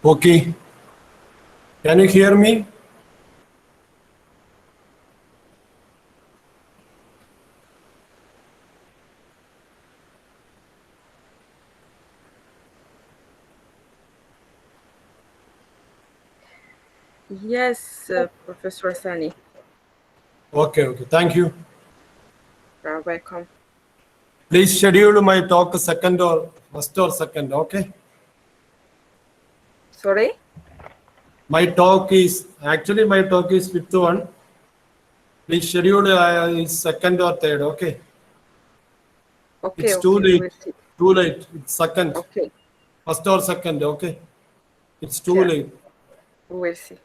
Okay. Can you hear me? Yes, Professor Sani. Okay. Thank you. You're welcome. Please schedule my talk second or first or second. Okay. Sorry? My talk is fifth one. Please schedule second or third. Okay. Okay, It's too late. we'll see. Too late. It's second. Okay, First or second. Okay. It's too sure. late. We'll see.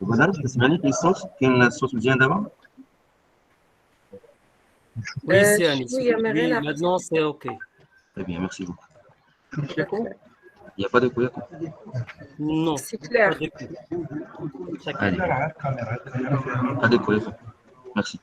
Madame, tu peux signaler quelle sauce vient d'avant? Oui, c'est Annie. Oui, Amarena. Oui, maintenant c'est OK. Très bien, merci beaucoup. D'accord. Il n'y a pas de couvercle? Non, C'est clair. pas de coup. Allez. Pas de couvercle. Merci.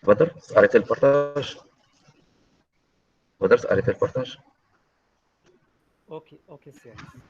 تقدر arrêter le partage. تقدر arrêter le partage. Ok, ok, c'est Anis.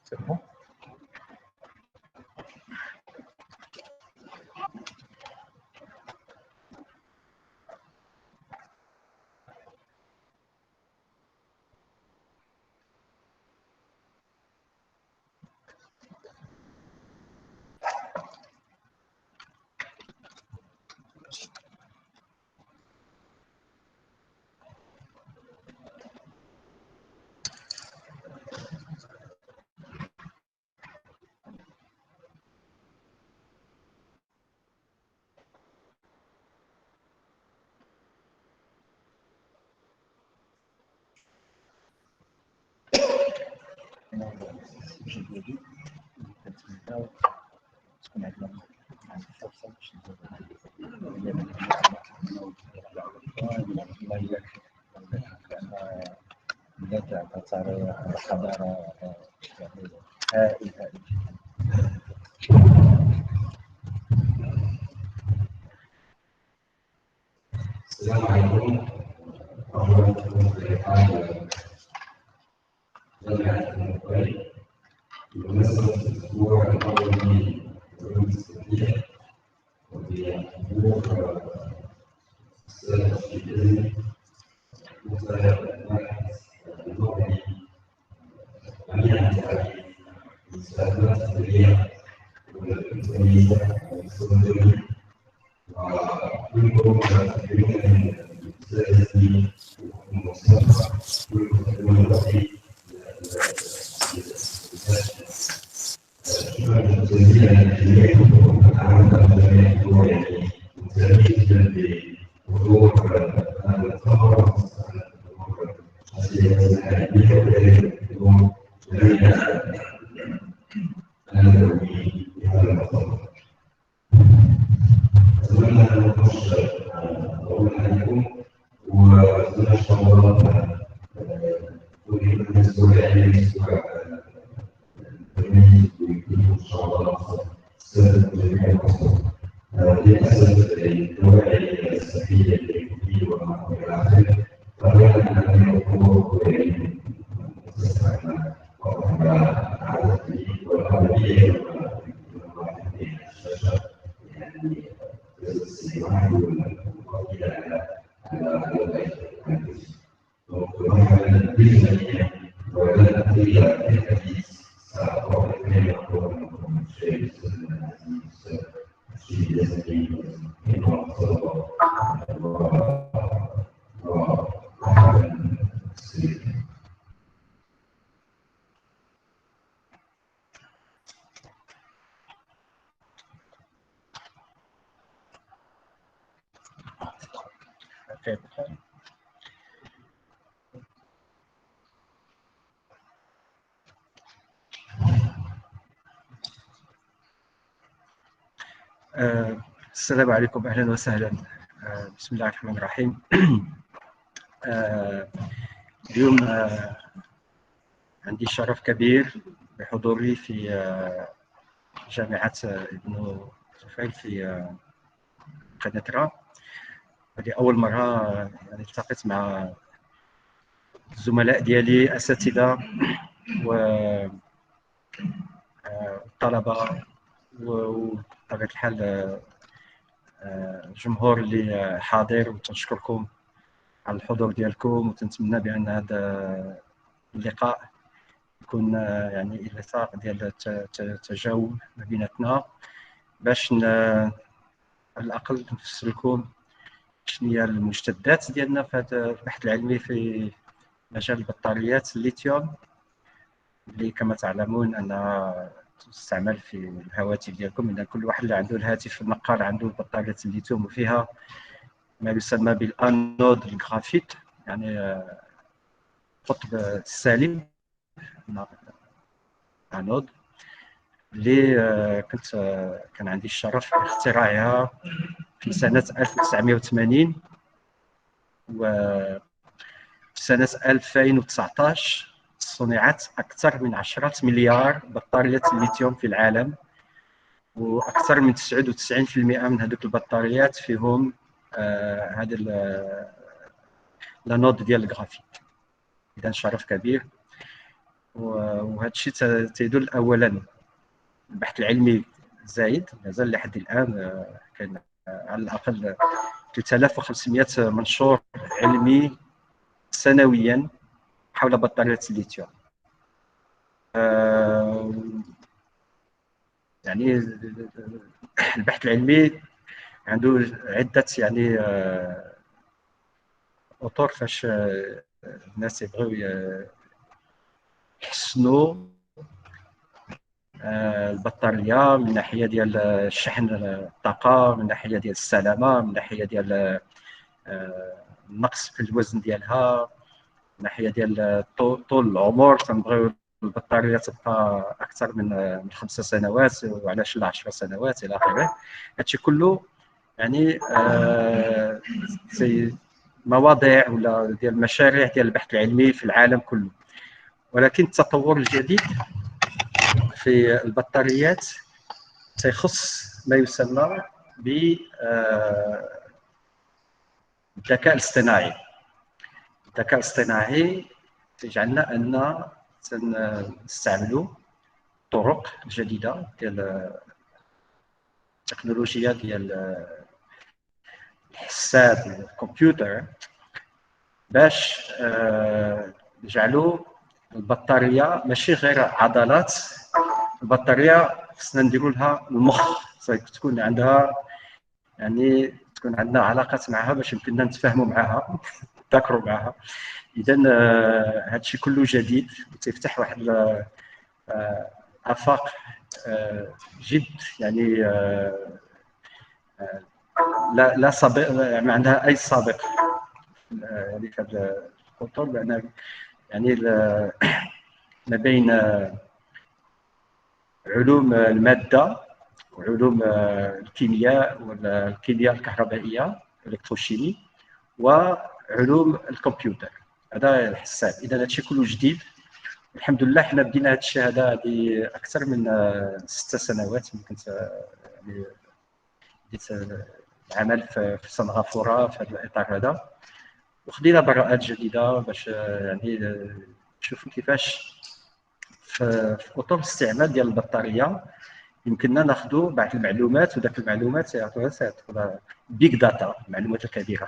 C'est bon. J'ai vu ce qu'on a dit. الحضارة هائلة. السلام عليكم ورحمة الله وبركاته. جامعة المغرب بمناسبة الأسبوع الأول للعلوم السياسية وبحضور الأستاذ الشيخ مختار الباحث المغربي جميع الاستاذات السرية والإنسانية والسورية وكلكم تدركون السياسي والمصطفى كلكم تدركون الوحيد شكرا جزيلا لجميعكم وتعاون جميع الدول متميزا بحضور هذا الخبر السياسي الحالي وذلك جميع الدولي بهذا المطلب. أتمنى أن نخش طول عليكم وأتمنى إن شاء الله تكون الأسبوع العلمي الأسبوع الجميل ويكون إن شاء الله استفدت جميع الأصول. للأسف الدواعي الصحية الإيجابية وما إلى آخره فغير أن الأمور تسمع وعلى عادته والغالبية يعني الاستماع والقضية على الغيب. وكمان بالجميع ولا قضية الحديث سأقول كما يقول الشيخ العزيز الشيخ الزكي إنه صلى السلام عليكم، أهلا وسهلا. بسم الله الرحمن الرحيم. اليوم عندي شرف كبير بحضوري في جامعة ابن طفيل في قنيطرة. هذه أول مرة يعني التقيت مع الزملاء ديالي أساتذة والطلبة وبطبيعة الحال الجمهور اللي حاضر، وتنشكركم على الحضور ديالكم، وتنتمنى بأن هذا اللقاء يكون يعني اليسار ديال التجاوب ما بيناتنا، باش على الاقل نفسر لكم شنو هي المجتدات ديالنا في هذا البحث العلمي في مجال البطاريات الليثيوم، اللي كما تعلمون انها تستعمل في الهواتف ديالكم. ان كل واحد اللي عنده الهاتف النقال عنده بطارية الليثيوم، وفيها ما يسمى بالانود الجرافيت، يعني قطب السالب انود، اللي كان عندي الشرف باختراعها في سنة 1980، وفي سنة 2019 صنعت أكثر من 10 مليار بطارية الليثيوم في العالم، وأكثر من 99% من هذوك البطاريات فيهم هذا الانود ديال الجرافيت. إذا شرف كبير، وهذا الشيء تيدل أولا البحث العلمي زايد مازال لحد الآن، كاين على الأقل 3500 منشور علمي سنويا حول بطارية الليثيوم. يعني البحث العلمي عنده عدة يعني اطر فاش الناس يبغيو يحسنوا البطاريه من ناحيه ديال الشحن الطاقه، من ناحيه ديال السلامه، من ناحيه ديال النقص في الوزن ديالها، من ناحيه ديال طول العمر. تنبغيو البطاريه تبقى اكثر من 5 سنوات، وعلاش لا 10 سنوات الى اخره. هادشي كله يعني مواضيع ولا ديال مشاريع ديال البحث العلمي في العالم كله. ولكن التطور الجديد في البطاريات سيخص ما يسمى بالذكاء الاصطناعي. الذكاء الاصطناعي تجعلنا ان نستعملوا طرق جديده ديال التكنولوجيا ديال الحساب الكمبيوتر، باش نجعلوا البطاريه ماشي غير عضلات. البطاريه خصنا نديروا لها المخ، تكون عندها يعني تكون عندنا علاقات معها باش يمكننا نتفاهموا معها نتذاكروا معها. اذا هذا الشيء كله جديد وتفتح واحد افاق جد يعني لا سابق، ما عندها اي سابق يعني في هذا الخطر. لان يعني ما بين علوم الماده وعلوم الكيمياء والكيمياء الكهربائيه الكتروشيمي وعلوم الكمبيوتر، هذا الحساب. اذا هذا الشيء كله جديد. الحمد لله حنا بدينا هذا الشيء هذا اكثر من 6 سنوات. يمكن يعني بديت العمل في سنغافوره في هذا الاطار هذا، وخدينا براءات جديده باش يعني نشوفوا كيفاش في اطر الاستعمال ديال البطاريه يمكننا ناخذوا بعض المعلومات، وذاك المعلومات سيعطوها بيج داتا، المعلومات الكبيره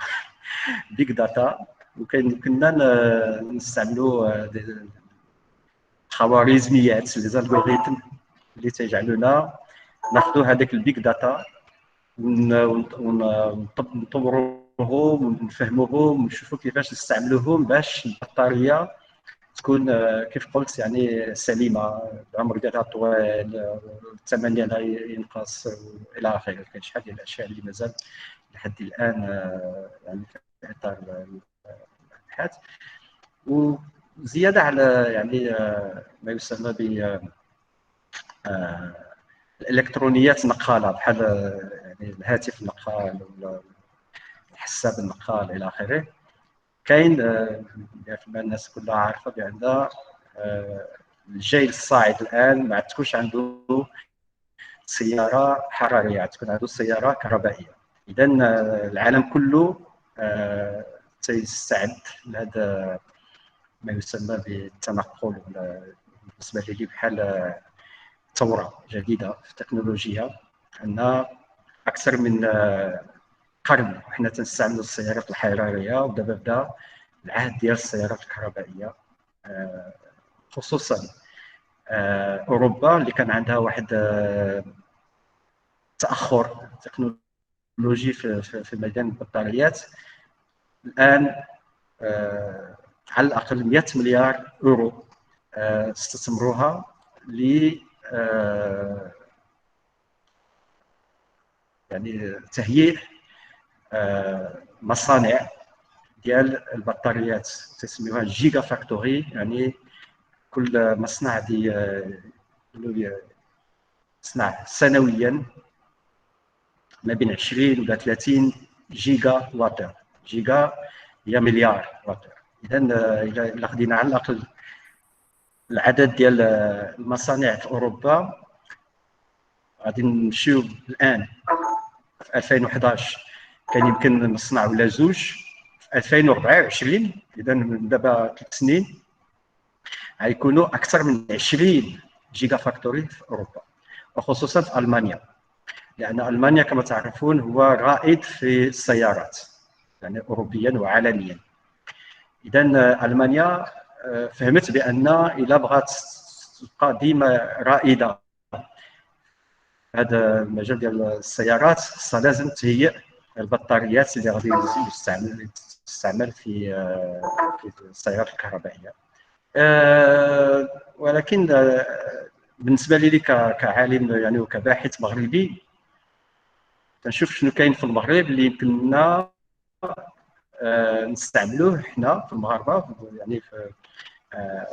بيج داتا. وكان يمكننا نستعملوا خوارزميات لي زالغوريثم اللي تيجعلونا ناخذوا هذاك البيج داتا ونطوروهم ونفهموهم ونشوفوا كيفاش نستعملوهم باش البطاريه تكون كيف قلت يعني سليمه، العمر ديالها طويل، الثمن ديالها ينقص الى اخره. كاين شحال ديال الاشياء اللي مازال لحد الان يعني في اطار الابحاث. وزياده على يعني ما يسمى ب الالكترونيات النقاله، بحال يعني الهاتف النقال ولا الحساب النقال الى اخره. كاين الناس كلها عارفه بان الجيل الصاعد الان ما تكونش عنده سياره حراريه، تكون عنده سياره كهربائيه. اذا العالم كله سيستعد لهذا ما يسمى بالتنقل، بالنسبه لي بحال ثوره جديده في التكنولوجيا. ان اكثر من قرن وحنا تنستعملوا السيارات الحراريه، ودابا بدا العهد ديال السيارات الكهربائيه. خصوصا اوروبا اللي كان عندها واحد تاخر تكنولوجي في ميدان البطاريات. الان على الاقل 100 مليار اورو استثمروها ل يعني تهيئ مصانع ديال البطاريات تسميوها جيجا فاكتوري. يعني كل مصنع يصنع سنويا ما بين 20 ولا 30 جيجا واتر. جيجا هي مليار واتر. اذا الا خدينا على الاقل العدد ديال المصانع في اوروبا، غادي نمشيو الان في 2011 كان يمكن نصنع ولا زوج. في 2024 اذا من دابا 3 سنين غيكونوا اكثر من 20 جيجا فاكتوري في اوروبا، وخصوصا في المانيا، لان المانيا كما تعرفون هو رائد في السيارات يعني اوروبيا وعالميا. اذا المانيا فهمت بان الا بغات تبقى ديما رائده هذا المجال ديال السيارات، خصها لازم تهيئ البطاريات اللي غادي تستعمل في السيارات الكهربائيه. ولكن بالنسبه لي كعالم يعني وكباحث مغربي، تنشوف شنو كاين في المغرب اللي يمكن لنا نستعملوه حنا في المغاربه، يعني في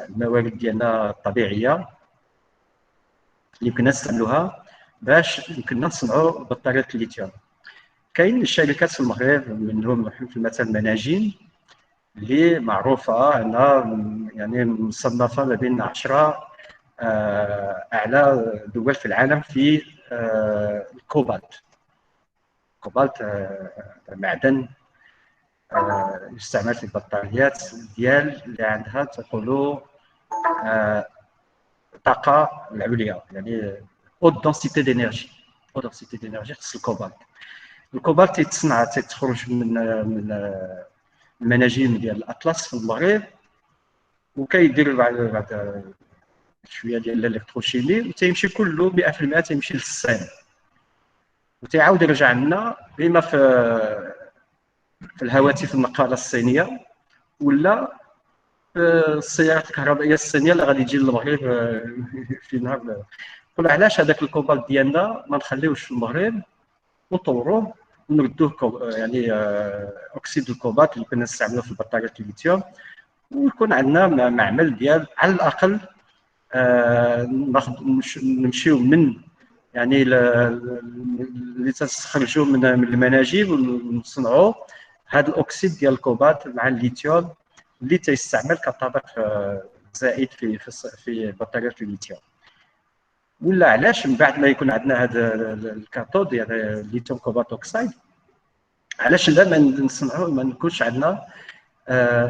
الموارد ديالنا الطبيعيه اللي يمكننا نستعملوها باش يمكننا نصنعوا بطاريات الليثيوم. كاين الشركات في المغرب منهم مثلا مناجم اللي معروفه انها يعني مصنفه ما بين 10 اعلى دول في العالم في الكوبالت. الكوبالت معدن يستعمل في البطاريات ديال اللي عندها تقولوا الطاقه العليا، يعني haute densité d'énergie. haute densité d'énergie خص الكوبالت. الكوبالت تيتصنع تخرج من المناجم ديال الاطلس في المغرب، وكيدير بعد شويه ديال الالكتروشيمي، وتيمشي كله 100% تيمشي للصين، وتيعاود يرجع لنا اما في الهواتف النقاله الصينيه ولا السيارات الكهربائيه الصينيه اللي غادي تجي للمغرب في نهار. قول علاش هذاك الكوبالت ديالنا ما نخليوش في المغرب ونطوروه ونردوه يعني اكسيد الكوبالت اللي كنا نستعملوه في البطاريات الليثيوم، ويكون عندنا معمل ديال على الاقل نمشيو من يعني اللي تستخرجوا من المناجم ونصنعوا هذا الاكسيد ديال الكوبالت مع الليثيوم اللي تيستعمل كطابق زائد في بطاريات الليثيوم. ولا علاش من بعد ما يكون عندنا هذا الكاثود يعني الليثيوم كوبالت اوكسايد، علاش لا ما نصنعوا ما نكونش عندنا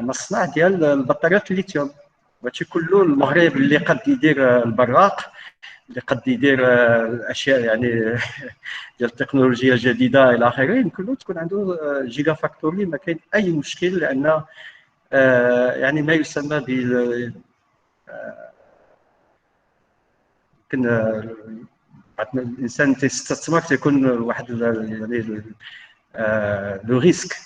مصنع ديال البطاريات الليثيوم؟ وهادشي كله المغرب اللي قد يدير البراق، اللي قد يدير الاشياء يعني ديال التكنولوجيا الجديده الى اخره، كله تكون عنده جيجا فاكتوري ما كاين اي مشكل، لان يعني ما يسمى بال يمكن الانسان تيستثمر تيكون واحد يعني لو ريسك،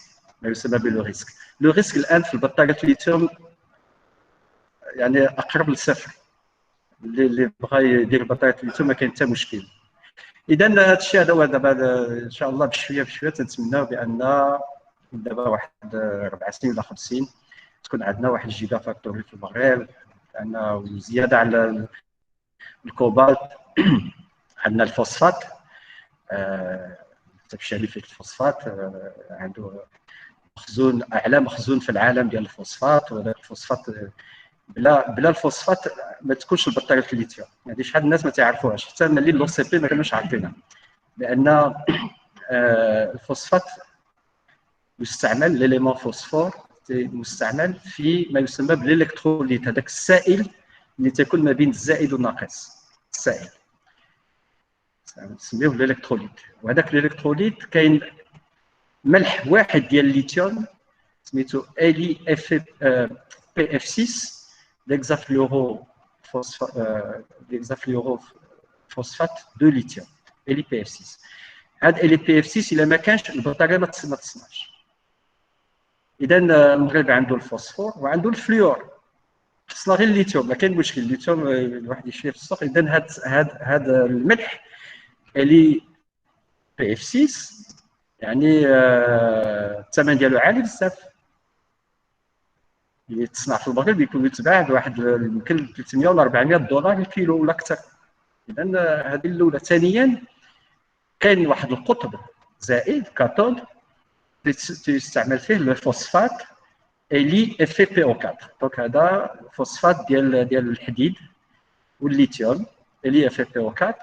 ما يسمى بلو ريسك. لو ريسك الان في البطاريات الليثيوم يعني اقرب للصفر. اللي بغى يدير بطاريات الليثيوم ما كاين حتى مشكل. اذا هذا الشيء هذا هو دابا ان شاء الله بشويه بشويه تنتمناو بان دابا واحد 4 سنين ولا 5 سنين تكون عندنا واحد الجيجا فاكتوري في المغرب، لانه زياده على الكوبالت عندنا الفوسفات. الشركه في الفوسفات عنده مخزون اعلى مخزون في العالم ديال الفوسفات، وهذاك الفوسفات بلا الفوسفات ما تكونش البطاريات الليثيوم. هذه شحال الناس ما تعرفوهاش، حتى ملي اللو سي بي ما كانوش عارفينها، لان الفوسفات يستعمل ليليمون فوسفور مستعمل في ما يسمى بالالكتروليت، هذاك السائل اللي تكون ما بين الزائد والناقص. السائل نسميوه الالكتروليت، وهذاك الالكتروليت كاين ملح واحد ديال الليثيوم سميتو LiFePF6 l'hexafluorophosphate de lithium LiPF6. هاد LiPF6 الا ما كانش البطاريه ما تصنعش. اذا المغرب عنده الفوسفور وعنده الفلور، خصنا غير الليثيوم، ما كاين مشكل. الليثيوم الواحد يشريه في السوق. اذا هاد الملح اللي بي اف 6 يعني الثمن ديالو عالي بزاف. اللي تصنع في المغرب يكون يتباع بواحد يمكن 300 ولا 400 دولار الكيلو ولا اكثر. اذا هذه الاولى. ثانيا كاين واحد القطب زائد كاتود تستعمل فيه الفوسفات اللي اف بي او 4. دونك هذا فوسفات ديال الحديد والليثيوم اللي اف بي او 4.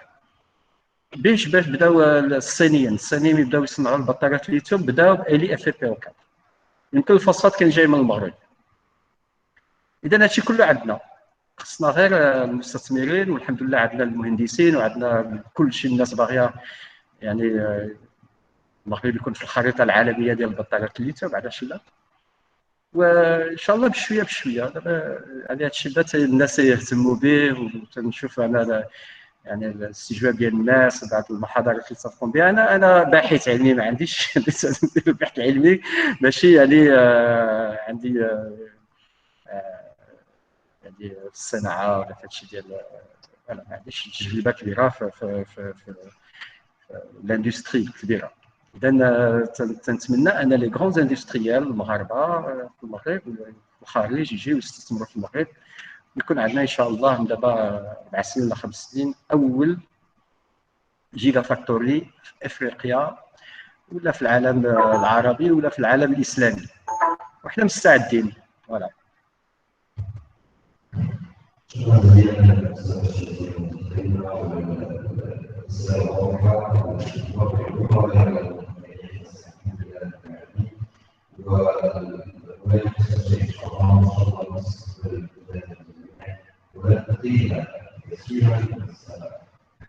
باش بداو الصينيين يبداو يصنعوا البطاريات الليثيوم، بداو اللي اف بي او 4. يمكن الفوسفات كان جاي من المغرب. اذا هادشي كله عندنا، خصنا غير المستثمرين، والحمد لله عندنا المهندسين وعندنا كل شيء. الناس باغيه يعني المغرب يكون في الخريطه العالميه ديال البطاريات الليثيوم، علاش لا؟ وان شاء الله بشويه بشويه. دابا هذا الشيء بدا الناس يهتموا به، وتنشوف انا يعني الاستجابه ديال الناس بعض المحاضرات اللي تقوم بها. انا باحث علمي، ما عنديش البحث العلمي، ماشي يعني عندي يعني في الصناعه ولا في هادشي ديال انا ما عنديش تجربه كبيره في الاندستري كبيره. اذا تنتمنى ان لي غران اندستريال المغاربه في المغرب والخارج يجيو يستثمروا في المغرب، يكون عندنا ان شاء الله من دابا 4 سنين ولا 5 سنين اول جيجا فاكتوري في افريقيا ولا في العالم العربي ولا في العالم الاسلامي، وحنا مستعدين. فوالا. شكرا جزيلا استاذ الشيخ. وتقيها كثيرا من السنة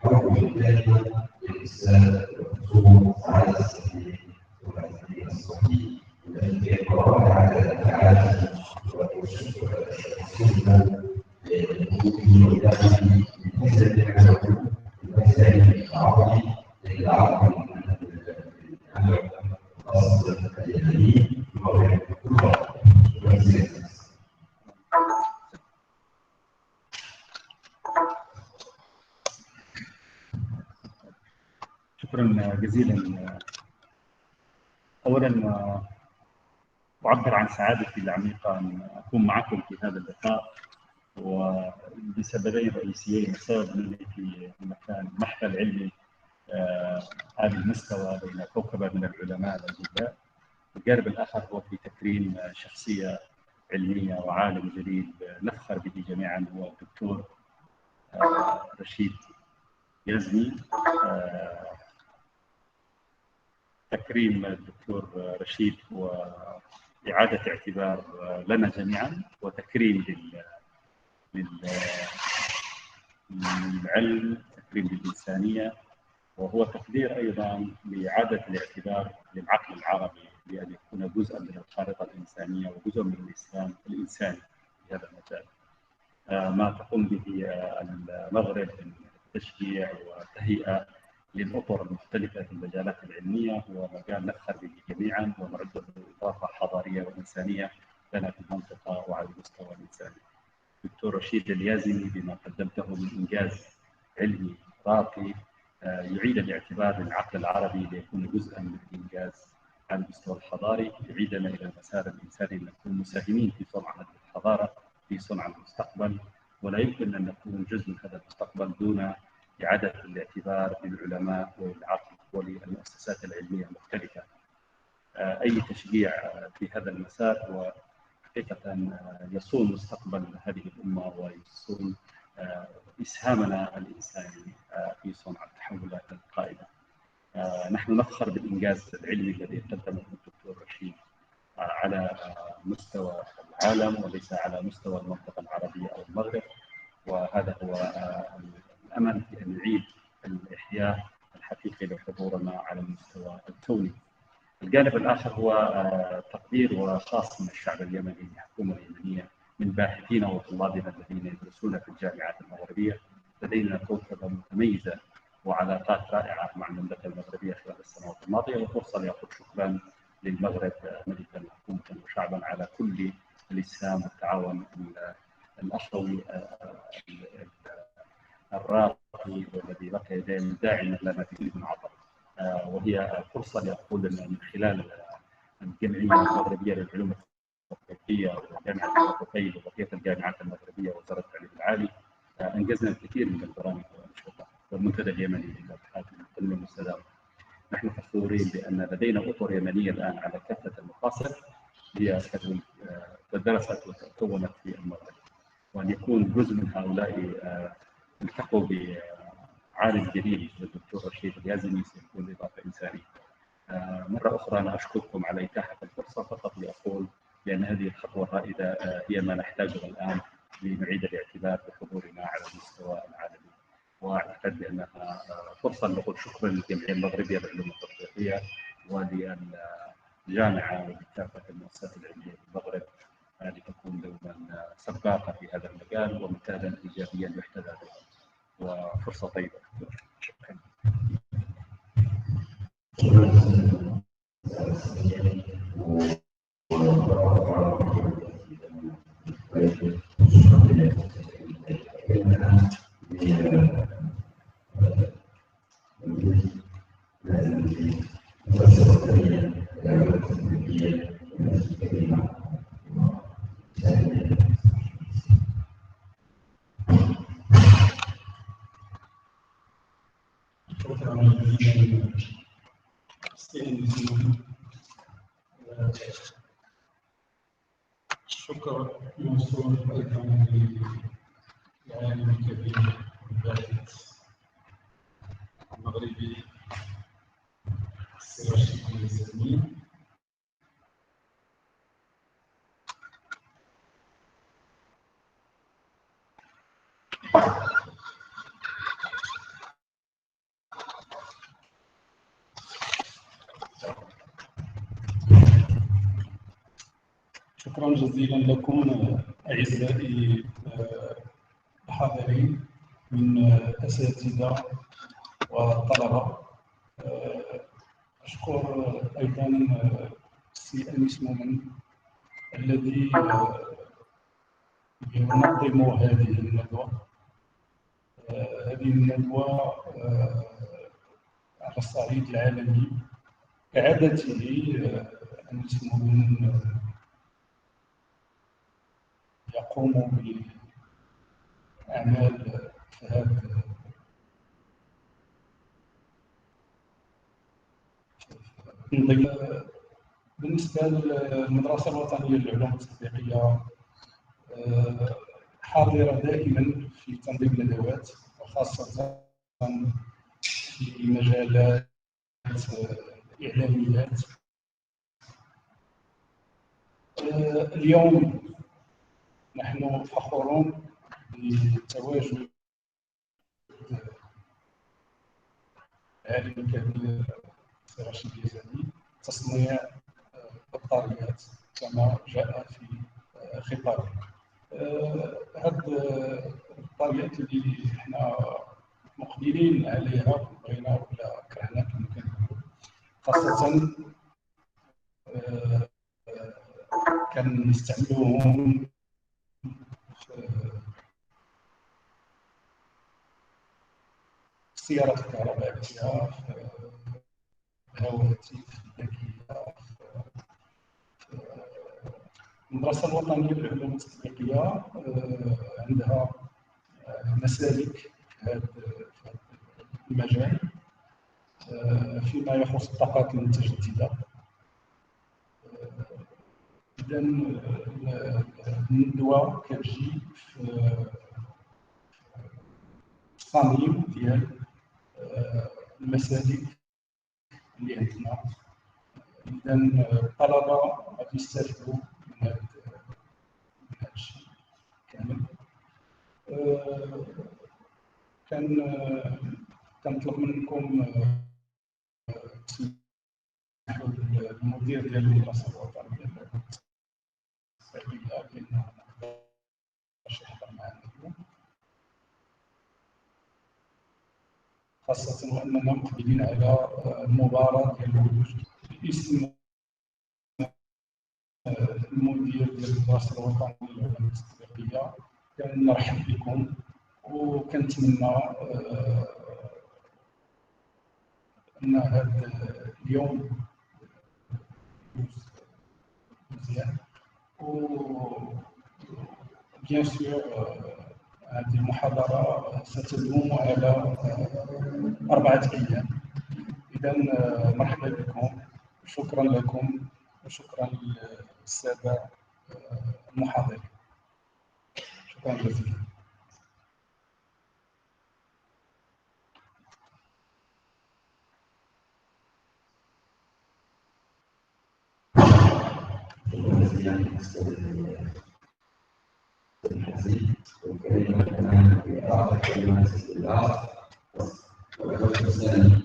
حول دائما للإسلام والرسول على السبيل والعزيز الصحيح التي يقرأ على التعالي والسنة للمؤمن والداخل من حسب حسبه المسائل العربي للعرب من أصل اليمين وغير كلها. شكرا جزيلا. اولا اعبر عن سعادتي العميقه ان اكون معكم في هذا اللقاء، ولسببين رئيسيين. السبب اني في مكان محفل علمي هذا المستوى بين كوكبه من العلماء الاجلاء، الجانب الاخر هو في تكريم شخصيه علميه وعالم جليل نفخر به جميعا، هو الدكتور رشيد يزني. تكريم الدكتور رشيد وإعادة اعتبار لنا جميعا، وتكريم للعلم، تكريم للإنسانية، وهو تقدير أيضا لإعادة الاعتبار للعقل العربي بأن يكون جزءا من الخارطة الإنسانية وجزء من الإسلام الإنساني في هذا المجال. ما تقوم به المغرب من تشجيع وتهيئة للأطر المختلفة في المجالات العلمية هو مجال نفخر به جميعا، ونعده إضافة حضارية وإنسانية لنا في المنطقة وعلى المستوى الإنساني. الدكتور رشيد اليازني بما قدمته من إنجاز علمي راقي يعيد الاعتبار للعقل العربي ليكون جزءا من الإنجاز على المستوى الحضاري، يعيدنا إلى المسار الإنساني لنكون مساهمين في صنع هذه الحضارة، في صنع المستقبل، ولا يمكن أن نكون جزء من هذا المستقبل دون إعادة الاعتبار للعلماء وللعقل وللمؤسسات العلمية المختلفة. أي تشجيع في هذا المسار هو حقيقة يصون مستقبل هذه الأمة ويصون إسهامنا الإنساني في صنع التحولات القائمة. نحن نفخر بالإنجاز العلمي الذي قدمه الدكتور رشيد على مستوى العالم وليس على مستوى المنطقة العربية أو المغرب، وهذا هو الأمل في أن نعيد الإحياء الحقيقي لحضورنا على المستوى الكوني. الجانب الآخر هو تقدير وخاص من الشعب اليمني للحكومة اليمنية من باحثينا وطلابنا الذين يدرسون في الجامعات المغربية. لدينا كوكبة متميزة وعلاقات رائعة مع المملكة المغربية خلال السنوات الماضية، وفرصة لأقول شكرا للمغرب ملكا حكومة وشعبا على كل الإسهام والتعاون الأخوي الراقي والذي بقي داعما لنا في كل عطاء. وهي فرصة لأقول أن من خلال الجمعية المغربية للعلوم التطبيقية وجامعة القطيب وبقية الجامعات المغربية ووزارة التعليم العالي أنجزنا الكثير من البرامج والأنشطة والمنتدى اليمني للأبحاث والتنمية المستدامة. نحن فخورين بأن لدينا أطر يمنية الآن على كافة المقاصد هي درست وتكونت في المغرب، وأن يكون جزء من هؤلاء التقوا بعالم جديد الدكتور رشيد اليازمي سيكون إضافة إنسانية. مرة أخرى أنا أشكركم على إتاحة الفرصة، فقط لأقول بأن هذه الخطوة الرائدة هي ما نحتاجه الآن لنعيد الاعتبار بحضورنا على المستوى العالمي، وأعتقد بأنها فرصة نقول شكرا للجمعية المغربية للعلوم التطبيقية وللجامعة ولكافة المؤسسات العلمية في المغرب لتكون دوما سباقة في هذا المجال ومثالا إيجابيا يحتذى به، وفرصة طيبة. شكرا. شكرا موصول ايضا للعالم الكبير الباحث المغربي السي رشيد اليازمي. شكرا جزيلا لكم أعزائي الحاضرين من أساتذة وطلبة. أشكر أيضا السي أنيس مومن الذي ينظم هذه الندوة. هذه الندوة على الصعيد العالمي كعادته أنيس مومن يقوم بأعمال هذا بالنسبة للمدرسة الوطنية للعلوم التطبيقية حاضرة دائما في تنظيم الندوات، وخاصة في مجالات الإعلاميات. اليوم نحن فخورون بتواجد العالم الكبير السي رشيد اليازمي تصنيع بطاريات كما جاء في خطابه. هذه البطاريات اللي احنا مقبلين عليها بغينا ولا كرهنا كما كنقولوا، خاصة كنستعملوهم في السيارات الكهربائية، في الهواتف الذكية. المدرسة الوطنية للعلوم التطبيقية عندها مسالك في هذا المجال فيما يخص الطاقات المتجددة. إذا الندوة كتجي في الصميم ديال المسالك اللي عندنا. إذا الطلبة غادي يستافدوا من هذا الشيء كامل. كنطلب منكم تسمحوا للمدير ديال المدرسة الوطنية للعلوم التطبيقية بأنه خاصة وأننا مقبلين على المباراة ديال الولوج باسم المدير ديال المدرسة الوطنية للعلوم التطبيقية. كنرحب بكم وكنتمنى أن هذا اليوم مزيان. و بيان سور هذه المحاضرة ستدوم على 4 أيام. إذا مرحبا بكم، شكرا لكم وشكرا للسادة المحاضرين. شكرا جزيلا. وكلمة الآن بإضافة كلمات الاستدلال وخصوصا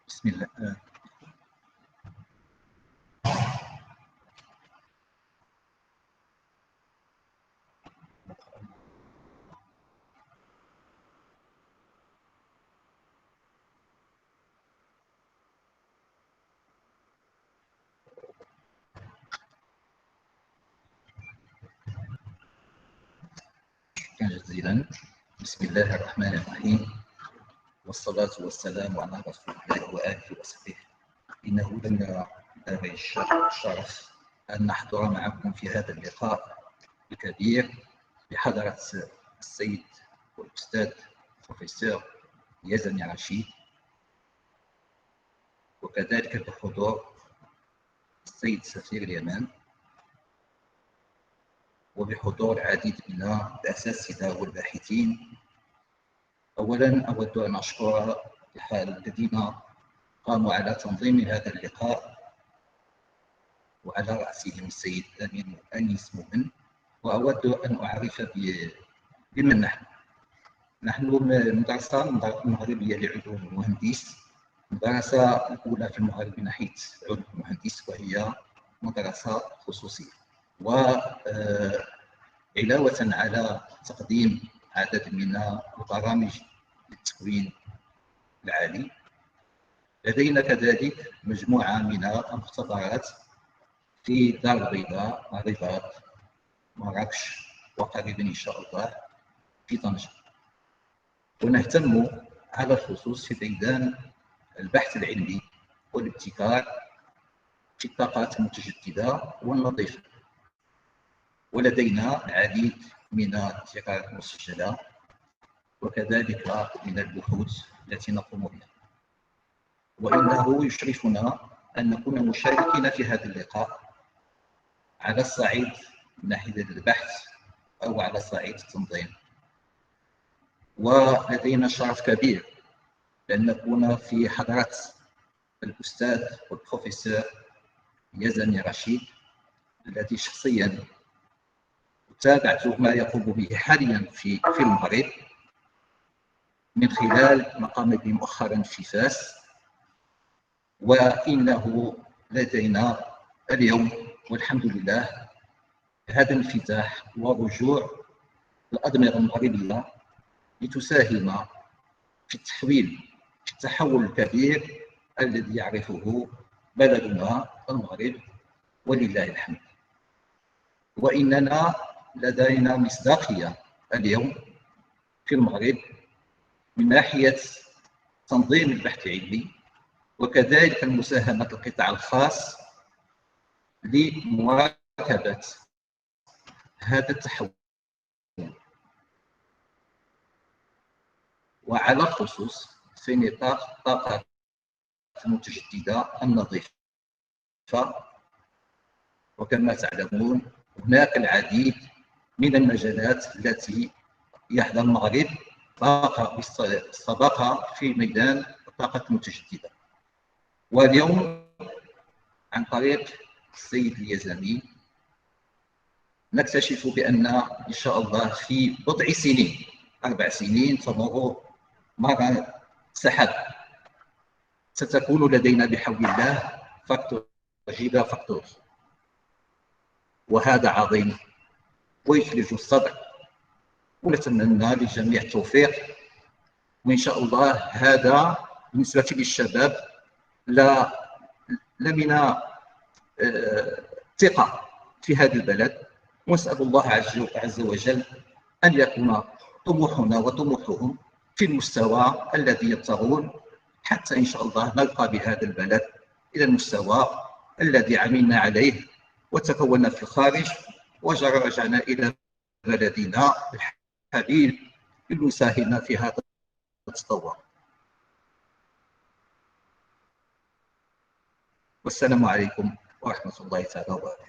بسم الله. شكرا جزيلا. بسم الله الرحمن الرحيم، والصلاة والسلام على رسول الله وآله وصحبه. إنه لنا غاية الشرف أن نحضر معكم في هذا اللقاء الكبير بحضرة السيد والأستاذ البروفيسور يزني رشيد، وكذلك بحضور السيد سفير اليمن، وبحضور العديد من الأساتذة والباحثين. أولا أود أن أشكر الذين قاموا على تنظيم هذا اللقاء، وعلى رأسهم السيد أمين أنيس مؤمن. وأود أن أعرف بمن نحن. نحن المدرسة المغربية لعلوم المهندس، المدرسة الأولى في المغرب من ناحية علوم المهندس، وهي مدرسة خصوصية. وعلاوة على تقديم عدد من البرامج للتكوين العالي، لدينا كذلك مجموعة من المختبرات في دار البيضاء، الرباط، مراكش، وقريبا إن شاء الله في طنجة. ونهتم على الخصوص في ميدان البحث العلمي والابتكار في الطاقات المتجددة والنظيفة. ولدينا العديد من الابتكارات المسجلة، وكذلك من البحوث التي نقوم بها. وإنه يشرفنا أن نكون مشاركين في هذا اللقاء على الصعيد من ناحية البحث أو على صعيد التنظيم. ولدينا شرف كبير بأن نكون في حضرة الأستاذ والبروفيسور يزني رشيد، الذي شخصيا تابعت ما يقوم به حاليا في المغرب من خلال ما قام به مؤخرا في فاس. وإنه لدينا اليوم والحمد لله هذا الانفتاح ورجوع الأدمغة المغربية لتساهم في التحول الكبير الذي يعرفه بلدنا المغرب، ولله الحمد. وإننا لدينا مصداقية اليوم في المغرب من ناحية تنظيم البحث العلمي، وكذلك المساهمة القطاع الخاص لمواكبة هذا التحول، وعلى الخصوص في نطاق الطاقات المتجددة النظيفة. وكما تعلمون هناك العديد من المجالات التي يحظى المغرب بالسباقة في ميدان الطاقة المتجددة. واليوم عن طريق السيد اليزامي نكتشف بأن إن شاء الله في بضع سنين 4 سنين تمر مر سحب ستكون لدينا بحول الله فاكتور جيجا فاكتور، وهذا عظيم ويثلج الصدر، ونتمنى للجميع التوفيق. وإن شاء الله هذا بالنسبة للشباب لا من ثقة في هذا البلد، ونسأل الله عز وجل أن يكون طموحنا وطموحهم في المستوى الذي يبتغون، حتى إن شاء الله نلقى بهذا البلد إلى المستوى الذي عملنا عليه وتكوننا في الخارج ورجعنا إلى بلدنا الحبيب لنساهم في هذا التطور. والسلام عليكم ورحمة الله تعالى وبركاته.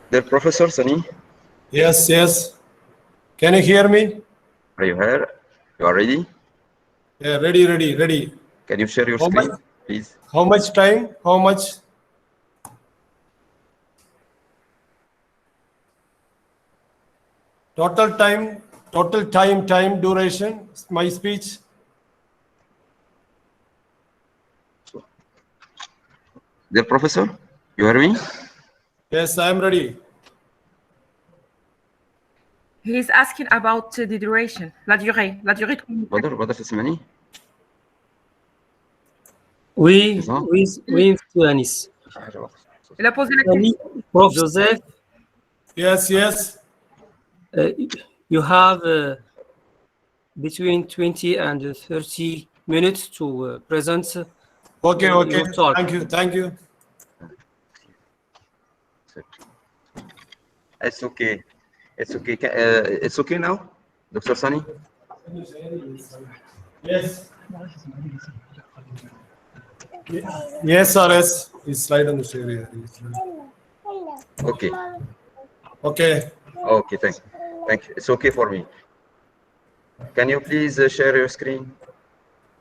Dear Professor Sunny, Yes, yes. Can you hear me? are you here? You are ready? Yeah, ready. Can you share your How screen, much? please? How much time? How much? Total time duration, my speech. Dear Professor, you hear me? Yes, I am ready. He's asking about the duration, la durée de بدر تسمعني؟ Oui, C'est ça? oui, Monsieur Anis. Il a posé la question. Prof. Joseph, Yes. you have between 20 and 30 minutes to present Okay. your talk. Thank you. It's okay. It's okay now, Dr. Sunny? Yes. Yes, sir. Yes. It's slide on the share here. Okay. Okay. Okay, thank you. It's okay for me. Can you please share your screen?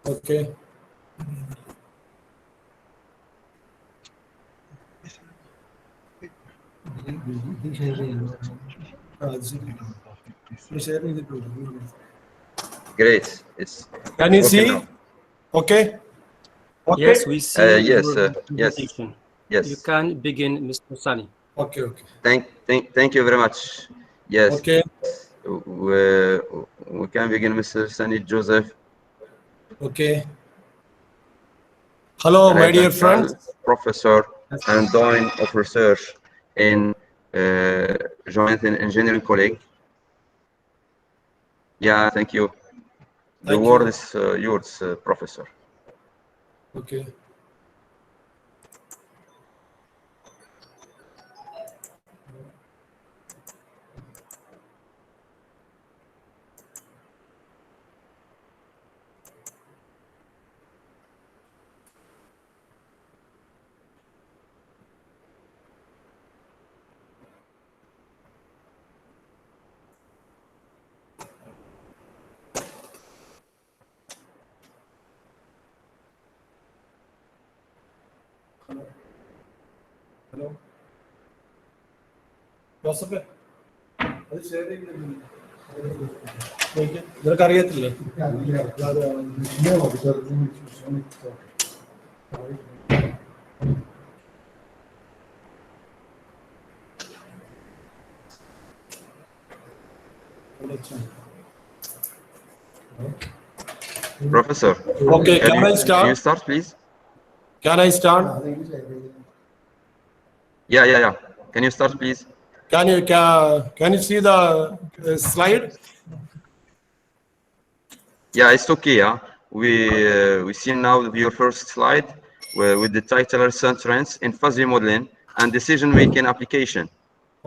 Okay. Great. Can you okay see? now. Okay. Yes, we see yes, your yes. presentation. Yes. You can begin, Mr. Sunny. Okay. Thank you very much. Yes. Okay. can begin, Mr. Sani Joseph. Okay. Hello, my dear friends. Professor and Dean of Research in Joint Engineering College. Yeah, thank you. The word is yours, Professor. Okay. Hello. Joseph. അത് share ചെയ്യുന്നില്ല. നിനക്ക് അറിയത്തില്ലേ? Professor. Okay, can I start? Can you start, please? Can I start? Yeah. Can you start, please? Can you see the slide? Yeah, it's okay. Yeah, we see now your first slide with the title Centricity in Fuzzy Modeling and Decision Making Application.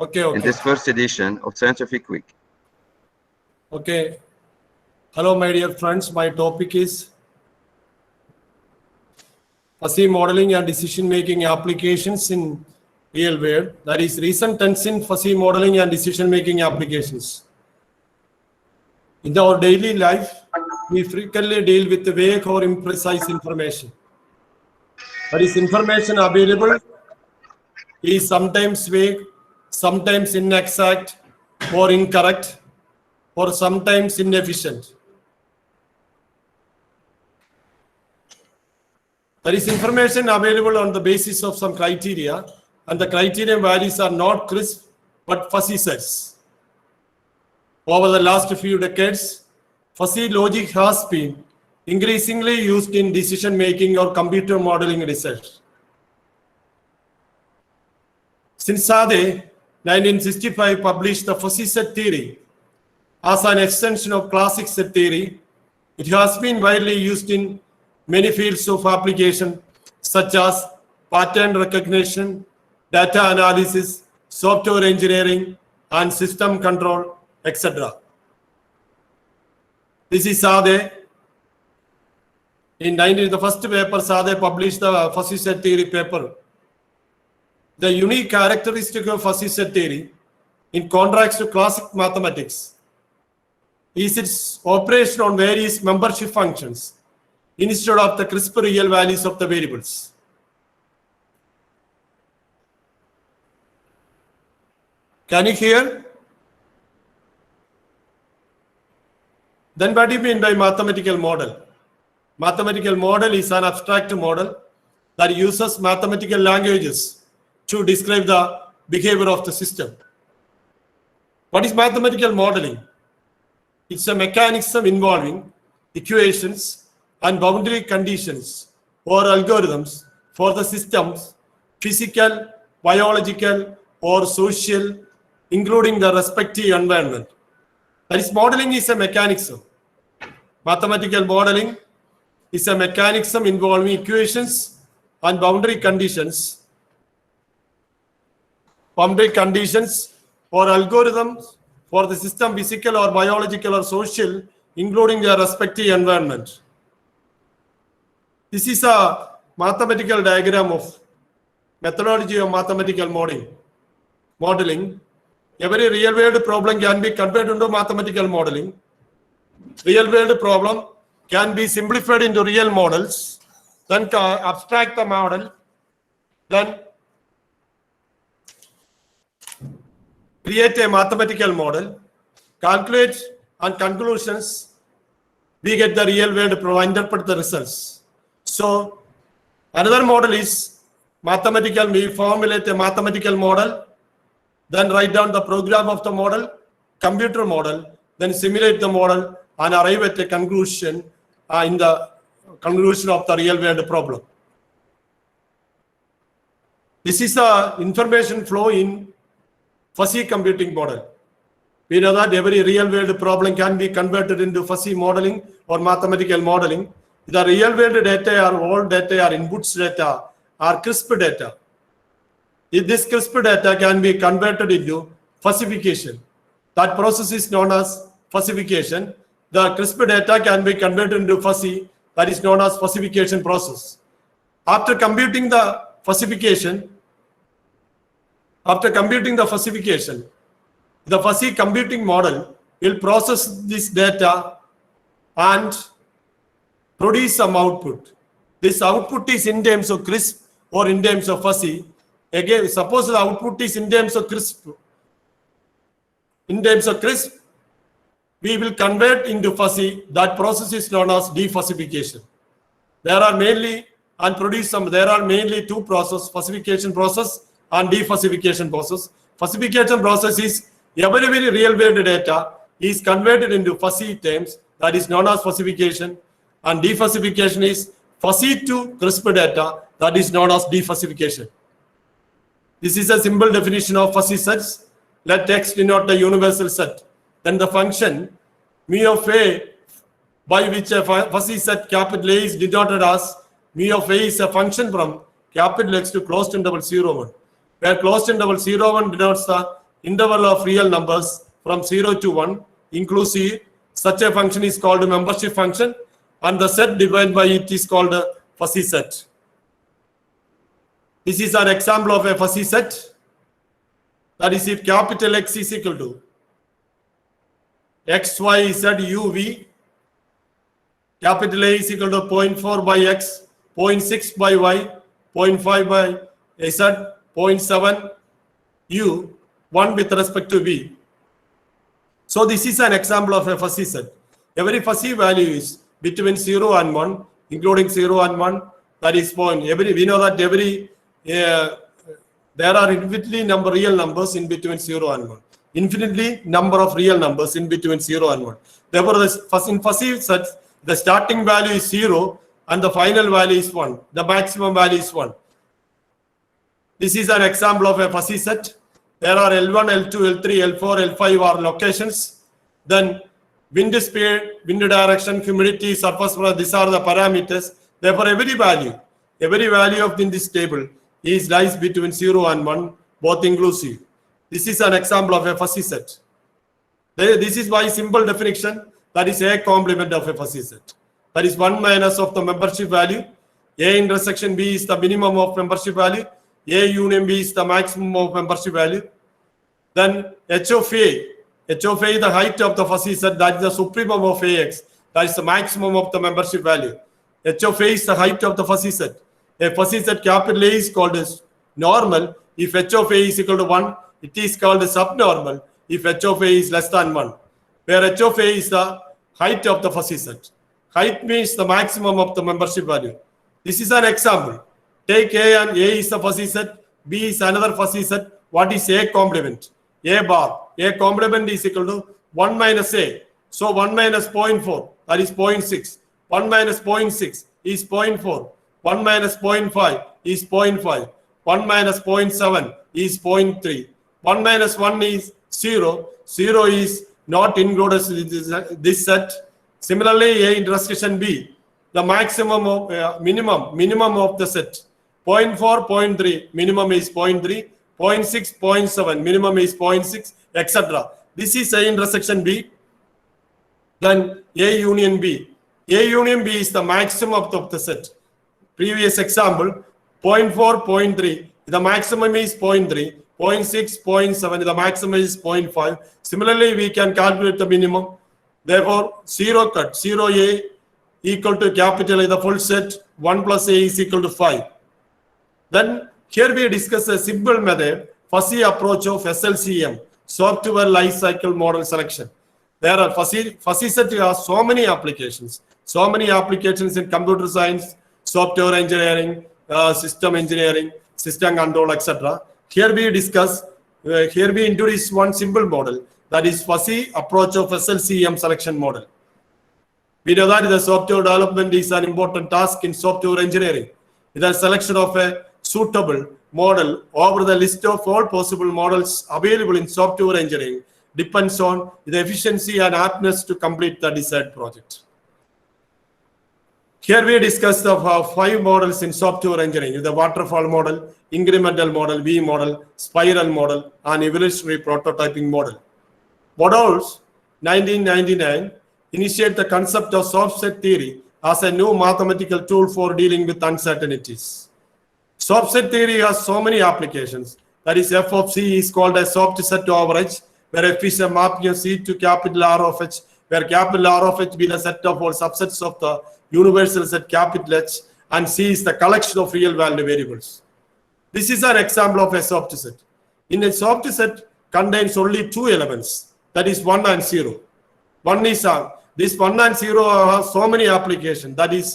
Okay. In this first edition of Scientific Week. Okay. Hello, my dear friends. My topic is Fuzzy modeling and decision-making applications in real world. That is recent tense in fuzzy modeling and decision-making applications. In our daily life, we frequently deal with vague or imprecise information. That is, information available is sometimes vague, sometimes inexact or incorrect, or sometimes inefficient. There is information available on the basis of some criteria, and the criterion values are not crisp but fuzzy sets. Over the last few decades, fuzzy logic has been increasingly used in decision making or computer modeling research. Since Sade, 1965, published the fuzzy set theory as an extension of classic set theory, it has been widely used in many fields of application, such as pattern recognition, data analysis, software engineering, and system control, etc. This is Sade. The first paper, Sade published the fuzzy set theory paper. The unique characteristic of fuzzy set theory, in contrast to classic mathematics, is its operation on various membership functions instead of the crisp real values of the variables. Can you hear? Then what do you mean by mathematical model? Mathematical model is an abstract model that uses mathematical languages to describe the behavior of the system. What is mathematical modeling? It's a mechanism involving equations and boundary conditions or algorithms for the systems, physical, biological, or social, including the respective environment. That is, modeling is a mechanism. Mathematical modeling is a mechanism involving equations and boundary conditions or algorithms for the system, physical or biological or social, including their respective environment. This is a mathematical diagram of methodology of mathematical modeling. Every real world problem can be converted into mathematical modeling. Real world problem can be simplified into real models, then abstract the model, then create a mathematical model, calculate and conclusions, we get the real world problem, interpret the results. So another model is mathematical. We formulate a mathematical model, then write down the program of the model, computer model, then simulate the model and arrive at a conclusion in the conclusion of the real world problem. This is the information flow in fuzzy computing model. We know that every real world problem can be converted into fuzzy modeling or mathematical modeling. The real world data are all data, are inputs data, are crisp data. If this crisp data can be converted into fuzzification, that process is known as fuzzification. The crisp data can be converted into fuzzy, that is known as fuzzification process. After computing the fuzzification, the fuzzy computing model will process this data and produce some output. This output is in terms of crisp or in terms of fuzzy. Again, suppose the output is in terms of crisp. In terms of crisp, we will convert into fuzzy. That process is known as defuzzification. There are mainly two processes: fuzzification process and defuzzification process. Fuzzification process is every real world data is converted into fuzzy terms, that is known as fuzzification, and defuzzification is fuzzy to crisp data, that is known as defuzzification. This is a simple definition of fuzzy sets. Let X denote the universal set. Then the function mu of A, by which a fuzzy set capital A is denoted as mu of A, is a function from capital X to closed interval 0, 1, where closed interval 0, 1 denotes the interval of real numbers from 0 to 1, inclusive. Such a function is called a membership function, and the set divided by it is called a fuzzy set. This is an example of a fuzzy set. That is, if capital X is equal to X, Y, Z, U, V, capital A is equal to 0.4 by X, 0.6 by Y, 0.5 by Z, 0.7 U, 1 with respect to V. So this is an example of a fuzzy set. Every fuzzy value is between 0 and 1, including 0 and 1, that is point. We know that there are infinitely number real numbers in between 0 and 1. Infinitely number of real numbers in between 0 and 1. Therefore, in fuzzy sets, the starting value is 0 and the final value is 1. The maximum value is 1. This is an example of a fuzzy set. There are L1, L2, L3, L4, L5 are locations. Then wind speed, wind direction, humidity, surface pressure, these are the parameters. Therefore, every value in this table lies between 0 and 1, both inclusive. This is an example of a fuzzy set. This is by simple definition, that is A complement of a fuzzy set. That is 1 minus of the membership value. A intersection B is the minimum of membership value. A union B is the maximum of membership value. Then H of A is the height of the fuzzy set, that is the supremum of AX, that is the maximum of the membership value. H of A is the height of the fuzzy set. A fuzzy set capital A is called as normal. If H of A is equal to 1, it is called as subnormal if H of A is less than 1, where H of A is the height of the fuzzy set. Height means the maximum of the membership value. This is an example. Take A, and A is the fuzzy set, B is another fuzzy set. What is A complement? A bar. A complement is equal to 1 minus A. So 1 minus 0.4, that is 0.6. 1 minus 0.6 is 0.4. 1 minus 0.5 is 0.5. 1 minus 0.7 is 0.3. 1 minus 1 is 0. 0 is not included in this set. Similarly, A intersection B, the maximum of minimum of the set. 0.4, 0.3, minimum is 0.3. 0.6, 0.7, minimum is 0.6, etc. This is A intersection B. Then A union B. A union B is the maximum of the set. Previous example, 0.4, 0.3, the maximum is 0.3. 0.6, 0.7, the maximum is 0.5. Similarly, we can calculate the minimum. Therefore, 0 cut, 0A equal to capital A, the full set, 1 plus A is equal to 5. Then here we discuss a simple method, fuzzy approach of SLCM, software lifecycle model selection. There are fuzzy set has so many applications in computer science, software engineering, system engineering, system control, etc. Here we introduce one simple model, that is fuzzy approach of SLCM selection model. We know that the software development is an important task in software engineering. With a selection of a suitable model over the list of all possible models available in software engineering depends on the efficiency and aptness to complete the desired project. Here we discussed the 5 models in software engineering: the waterfall model, incremental model, V model, spiral model, and evolutionary prototyping model. Models 1999 initiate the concept of soft set theory as a new mathematical tool for dealing with uncertainties. Soft set theory has so many applications. That is, f of c is called a soft set over h, where f is a mapping of c to capital R of h, where capital R of h be the set of all subsets of the universal set capital H, and c is the collection of real value variables. This is an example of a soft set. In a soft set contains only 2 elements, that is 1 and 0. One is this 1 and 0 have so many applications. That is,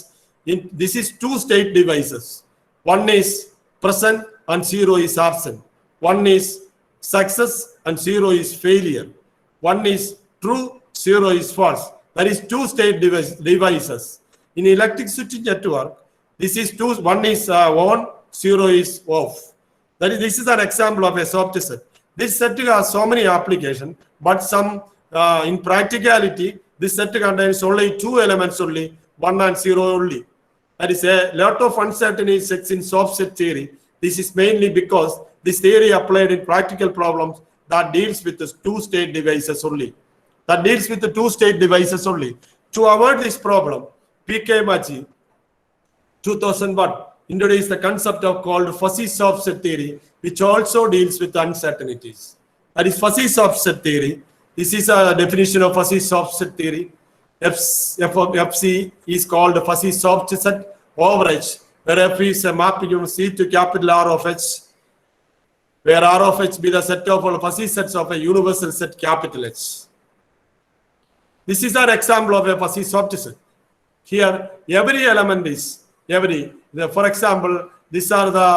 this is 2 state devices. One is present and 0 is absent. One is success and 0 is failure. One is true, 0 is false. That is 2 state devices. In electric switching network, this is 2. One is on, 0 is off. That is, this is an example of a soft set. This set has so many applications, but some in practicality, this set contains only 2 elements only, 1 and 0 only. That is a lot of uncertainty sets in soft set theory. This is mainly because this theory applied in practical problems that deals with the 2 state devices only. To avoid this problem, P.K. Machi, 2001, introduced the concept of called Fussy soft set theory, which also deals with uncertainties. That is Fussy soft set theory. This is a definition of Fussy soft set theory. F of Fc is called a Fussy soft set over H, where F is a mapping of C to capital R of H, where R of H be the set of all Fussy sets of a universal set capital H. This is an example of a Fussy soft set. Here, every element is, for example, these are the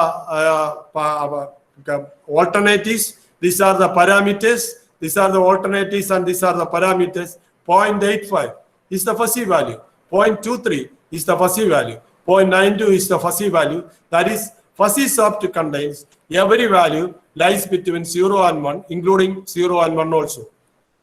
alternatives, these are the parameters, these are the alternatives, and these are the parameters. 0.85 is the Fussy value. 0.23 is the Fussy value. 0.92 is the Fussy value. That is, Fussy soft contains every value lies between 0 and 1, including 0 and 1 also.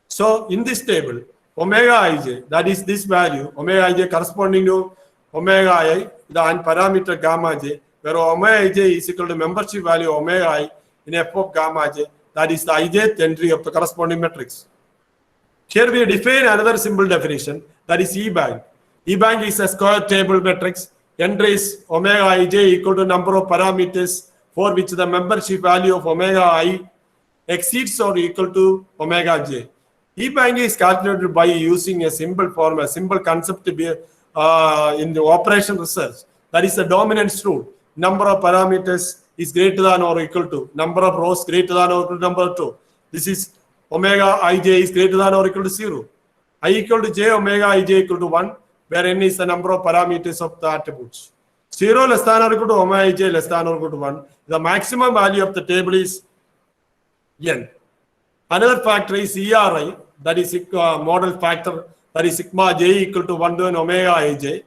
So, in this table, omega ij, that is this value, omega ij corresponding to omega I, the parameter gamma j, where omega ij is equal to membership value omega I in f of gamma j, that is the ijth entry of the corresponding matrix. Here we define another simple definition, that is E-bank. E-bank is a square table matrix. Entries omega ij equal to number of parameters for which the membership value of omega I exceeds or equal to omega j. E-bank is calculated by using a simple form, a simple concept to be in the operation research. That is the dominance rule. Number of parameters is greater than or equal to number of rows greater than or equal to number of 2. This is omega ij is greater than or equal to 0. I equal to j omega ij equal to 1, where n is the number of parameters of the attributes. 0 less than or equal to omega ij less than or equal to 1. The maximum value of the table is n. Another factor is ERI, that is model factor, that is sigma j equal to 1 to an omega ij.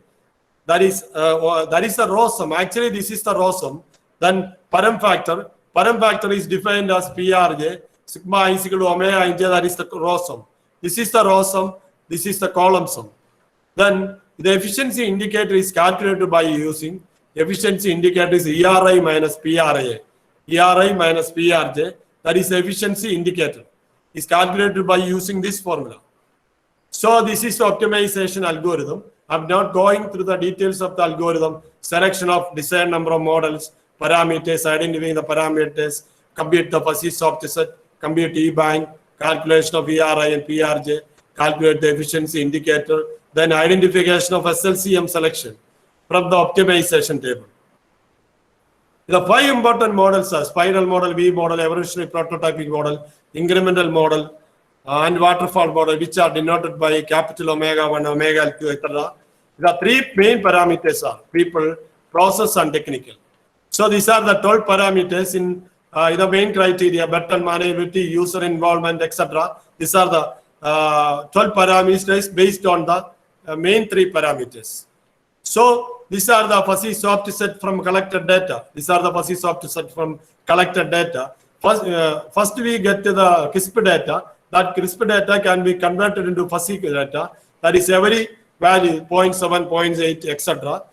That is the row sum. Actually, this is the row sum. Then param factor is defined as PRJ. Sigma is equal to omega ij, that is the row sum. This is the row sum. This is the column sum. Then the efficiency indicator is calculated by using efficiency indicator is ERI minus PRA. ERI minus PRJ, that is the efficiency indicator, is calculated by using this formula. So this is the optimization algorithm. I'm not going through the details of the algorithm, selection of desired number of models, parameters, identifying the parameters, compute the Fussy soft set, compute E-bank, calculation of ERI and PRJ, calculate the efficiency indicator, then identification of Slcm selection from the optimization table. The 5 important models are spiral model, V model, evolutionary prototyping model, incremental model, and waterfall model, which are denoted by capital omega 1, omega 2, etc. The 3 main parameters are people, process, and technical. So these are the 12 parameters in the main criteria: better manageability, user involvement, etc. These are the 12 parameters based on the main three parameters. So these are the fuzzy soft set from collected data. These are the fuzzy soft set from collected data. First we get to the crisp data. That crisp data can be converted into fuzzy data. That is every value 0.7, 0.8, etc.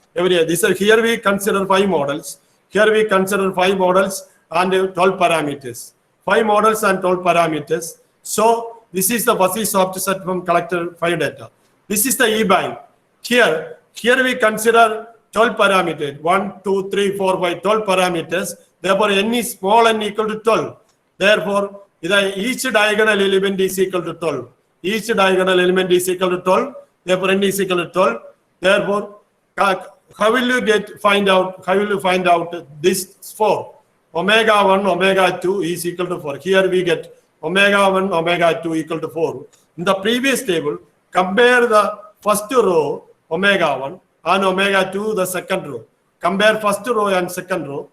Here we consider 5 models. Here we consider 5 models and 12 parameters. 5 models and 12 parameters. So this is the fuzzy soft set from collected 5 data. This is the e-bind. Here we consider 12 parameters. 1, 2, 3, 4, 5, 12 parameters. Therefore, n is small n equal to 12. Therefore, each diagonal element is equal to 12. Each diagonal element is equal to 12. Therefore, n is equal to 12. Therefore, how will you find out this 4? Omega 1, omega 2 is equal to 4. Here we get omega 1, omega 2 equal to 4. In the previous table, compare the first row, omega 1, and omega 2, the second row. Compare first row and second row.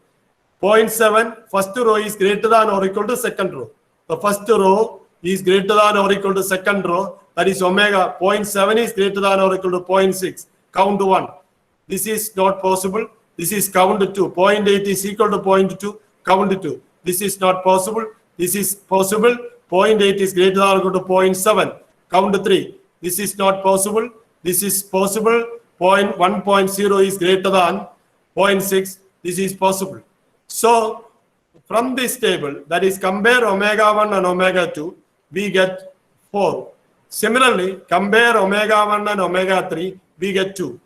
0.7, first row is greater than or equal to second row. The first row is greater than or equal to second row. That is omega. 0.7 is greater than or equal to 0.6. Count 1. This is not possible. This is count 2. 0.8 is equal to 0.2. Count 2. This is not possible. This is possible. 0.8 is greater than or equal to 0.7. Count 3. This is not possible. This is possible. 1.0 is greater than 0.6. This is possible. So from this table, that is compare omega 1 and omega 2, we get 4. Similarly, compare omega 1 and omega 3, we get 2.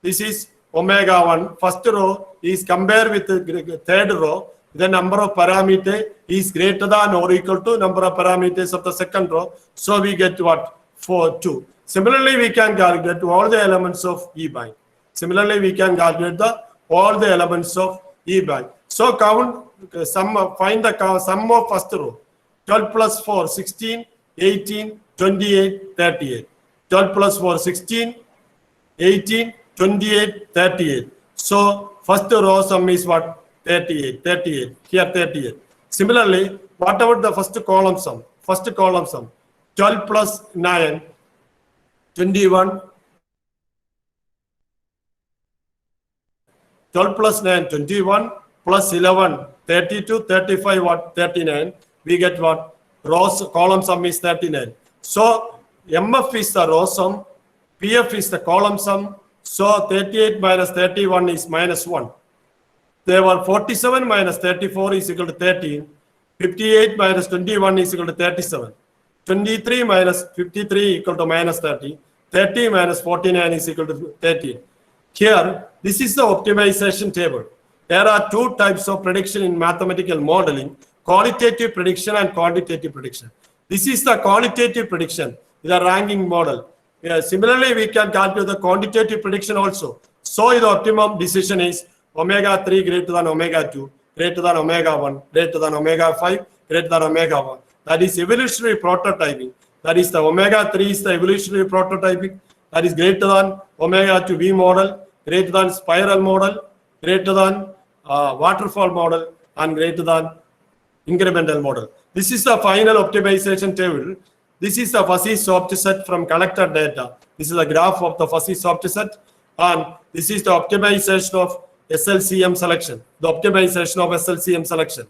This is omega 1. First row is compare with the third row. The number of parameters is greater than or equal to number of parameters of the second row. So we get what? 4, 2. Similarly, we can calculate all the elements of e-bind. Similarly, we can calculate all the elements of e-bind. So find the sum of first row. 12 plus 4, 16, 18, 28, 38. 12 plus 4, 16, 18, 28, 38. So first row sum is what? 38, 38. Here 38. Similarly, what about the first column sum? First column sum. 12 plus 9, 21. 12 plus 9, 21. Plus 11, 32, 35, what? 39. We get what? Column sum is 39. So MF is the row sum. PF is the column sum. So 38 minus 31 is minus 1. There were 47 minus 34 is equal to 13. 58 minus 21 is equal to 37. 23 minus 53 equal to minus 30. 30 minus 49 is equal to 13. Here, this is the optimization table. There are 2 types of prediction in mathematical modeling, qualitative prediction and quantitative prediction. This is the qualitative prediction, the ranking model. Similarly, we can calculate the quantitative prediction also. So the optimum decision is omega 3 greater than omega 2, greater than omega 1, greater than omega 5, greater than omega 1. That is evolutionary prototyping. That is the omega 3 is the evolutionary prototyping. That is greater than omega 2 V model, greater than spiral model, greater than waterfall model, and greater than incremental model. This is the final optimization table. This is the fuzzy soft set from collected data. This is a graph of the fuzzy soft set, and this is the optimization of SLCM selection. The optimization of SLCM selection.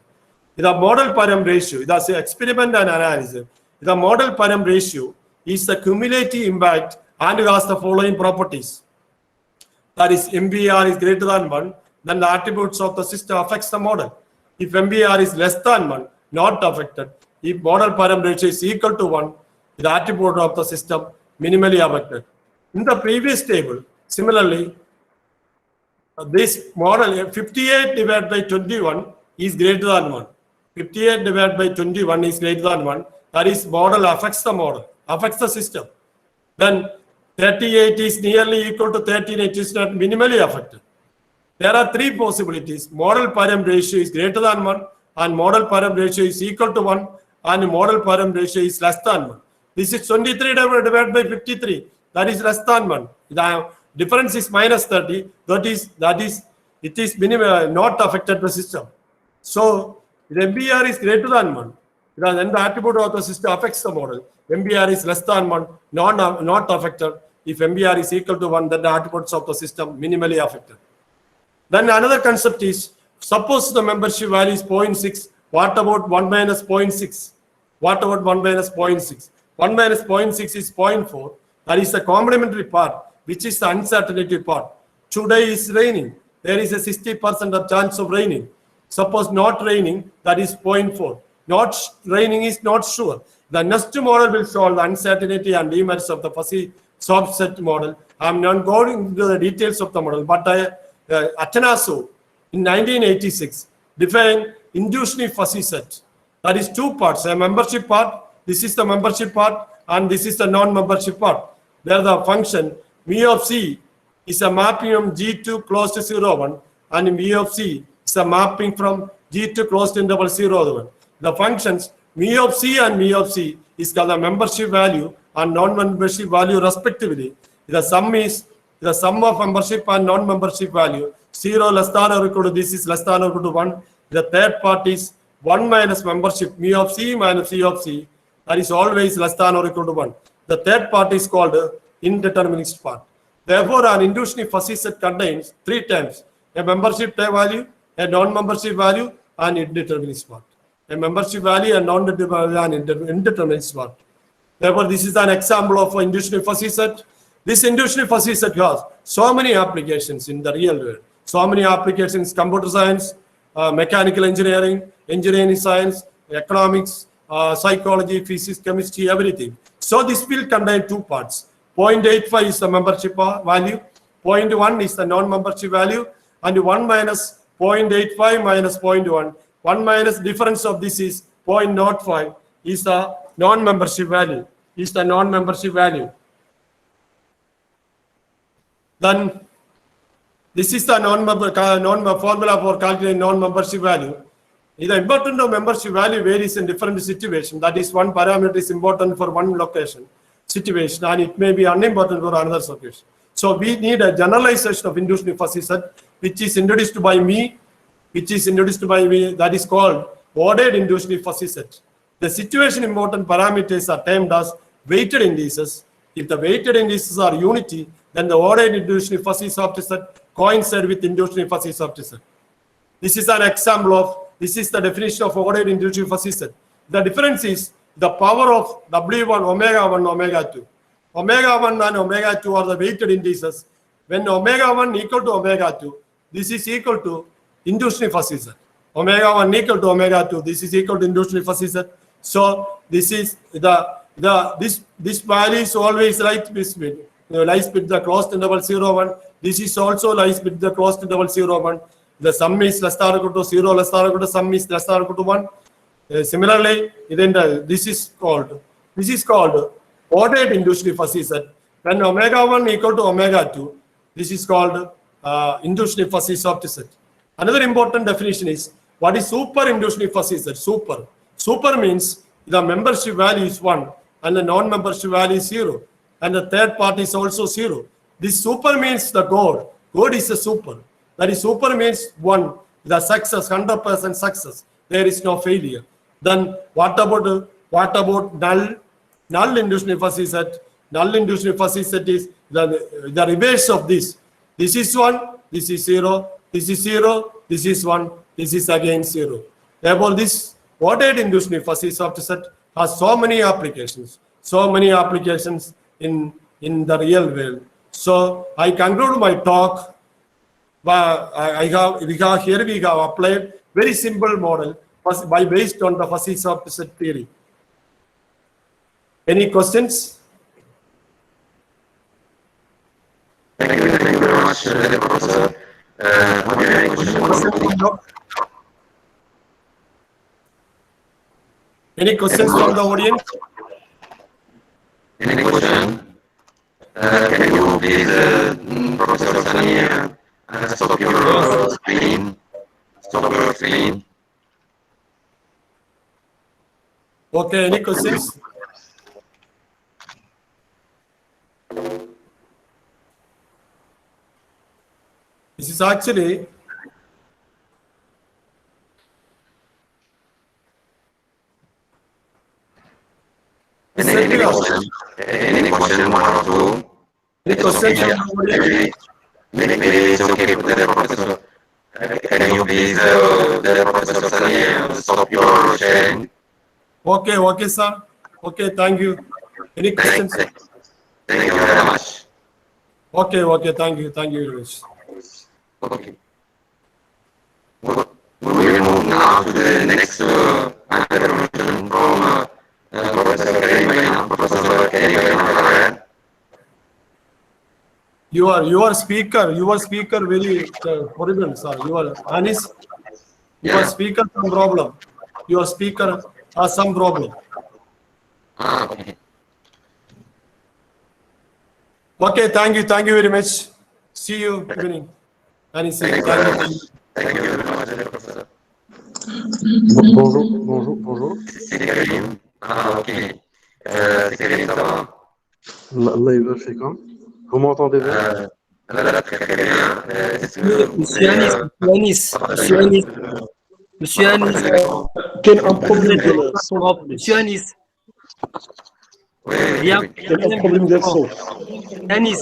The model param ratio, that's the experiment and analysis. The model param ratio is the cumulative impact and it has the following properties. That is, MBR is greater than 1, then the attributes of the system affects the model. If MBR is less than 1, not affected. If model param ratio is equal to 1, the attribute of the system minimally affected. In the previous table, similarly, this model 58 divided by 21 is greater than 1. 58 divided by 21 is greater than 1. That is, model, affects the system. Then 38 is nearly equal to 13, it is not minimally affected. There are 3 possibilities. Model param ratio is greater than 1, and model param ratio is equal to 1, and model param ratio is less than 1. This is 23 divided by 53. That is less than 1. The difference is minus 30. That is it is not affected the system. So the MBR is greater than 1. Then the attribute of the system affects the model. MBR is less than 1, not affected. If MBR is equal to 1, then the attributes of the system minimally affected. Then another concept is, suppose the membership value is 0.6. What about 1 minus 0.6? What about 1 minus 0.6? 1 minus 0.6 is 0.4. That is the complementary part, which is the uncertainty part. Today is raining. There is a 60% of chance of raining. Suppose not raining, that is 0.4. Not raining is not sure. The next model will solve the uncertainty and demerits of the fuzzy subset model. I'm not going into the details of the model, but Atanaso in 1986 defined inductionally fuzzy set. That is two parts, a membership part, this is the membership part, and this is the non-membership part. There the function mu of c is a mapping from G2 close to 0, 1, and mu of c is a mapping from G2 close to interval 0, 1. The functions mu of c and mu of c is called the membership value and non-membership value respectively. The sum is the sum of membership and non-membership value. 0 less than or equal to this is less than or equal to 1. The third part is 1 minus membership mu of c minus c of c. That is always less than or equal to 1. The third part is called indeterminist part. Therefore, an inductionally fuzzy set contains three terms: a membership value, a non-membership value, and indeterminist part. A membership value, and non-determinist and indeterminist part. Therefore, this is an example of an inductionally fuzzy set. This inductionally fuzzy set has so many applications in the real world. So many applications: computer science, mechanical engineering, engineering science, economics, psychology, physics, chemistry, everything. So this will contain two parts. 0.85 is the membership value, 0.1 is the non-membership value, and 1 minus 0.85 minus 0.1. 1 minus difference of this is 0.05 is the non-membership value. Is the non-membership value. Then this is the formula for calculating non-membership value. The importance of membership value varies in different situations. That is, one parameter is important for one location situation, and it may be unimportant for another situation. So we need a generalization of inductionally fuzzy set, which is introduced by me, that is called ordered inductionally fuzzy set. The situation important parameters are termed as weighted indices. If the weighted indices are unity, then the ordered inductionally fuzzy subset coincide with inductionally fuzzy subset. This is an example of, this is the definition of ordered inductionally fuzzy set. The difference is the power of W1, omega 1, omega 2. Omega 1 and omega 2 are the weighted indices. When omega 1 equal to omega 2, this is equal to inductionally fuzzy set. Omega 1 equal to omega 2, this is equal to inductionally fuzzy set. So this is this value is always lies between the closed interval 0, 1. This is also lies between the closed interval 0, 1. The sum is less than or equal to 0, less than or equal to sum is less than or equal to 1. Similarly, this is called ordered inductionally fuzzy set. When omega 1 equal to omega 2, this is called inductionally fuzzy subset. Another important definition is what is super inductionally fuzzy set. Super means the membership value is 1 and the non-membership value is 0, and the third part is also 0. This super means the God. God is a super. That is, super means 1, the success, 100% success. There is no failure. Then what about null inductionally fuzzy set? Null inductionally fuzzy set is the reverse of this. This is 1, this is 0, this is 0, this is 1, this is again 0. Therefore, this ordered inductionally fuzzy subset has so many applications in the real world. So I conclude my talk. We have applied very simple model based on the fuzzy subset theory. Any questions? Thank you very much, Professor. Have you any questions? Any questions from the audience? Any question? Can you please, Professor Sani, stop your screen? Stop your screen. Okay, any questions? This is actually Any question, one or two? Any questions from the audience? Maybe it's okay for the professor. Can you please, the professor Sunny, stop your sharing? Okay, okay, sir. Okay, thank you. Any questions? Thank you very much. Okay, okay, thank you very much. Okay. We will move now to the next intervention from Professor Karim. Professor Karim. Your speaker very horrible, sir. Your Anis, your speaker some problem. Your speaker has some problem. Okay. Okay, thank you very much. See you evening. Anis, thank you. Thank you very much, Professor. Bonjour. C'est Karim. Ok. C'est Karim, ça va? Allah يبارك فيكم. Vous m'entendez bien? Très bien. Est-ce que Monsieur Anis, Monsieur Anis, Quel un problème de son. Monsieur Anis, oui. Quel un problème de son. Anis,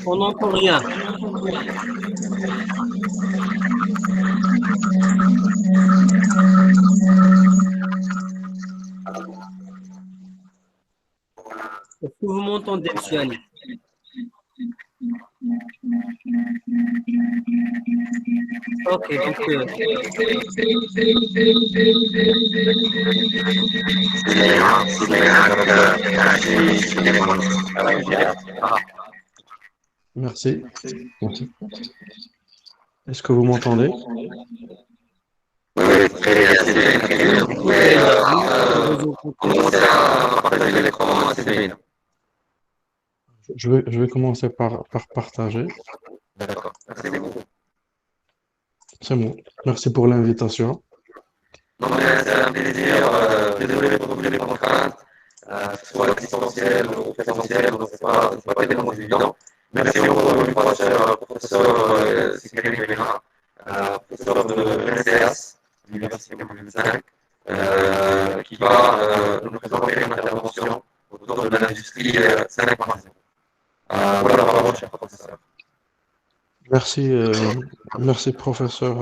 on n'entend rien. Est-ce que vous m'entendez, Monsieur Anis? Ok, donc Merci. Est-ce que vous m'entendez? Oui, très bien, c'est bien. Vous pouvez commencer à partager l'écran, c'est bien. Je vais commencer par partager. D'accord, merci beaucoup. C'est bon. Merci pour l'invitation. Non, mais c'est un plaisir. Désolé pour les contraintes, que ce soit distanciel ou présentiel, c'est pas tellement évident. Merci encore une fois, cher professeur Sikri Belina, professeur de l'NCS, de l'Université Communale 5, qui va nous présenter une intervention autour de l'industrie 5.0. Voilà la parole, cher professeur. Merci professeur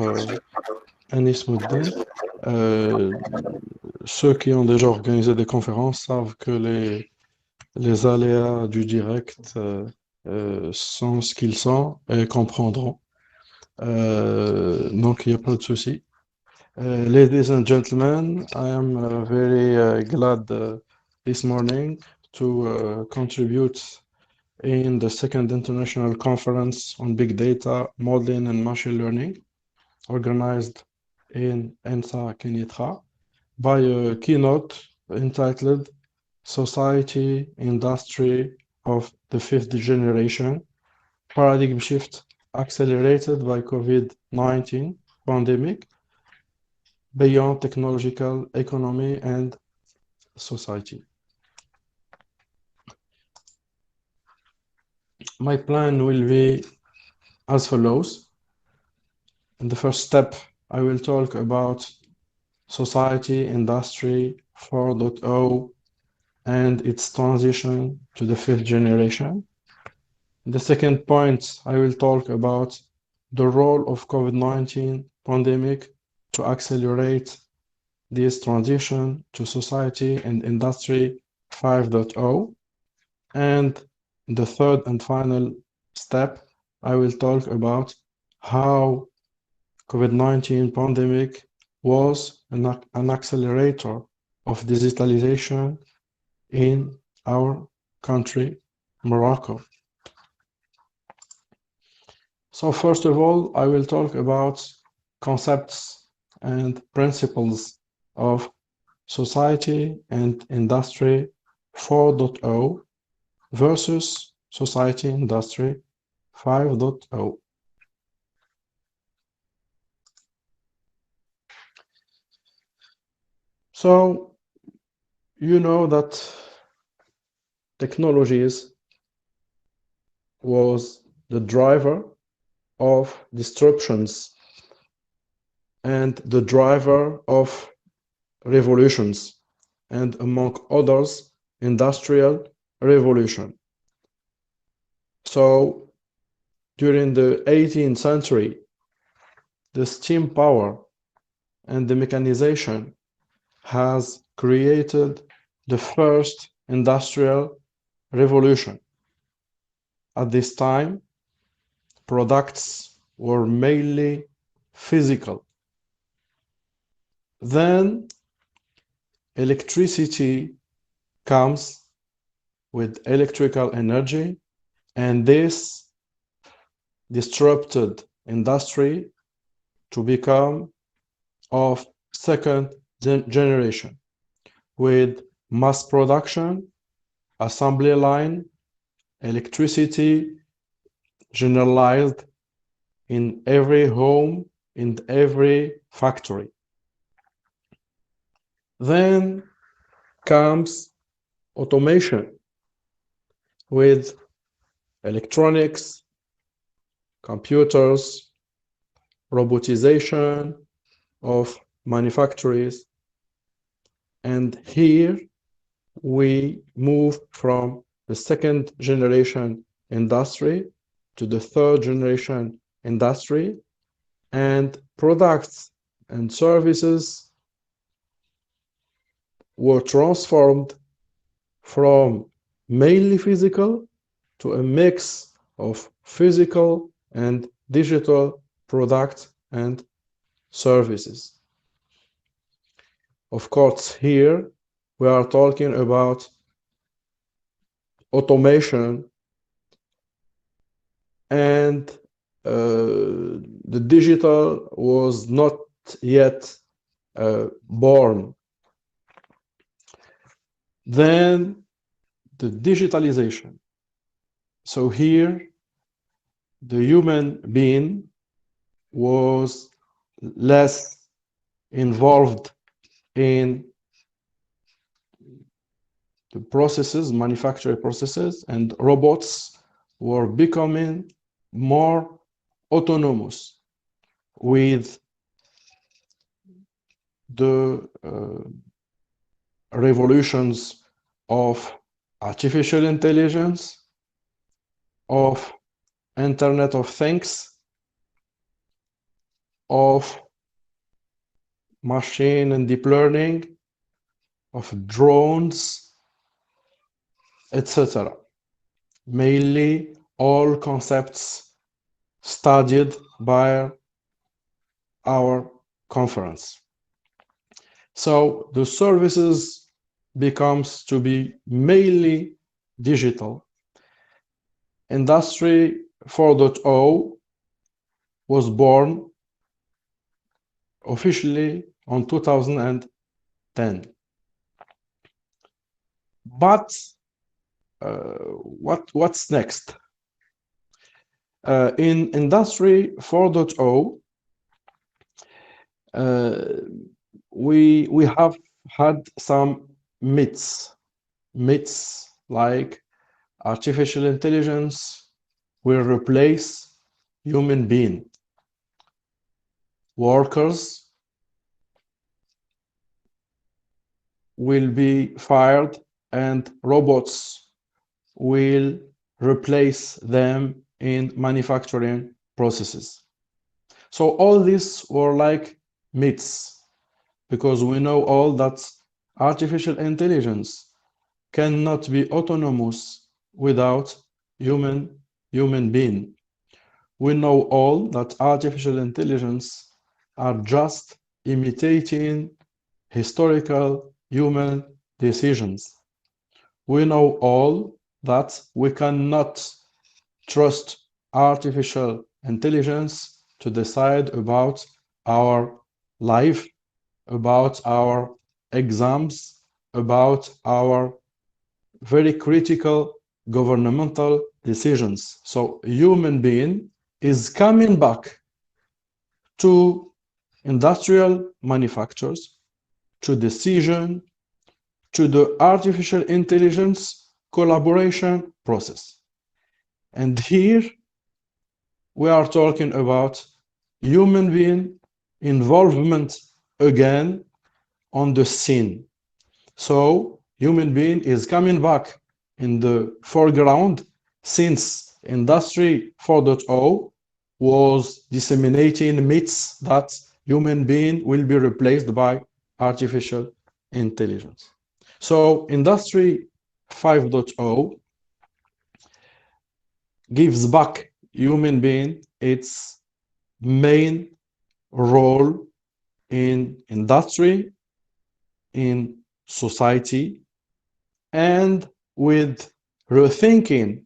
Anis Moudin. Ceux qui ont déjà organisé des conférences savent que les aléas du direct sont ce qu'ils sont et comprendront. Donc, il n'y a pas de souci. Ladies and gentlemen, I am very glad this morning to contribute in the second international conference on big data, modeling and machine learning, organized in ENSA Kenitra by a keynote entitled Society, Industry of the Fifth Generation, Paradigm Shift Accelerated by COVID-19 Pandemic, Beyond Technological Economy and Society. My plan will be as follows. In the first step, I will talk about Society, Industry 4.0 and its transition to the fifth generation. In the second point, I will talk about the role of COVID-19 pandemic to accelerate this transition to Society and Industry 5.0. And the third and final step, I will talk about how COVID-19 pandemic was an accelerator of digitalization in our country, Morocco. So first of all, I will talk about concepts and principles of Society and Industry 4.0 versus Society Industry 5.0. So, you know that technologies was the driver of disruptions and the driver of revolutions, and among others, industrial revolution. So during the 18th century, the steam power and the mechanization has created the first industrial revolution. At this time, products were mainly physical. Then electricity comes with electrical energy, and this disrupted industry to become of second generation with mass production, assembly line, electricity generalized in every home, in every factory. Then comes automation with electronics, computers, robotization of manufactories. And here we move from the second generation industry to the third generation industry, and products and services were transformed from mainly physical to a mix of physical and digital products and services. Of course, here we are talking about automation, and the digital was not yet born. Then the digitalization. So here the human being was less involved in the processes, manufacturing processes, and robots were becoming more autonomous with the revolutions of artificial intelligence, of Internet of Things, of machine and deep learning, of drones, etc. Mainly all concepts studied by our conference. So the services becomes to be mainly digital. Industry 4.0 was born officially on 2010. But what's next? In Industry 4.0, we have had some myths like artificial intelligence will replace human being. Workers will be fired and robots will replace them in manufacturing processes. So all these were like myths, because we know all that artificial intelligence cannot be autonomous without human being. We know all that artificial intelligence are just imitating historical human decisions. We know all that we cannot trust artificial intelligence to decide about our life, about our exams, about our very critical governmental decisions. So human being is coming back to industrial manufacturers, to decision, to the artificial intelligence collaboration process. And here we are talking about human being involvement again on the scene. So human being is coming back in the foreground since Industry 4.0 was disseminating myths that human being will be replaced by artificial intelligence. So Industry 5.0 gives back human being its main role in industry, in society, and with rethinking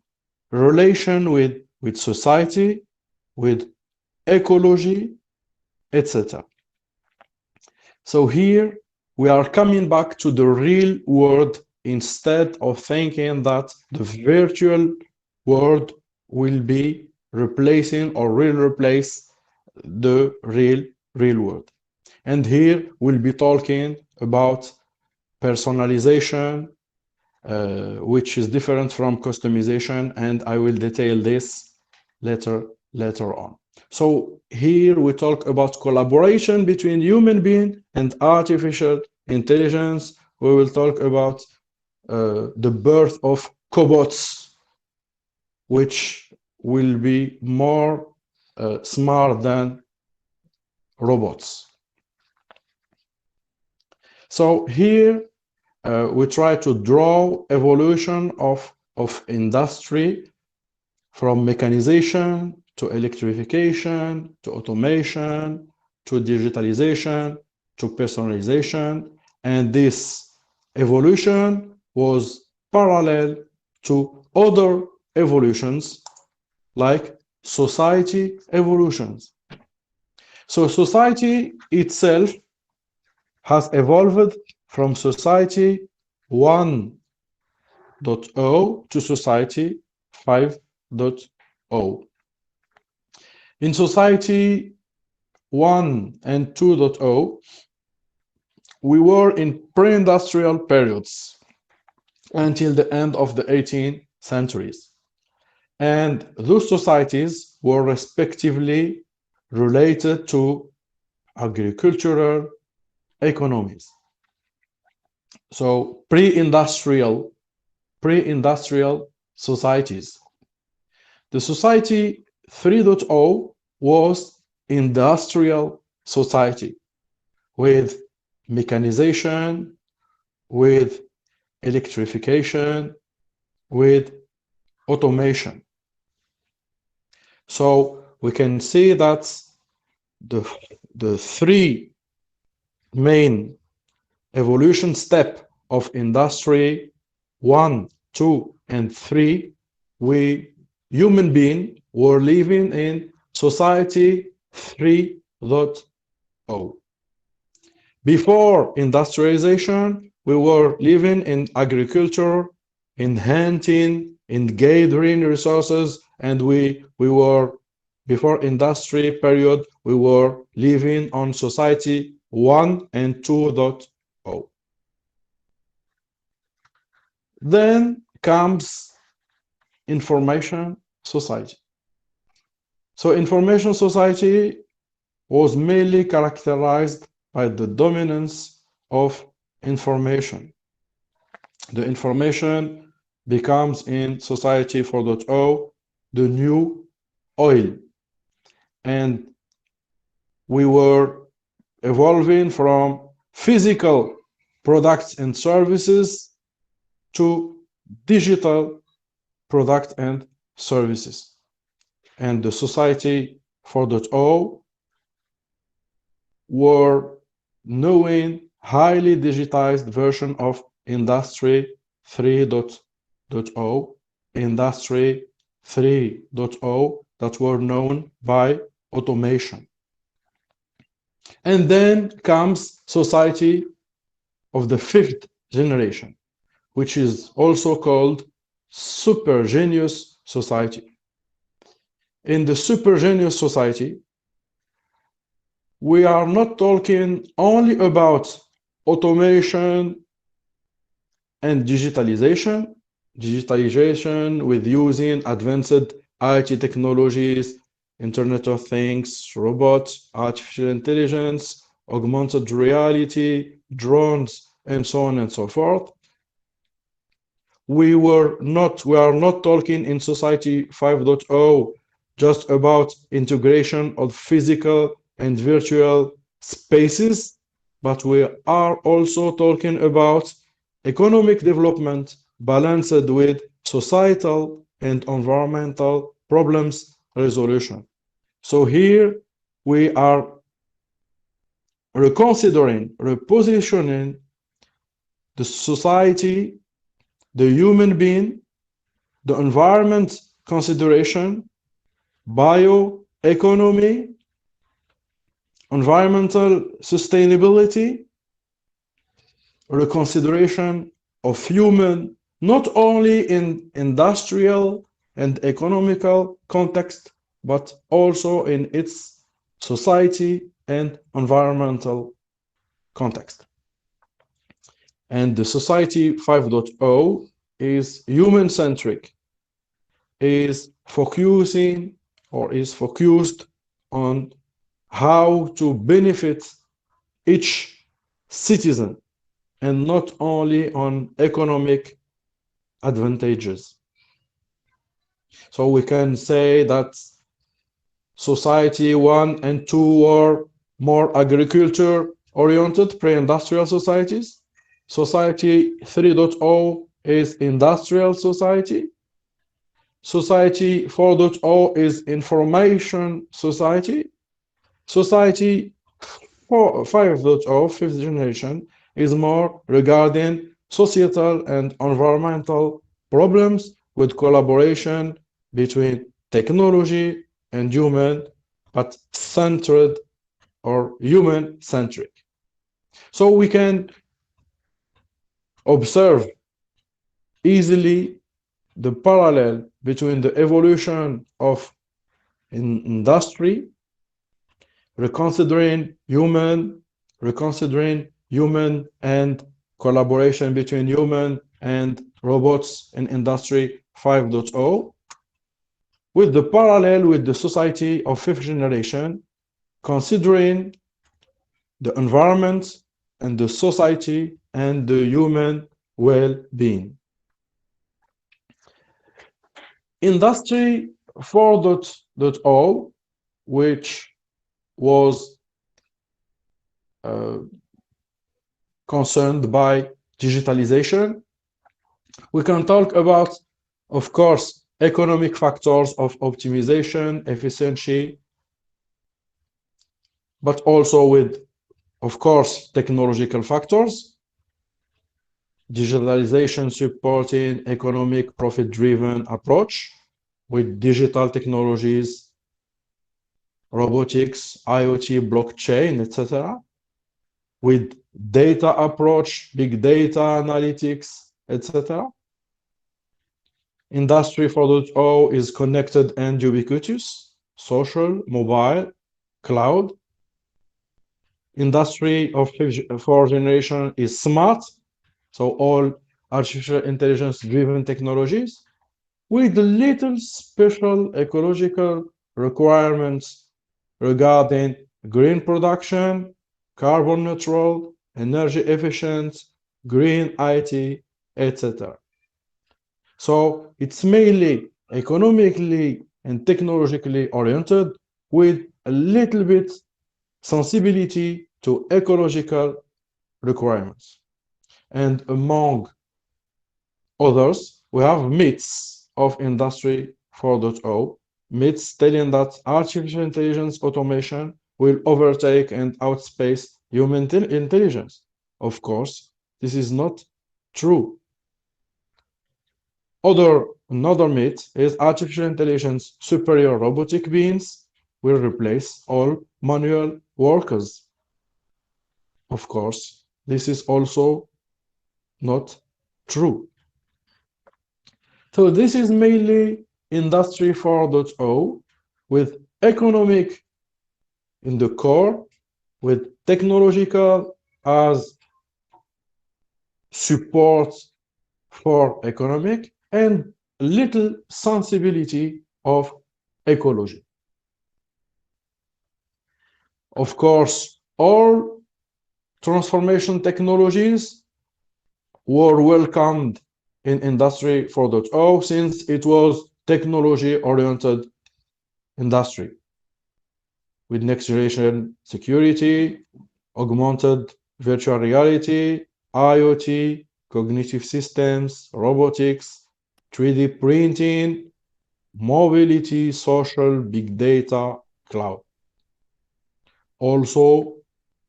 relation with society, with ecology, etc. So here we are coming back to the real world instead of thinking that the virtual world will be replacing or will replace the real world. And here we'll be talking about personalization, which is different from customization, and I will detail this later on. So here we talk about collaboration between human being and artificial intelligence. We will talk about the birth of cobots, which will be more smart than robots. So here we try to draw evolution of industry from mechanization to electrification to automation to digitalization to personalization, and this evolution was parallel to other evolutions like society evolutions. So society itself has evolved from society 1.0 to society 5.0. In society 1 and 2.0, we were in pre-industrial periods until the end of the 18th centuries. And those societies were respectively related to agricultural economies. So pre-industrial societies. The society 3.0 was industrial society with mechanization, with electrification, with automation. So we can see that the three main evolution step of industry 1, 2, and 3, we human beings were living in society 3.0. Before industrialization, we were living in agriculture, in hunting, in gathering resources, and we were, before industry period, we were living on society 1 and 2.0. Then comes information society. So information society was mainly characterized by the dominance of information. The information becomes in society 4.0 the new oil. And we were evolving from physical products and services to digital products and services. And the society 4.0 were knowing highly digitized version of industry 3.0, industry 3.0 that were known by automation. And then comes society of the 5th generation, which is also called supergenius society. In the supergenius society, we are not talking only about automation and digitalization with using advanced IT technologies, Internet of Things, robots, artificial intelligence, augmented reality, drones, and so on and so forth. we are not talking in Society 5.0 just about integration of physical and virtual spaces, but we are also talking about economic development balanced with societal and environmental problems resolution. So here we are reconsidering, repositioning the society, the human being, the environment consideration, bioeconomy, environmental sustainability, reconsideration of human, not only in industrial and economical context, but also in its society and environmental context. And the Society 5.0 is human-centric, is focusing or is focused on how to benefit each citizen and not only on economic advantages. So we can say that Society 1 and 2 were more agriculture-oriented pre-industrial societies. Society 3.0 is industrial society. Society 4.0 is information society. Society 5.0, fifth generation, is more regarding societal and environmental problems with collaboration between technology and human, but centered or human-centric. So we can observe easily the parallel between the evolution of industry, reconsidering human and collaboration between human and robots in Industry 5.0, with the parallel with the society of fifth generation, considering the environment and the society and the human well-being. Industry 4.0, which was concerned by digitalization, we can talk about, of course, economic factors of optimization, efficiency, but also with, of course, technological factors. Digitalization supporting economic profit-driven approach with digital technologies, robotics, IoT, blockchain, etc. With data approach, big data analytics, etc. Industry 4.0 is connected and ubiquitous, social, mobile, cloud. Industry of 4th generation is smart, so all artificial intelligence driven technologies with little special ecological requirements regarding green production, carbon neutral, energy efficient, green IT, etc. So it's mainly economically and technologically oriented with a little bit sensibility to ecological requirements. And among others, we have myths of Industry 4.0, myths telling that artificial intelligence automation will overtake and outspace human intelligence. Of course, this is not true. Another myth is artificial intelligence superior robotic beings will replace all manual workers. Of course, this is also not true. So this is mainly Industry 4.0 with economic in the core, with technological as support for economic and little sensibility of ecology. Of course, all transformation technologies were welcomed in Industry 4.0 since it was technology-oriented industry with next-generation security, augmented virtual reality, IoT, cognitive systems, robotics, 3D printing, mobility, social, big data, cloud. Also,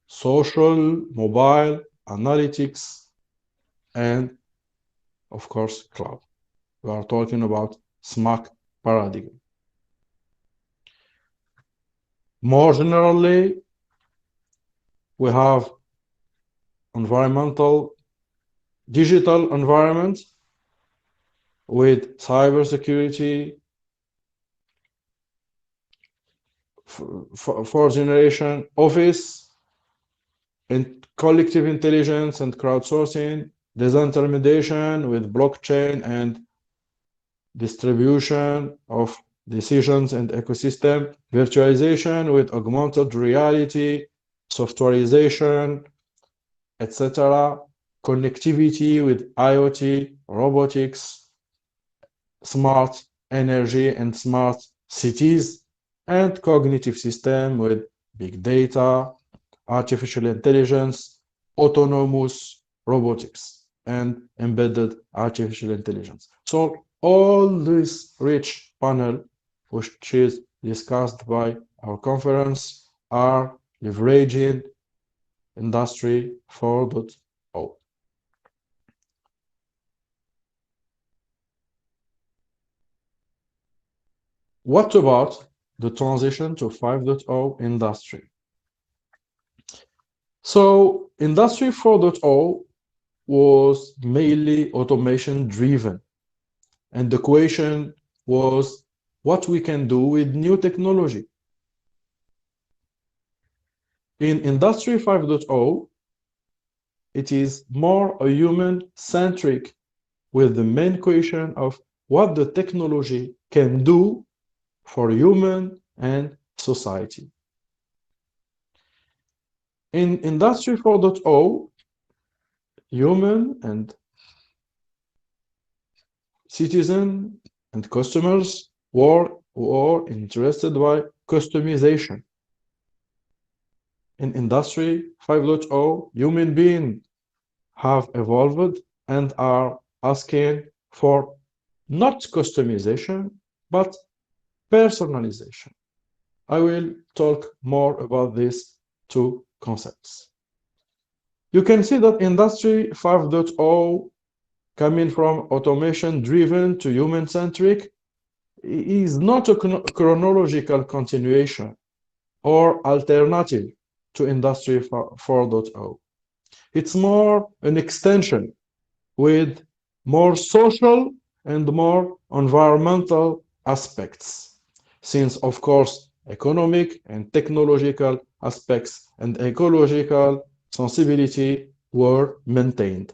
social, mobile, analytics, and of course, cloud. We are talking about SMAC paradigm. More generally, we have environmental, digital environment with cybersecurity, fourth generation office, and collective intelligence and crowdsourcing, disintermediation with blockchain and distribution of decisions and ecosystem, virtualization with augmented reality, softwareization, etc., connectivity with IoT, robotics, smart energy and smart cities, and cognitive system with big data, artificial intelligence, autonomous robotics, and embedded artificial intelligence. So all this rich panel, which is discussed by our conference, are leveraging Industry 4.0. What about the transition to 5.0 industry? So Industry 4.0 was mainly automation driven. And the question was what we can do with new technology. In Industry 5.0, it is more a human-centric with the main question of what the technology can do for human and society. In Industry 4.0, human and citizen and customers were interested by customization. In Industry 5.0, human beings have evolved and are asking for not customization, but personalization. I will talk more about these two concepts. You can see that Industry 5.0, coming from automation driven to human centric, is not a chronological continuation or alternative to Industry 4.0. It's more an extension with more social and more environmental aspects, since of course economic and technological aspects and ecological sensibility were maintained.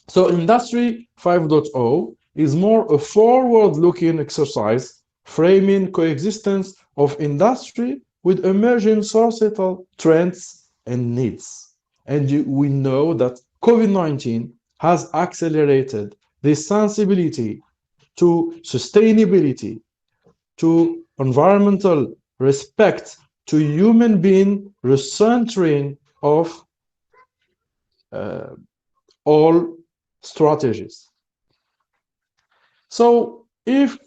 So Industry 5.0 is more a forward-looking exercise framing coexistence of industry with emerging societal trends and needs. And we know that COVID-19 has accelerated this sensibility to sustainability, to environmental respect, to human being recentering of all strategies. So if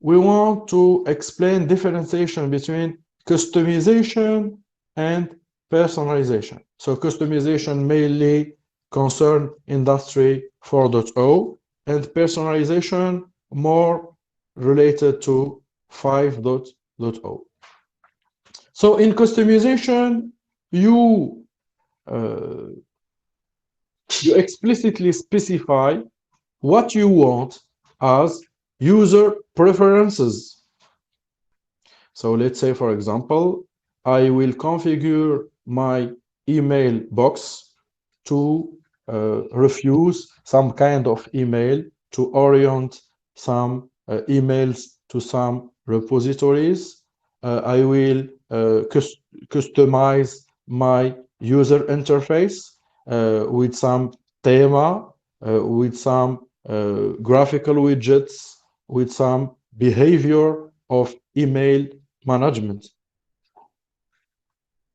we want to explain differentiation between customization and personalization. So customization mainly concern Industry 4.0 and personalization more related to 5.0. So in customization, you explicitly specify what you want as user preferences. So let's say, for example, I will configure my email box to refuse some kind of email, to orient some emails to some repositories. I will customize my user interface with some theme with some graphical widgets, with some behavior of email management.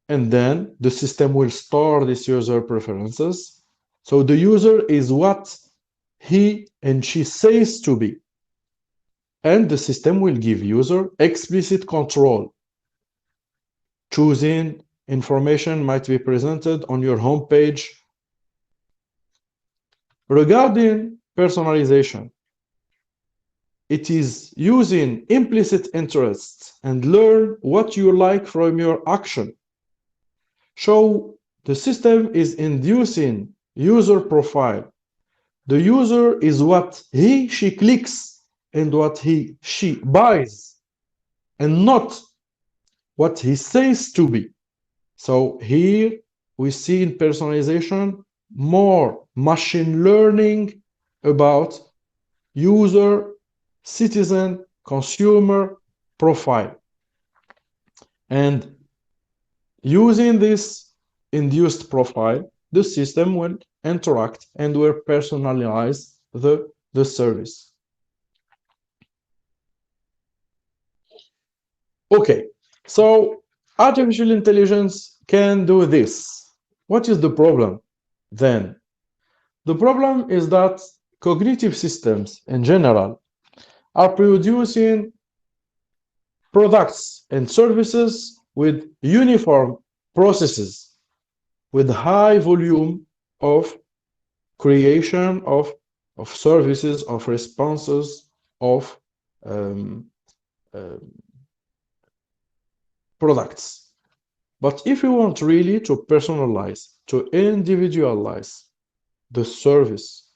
And then the system will store this user preferences. So the user is what he and she says to be. And the system will give user explicit control. Choosing information might be presented on your homepage. Regarding personalization, it is using implicit interests and learn what you like from your action. So the system is inducing user profile. The user is what he, she clicks and what he, she buys, and not what he says to be. So here we see in personalization more machine learning about user, citizen, consumer profile. And using this induced profile, the system will interact and will personalize the service. Okay, so artificial intelligence can do this. What is the problem then? The problem is that cognitive systems in general are producing products and services with uniform processes, with high volume of creation of services, of responses, of products. But if you want really to personalize, to individualize the service,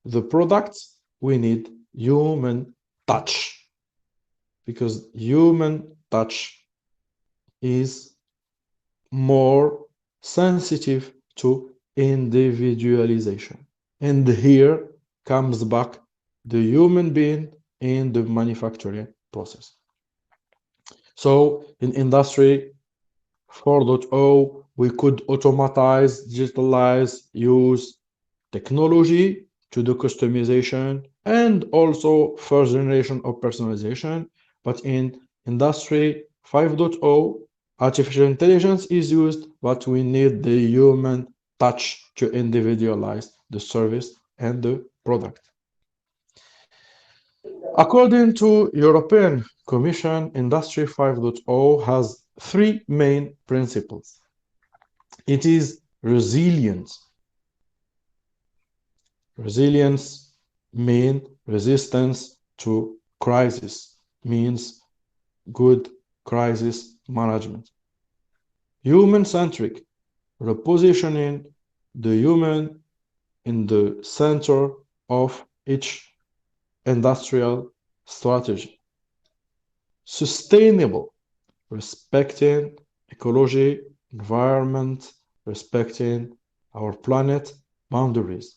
the product, we need human touch, because human touch is more sensitive to individualization. And here comes back the human being in the manufacturing process. So in Industry 4.0, we could automatize, digitalize, use technology to do customization and also first generation of personalization. But in Industry 5.0, artificial intelligence is used, but we need the human touch to individualize the service and the product. According to European Commission, Industry 5.0 has three main principles. It is resilience. Resilience means resistance to crisis, means good crisis management. Human-centric, repositioning the human in the center of each industrial strategy. Sustainable, respecting ecology, environment, respecting our planet boundaries.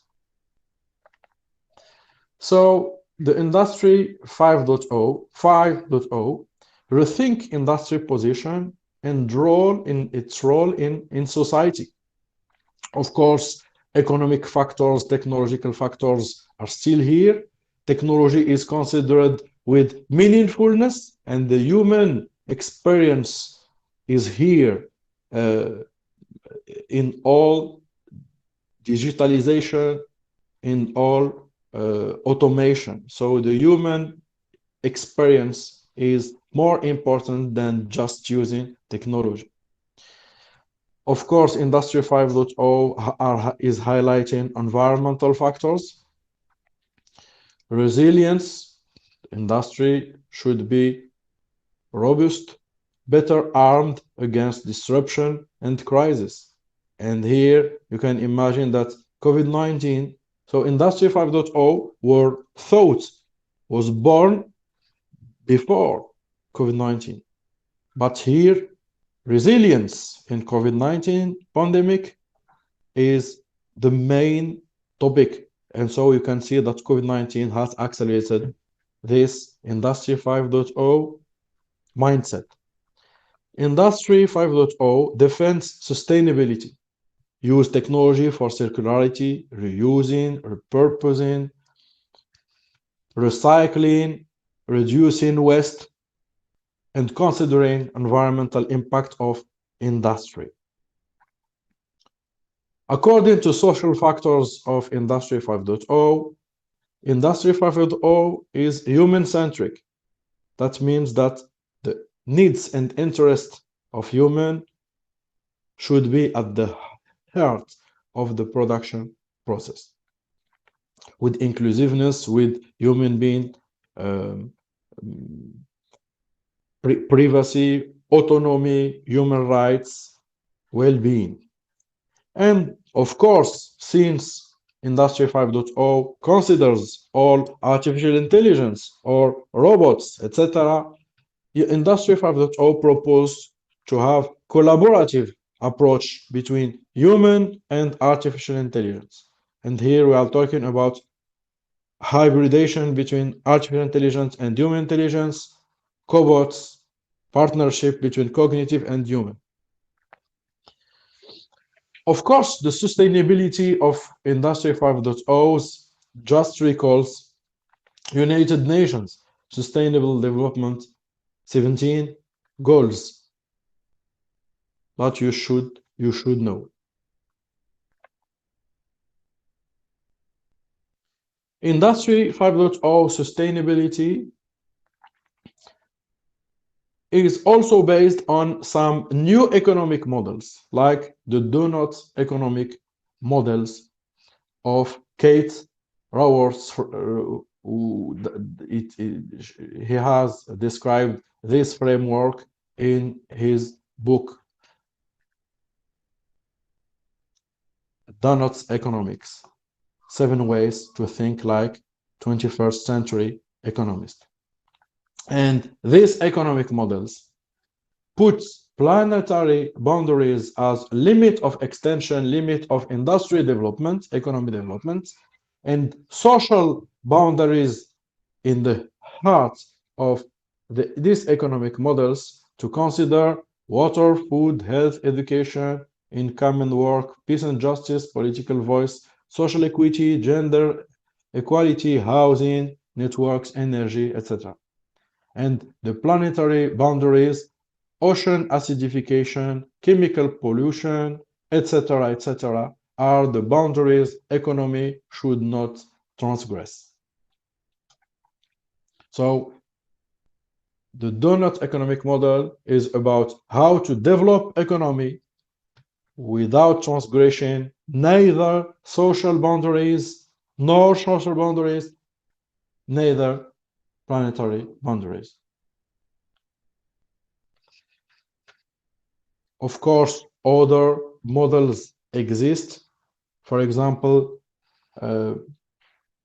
So the Industry 5.0 rethink industry position and its role in society. Of course, economic factors, technological factors are still here. Technology is considered with meaningfulness, and the human experience is here in all digitalization, in all automation. So the human experience is more important than just using technology. Of course, Industry 5.0 is highlighting environmental factors. Resilience, industry should be robust, better armed against disruption and crisis. And here you can imagine that COVID-19, so Industry 5.0 was born before COVID-19. But here, resilience in COVID-19 pandemic is the main topic. And so you can see that COVID-19 has accelerated this Industry 5.0 mindset. Industry 5.0 defends sustainability. use technology for circularity, reusing, repurposing, recycling, reducing waste, and considering environmental impact of industry. According to social factors of Industry 5.0, Industry 5.0 is human-centric. That means that the needs and interests of human should be at the heart of the production process, with inclusiveness, with human being privacy, autonomy, human rights, well-being. And of course, since Industry 5.0 considers all artificial intelligence or robots, etc., Industry 5.0 proposed to have collaborative approach between human and artificial intelligence. And here we are talking about hybridization between artificial intelligence and human intelligence, cobots, partnership between cognitive and human. Of course, the sustainability of Industry 5.0 just recalls United Nations Sustainable Development 17 goals that you should know. Industry 5.0 sustainability is also based on some new economic models, like the donut economic models of Kate Raworth. He has described this framework in his book, Donuts Economics, 7 Ways to Think Like 21st Century Economist. And these economic models put planetary boundaries as limit of extension, limit of industry development, economic development, and social boundaries in the heart of these economic models to consider water, food, health, education, income and work, peace and justice, political voice, social equity, gender equality, housing, networks, energy, etc. And the planetary boundaries, ocean acidification, chemical pollution, etc., etc., are the boundaries economy should not transgress. So the donut economic model is about how to develop economy without transgression, neither social boundaries nor social boundaries, neither planetary boundaries. Of course, other models exist. For example, the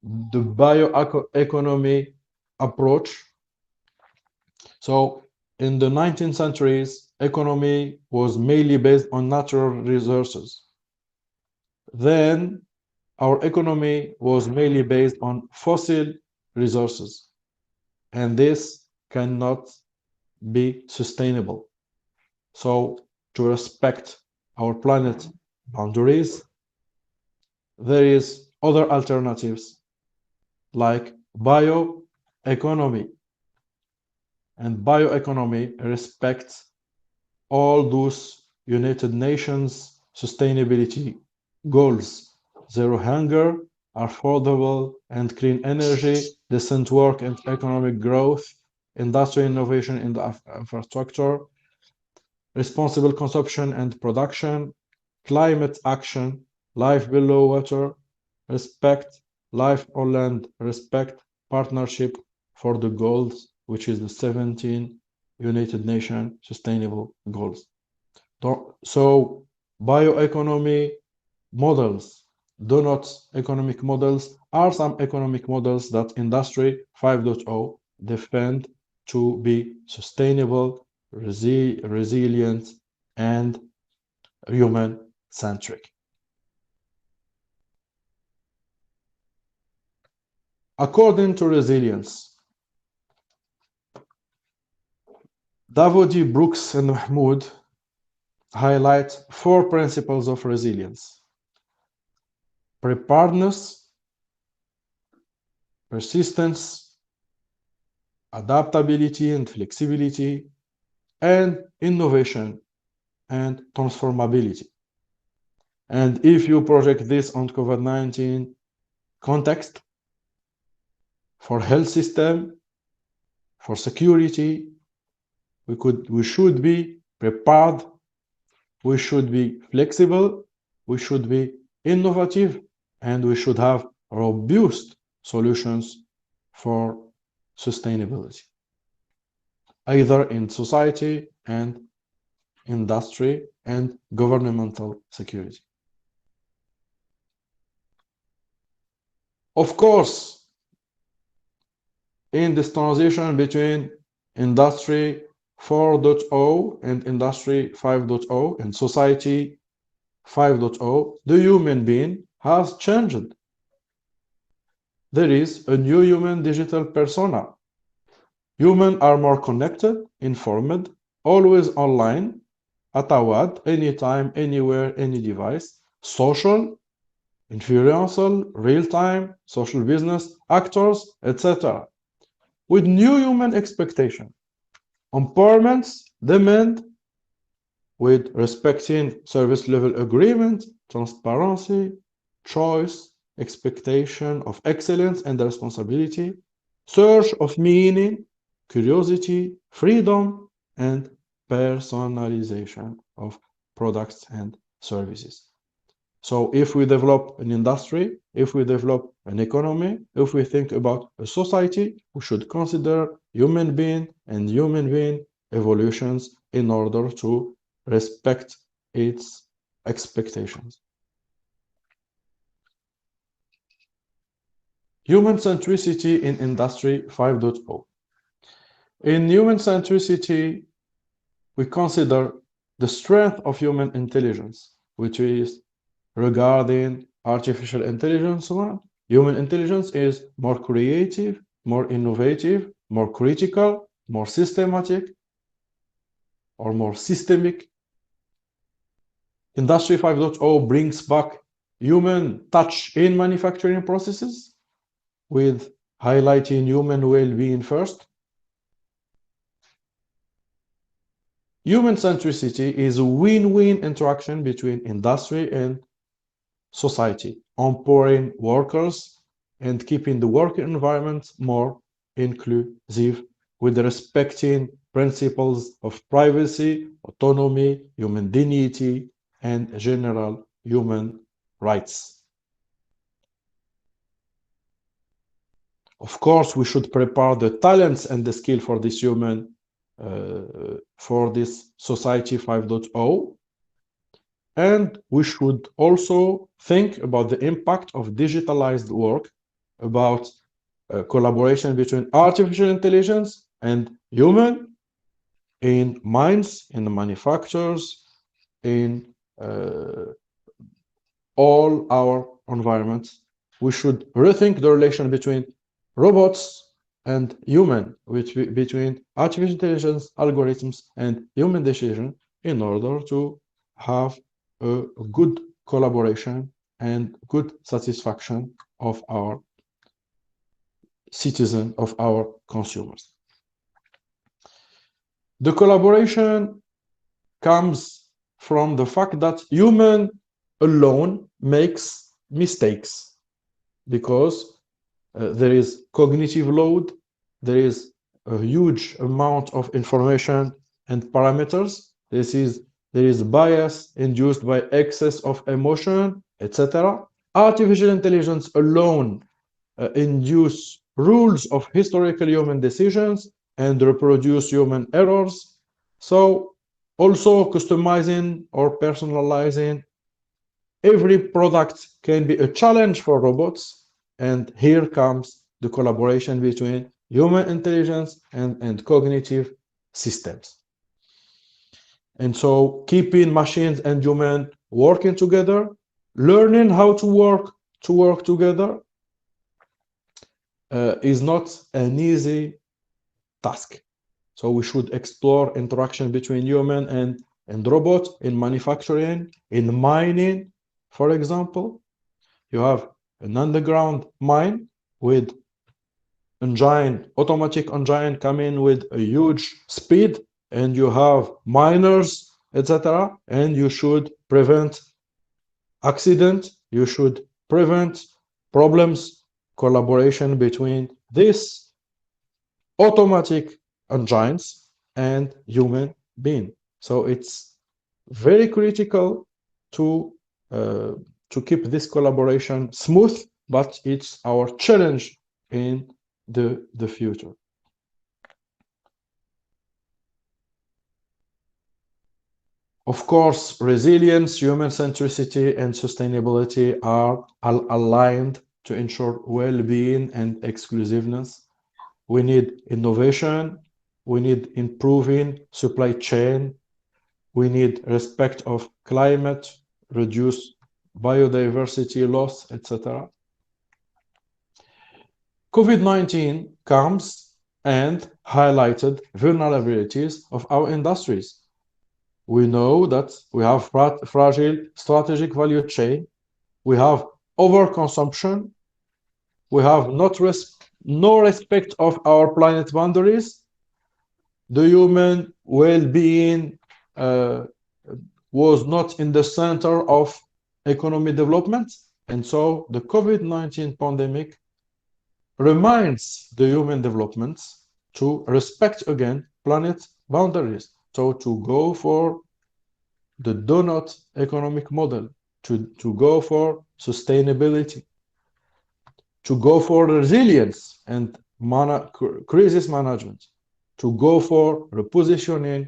bioeconomy approach. So in the 19th centuries, economy was mainly based on natural resources. Then our economy was mainly based on fossil resources. And this cannot be sustainable. So to respect our planet boundaries, there is other alternatives like bioeconomy. And bioeconomy respects all those United Nations sustainability goals: zero hunger, affordable and clean energy, decent work and economic growth, industrial innovation in the infrastructure, responsible consumption and production, climate action, life below water, respect, life on land, respect, partnership for the goals, which is the 17 United Nations Sustainable Goals. So bioeconomy models, donuts economic models, are some economic models that Industry 5.0 defend to be sustainable, resilient, and human-centric. According to resilience, Davodi, Brooks, and Mahmoud highlight 4 principles of resilience: preparedness, persistence, adaptability and flexibility, and innovation and transformability. And if you project this on COVID-19 context, for health system, for security, we should be prepared, we should be flexible, we should be innovative, and we should have robust solutions for sustainability, either in society and industry and governmental security. Of course, in this transition between Industry 4.0 and Industry 5.0 and Society 5.0, the human being has changed. There is a new human digital persona. Humans are more connected, informed, always online, atawad, anytime, anywhere, any device, social, influential, real-time, social business, actors, etc. With new human expectation, empowerments, demand, with respecting service level agreement, transparency, choice, expectation of excellence and responsibility, search of meaning, curiosity, freedom, and personalization of products and services. So if we develop an industry, if we develop an economy, if we think about a society, we should consider human being and human being evolutions in order to respect its expectations. Human centricity in Industry 5.0. In human centricity, we consider the strength of human intelligence, which is regarding artificial intelligence. Human intelligence is more creative, more innovative, more critical, more systematic, or more systemic. Industry 5.0 brings back human touch in manufacturing processes, with highlighting human well-being first. Human centricity is a win-win interaction between industry and society, empowering workers and keeping the work environment more inclusive, with respecting principles of privacy, autonomy, human dignity, and general human rights. Of course, we should prepare the talents and the skill for this for this Society 5.0. And we should also think about the impact of digitalized work, about collaboration between artificial intelligence and human in mines, in the manufacturers, in all our environments. We should rethink the relation between robots and human, between artificial intelligence, algorithms, and human decision, in order to have a good collaboration and good satisfaction of our citizens, of our consumers. The collaboration comes from the fact that human alone makes mistakes, because there is cognitive load, there is a huge amount of information and parameters. There is bias induced by excess of emotion, etc. Artificial intelligence alone induce rules of historical human decisions and reproduce human errors. So also customizing or personalizing every product can be a challenge for robots. And here comes the collaboration between human intelligence and cognitive systems. And so keeping machines and human working together, learning how to work together is not an easy task. So we should explore interaction between human and in robots, in manufacturing, in mining, for example. You have an underground mine with automatic engine coming with a huge speed, and you have miners, etc. And you should prevent accident, you should prevent problems, collaboration between these automatic engines and human being. So it's very critical to keep this collaboration smooth, but it's our challenge in the future. Of course, resilience, human centricity, and sustainability are aligned to ensure well-being and exclusiveness. We need innovation, we need improving supply chain, we need respect of climate, reduce biodiversity loss, etc. COVID-19 comes and highlighted vulnerabilities of our industries. We know that we have fragile strategic value chain, we have overconsumption, we have no respect of our planet boundaries, the human well-being was not in the center of economic development, and so the COVID-19 pandemic reminds the human developments to respect again planet boundaries. So to go for the donut economic model, to go for sustainability, to go for resilience and crisis management, to go for repositioning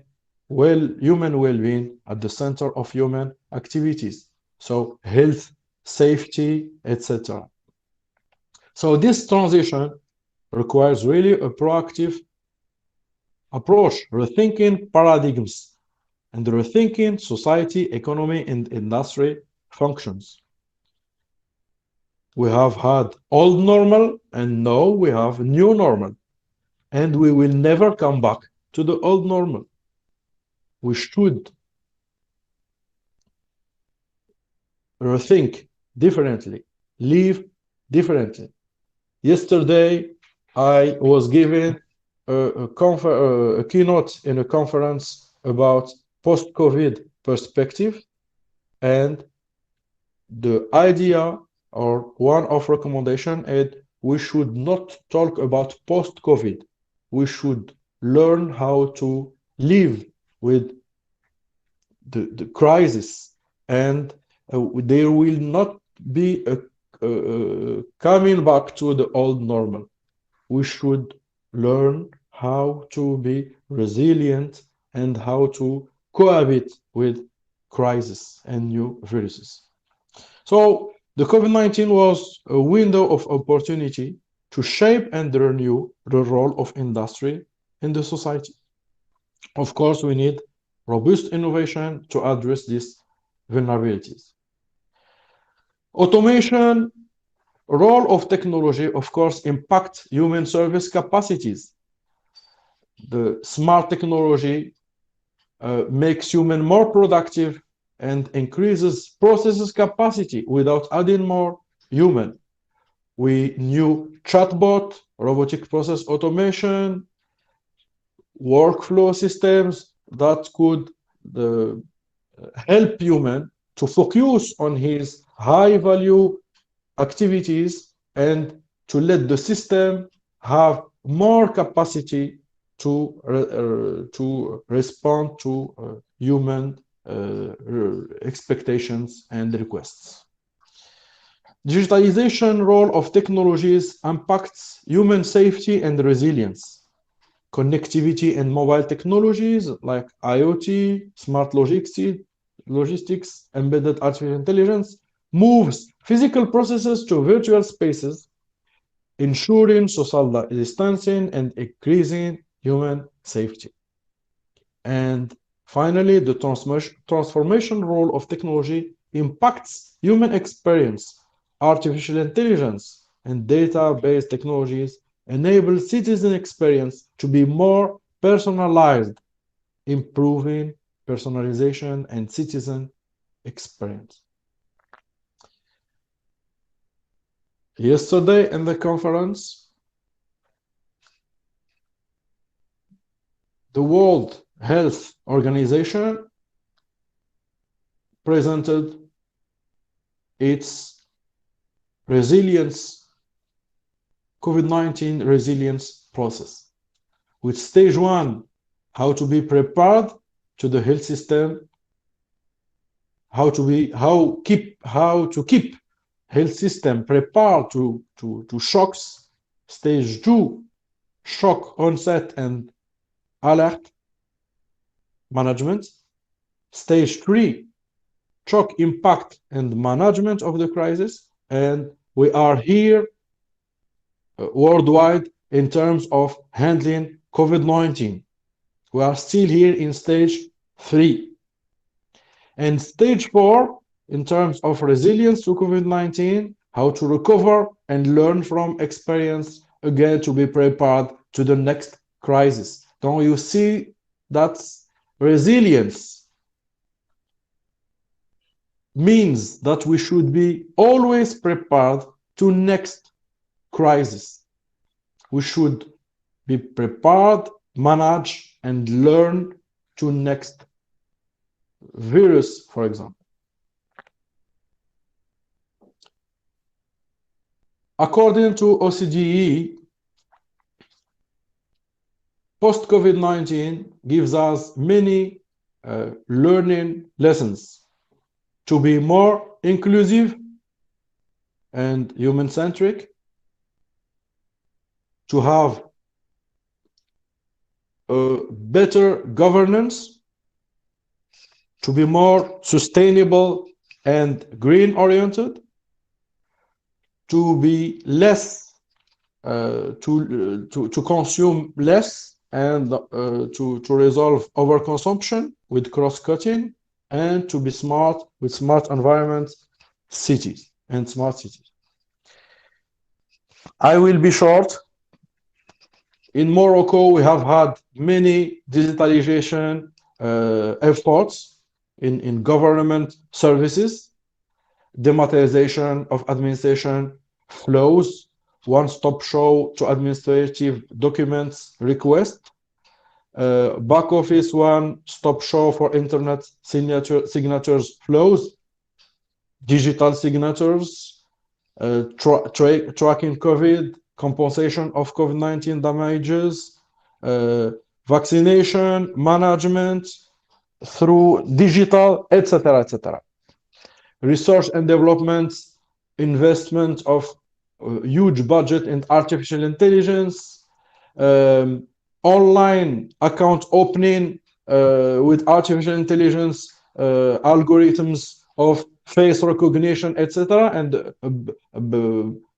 human well-being at the center of human activities. So health, safety, etc. So this transition requires really a proactive approach, rethinking paradigms and rethinking society, economy, and industry functions. We have had old normal, and now we have new normal, and we will never come back to the old normal. We should rethink differently, live differently. Yesterday, I was given a keynote in a conference about post-COVID perspective, and the idea or one of recommendation is we should not talk about post-COVID. We should learn how to live with the crisis, and there will not be a coming back to the old normal. We should learn how to be resilient and how to cohabit with crisis and new viruses. So the COVID-19 was a window of opportunity to shape and renew the role of industry in the society. Of course, we need robust innovation to address these vulnerabilities. Automation, role of technology, of course, impacts human service capacities. The smart technology makes human more productive and increases processes capacity without adding more human. We knew chatbot, robotic process automation, workflow systems that could help human to focus on his high value activities and to let the system have more capacity to respond to human expectations and requests. Digitalization role of technologies impacts human safety and resilience. Connectivity and mobile technologies like IoT, smart logistics, embedded artificial intelligence moves physical processes to virtual spaces, ensuring social distancing and increasing human safety. And finally, the transformation role of technology impacts human experience. Artificial intelligence and data-based technologies enable citizen experience to be more personalized, improving personalization, and citizen experience. Yesterday in the conference, the World Health Organization presented its resilience, COVID-19 resilience process. With stage 1, how to be prepared to the health system, how to keep health system prepared to shocks. Stage 2, shock onset and alert management. Stage 3, shock impact and management of the crisis. And we are here worldwide in terms of handling COVID-19. We are still here in stage 3. And stage 4, in terms of resilience to COVID-19, how to recover and learn from experience again to be prepared to the next crisis. Don't you see that resilience means that we should be always prepared to next crisis. We should be prepared, manage, and learn to next virus, for example. According to OCDE, post-COVID-19 gives us many learning lessons to be more inclusive and human-centric, to have a better governance, to be more sustainable and green-oriented, to be less, to consume less, and to resolve overconsumption with cross-cutting, and to be smart with smart environments, cities, and smart cities. I will be short. In Morocco, we have had many digitalization efforts in government services, dematerialization of administration flows, one-stop show to administrative documents request, back office one-stop show for internet signatures flows, digital signatures, tracking COVID, compensation of COVID-19 damages, vaccination management through digital, etc., etc. Research and development, investment of huge budget in artificial intelligence, online account opening with artificial intelligence algorithms of face recognition, etc. And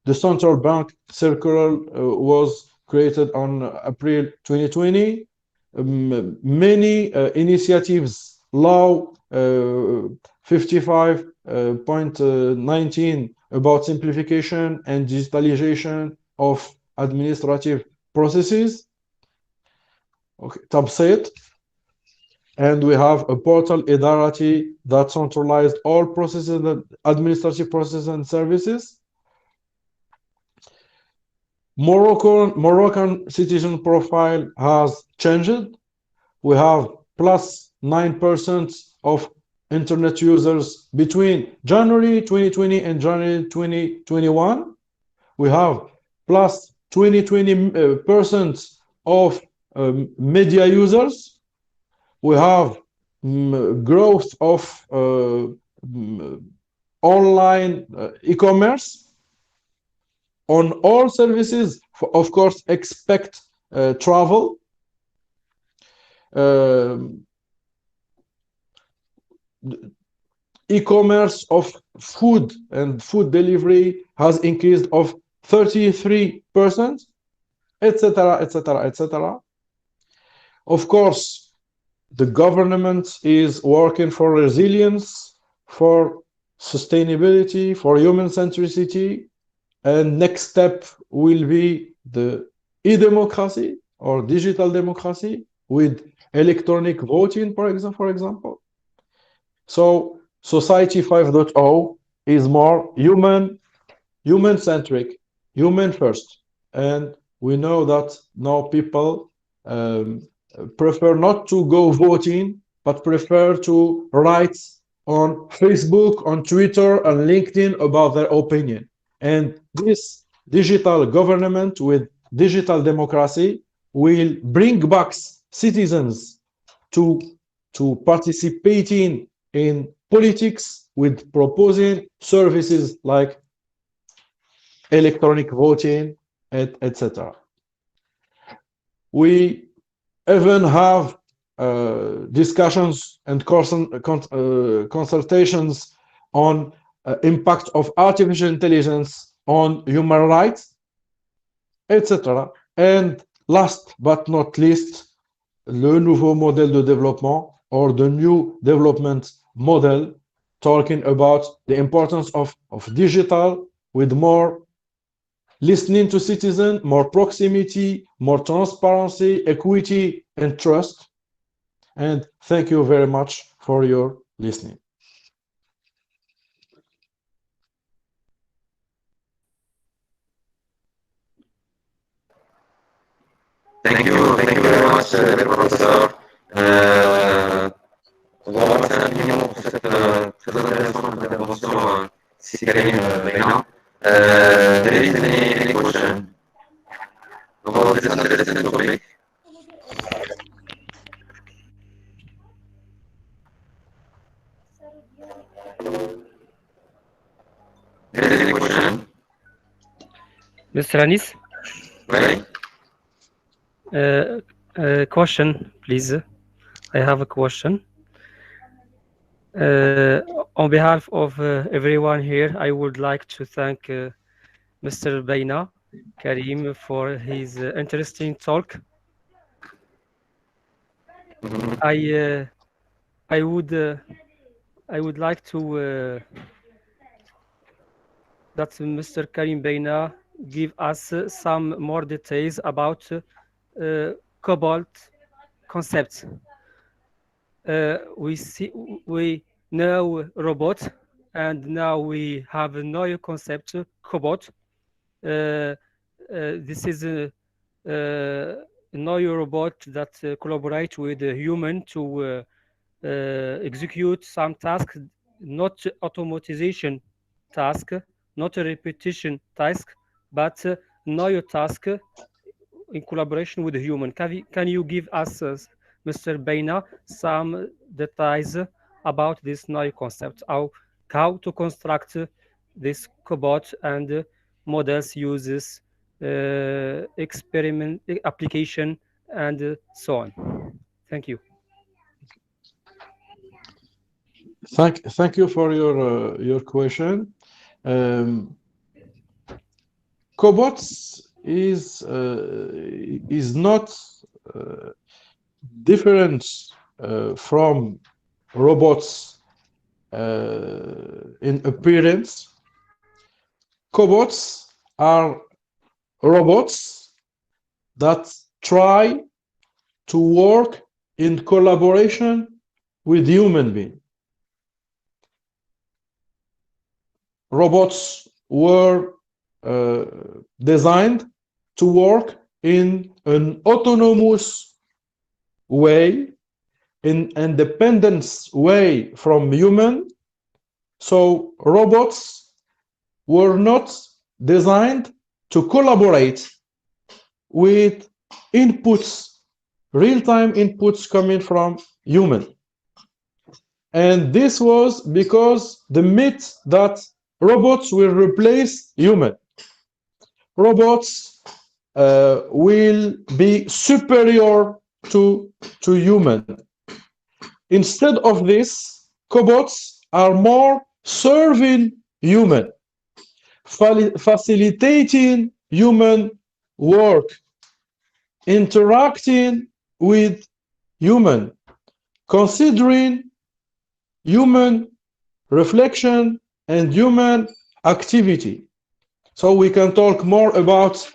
the central bank circular was created on April 2020. Many initiatives, law 55.19 about simplification and digitalization of administrative processes. Okay, تبسيط. And we have a portal Idarati that centralized all processes, administrative processes and services. Moroccan citizen profile has changed. We have plus 9% of internet users between January 2020 and January 2021. We have plus 20% of media users. We have growth of online e-commerce on all services, of course, expect travel. E-commerce of food and food delivery has increased of 33%, etc., etc., etc. Of course, the government is working for resilience, for sustainability, for human centricity, and next step will be the e-democracy or digital democracy with electronic voting, for example. So society 5.0 is more human-centric, human first. And we know that now people prefer not to go voting, but prefer to write on Facebook, on Twitter, and LinkedIn about their opinion. And this digital government with digital democracy will bring back citizens to participating in politics with proposing services like electronic voting, etc. We even have discussions and consultations on impact of artificial intelligence on human rights, etc. And last but not least, le nouveau modèle de développement, or the new development model, talking about the importance of digital with more listening to citizens, more proximity, more transparency, equity, and trust. And thank you very much for your listening. Thank you very much, le professeur. On va remercier infiniment pour cette très intéressante intervention, si Karim Beina. David, any question about this interesting topic? Any question? Mr. Anis? Right. Question, please. I have a question. On behalf of everyone here, I would like to thank Mr. Beina Karim for his interesting talk. I would like to that Mr. Karim Beina give us some more details about cobalt concepts. We know robot, and now we have a new concept, cobot. This is a new robot that collaborates with a human to execute some task, not automatization task, not a repetition task, but new task in collaboration with the human. Can you give us, Mr. Beina, some details about this new concept, how to construct this cobot and models, uses, experiment, application, and so on? Thank you. Thank you for your question. Cobots is not different from robots in appearance. Cobots are robots that try to work in collaboration with human beings. Robots were designed to work in an autonomous way, in independence way from human. So robots were not designed to collaborate with inputs, real-time inputs coming from human. And this was because the myth that robots will replace human. Robots will be superior to human. Instead of this, cobots are more serving human, facilitating human work, interacting with human, considering human reflection and human activity. So we can talk more about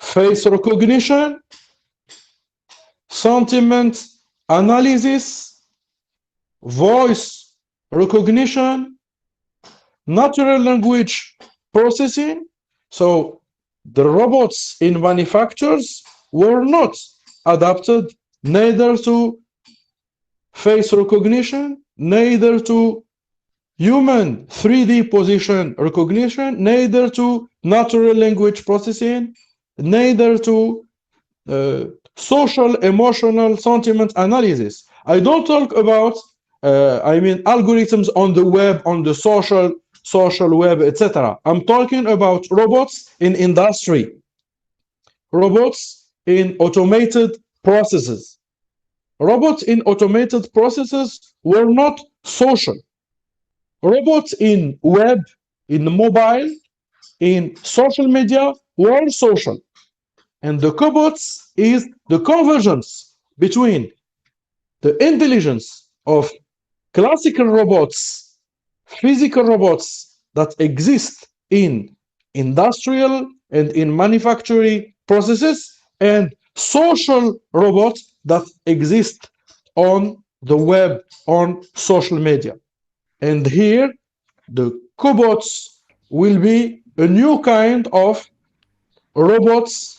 face recognition, sentiment analysis, voice recognition, natural language processing. So the robots in manufacturers were not adapted neither to face recognition, neither to human 3D position recognition, neither to natural language processing, neither to social, emotional, sentiment analysis. I don't talk about, algorithms on the web, on the social web, etc. I'm talking about robots in industry, robots in automated processes. Robots in automated processes were not social. Robots in web, in mobile, in social media were social. And the cobots is the convergence between the intelligence of classical robots, physical robots that exist in industrial and in manufacturing processes, and social robots that exist on the web, on social media. And here, the cobots will be a new kind of robots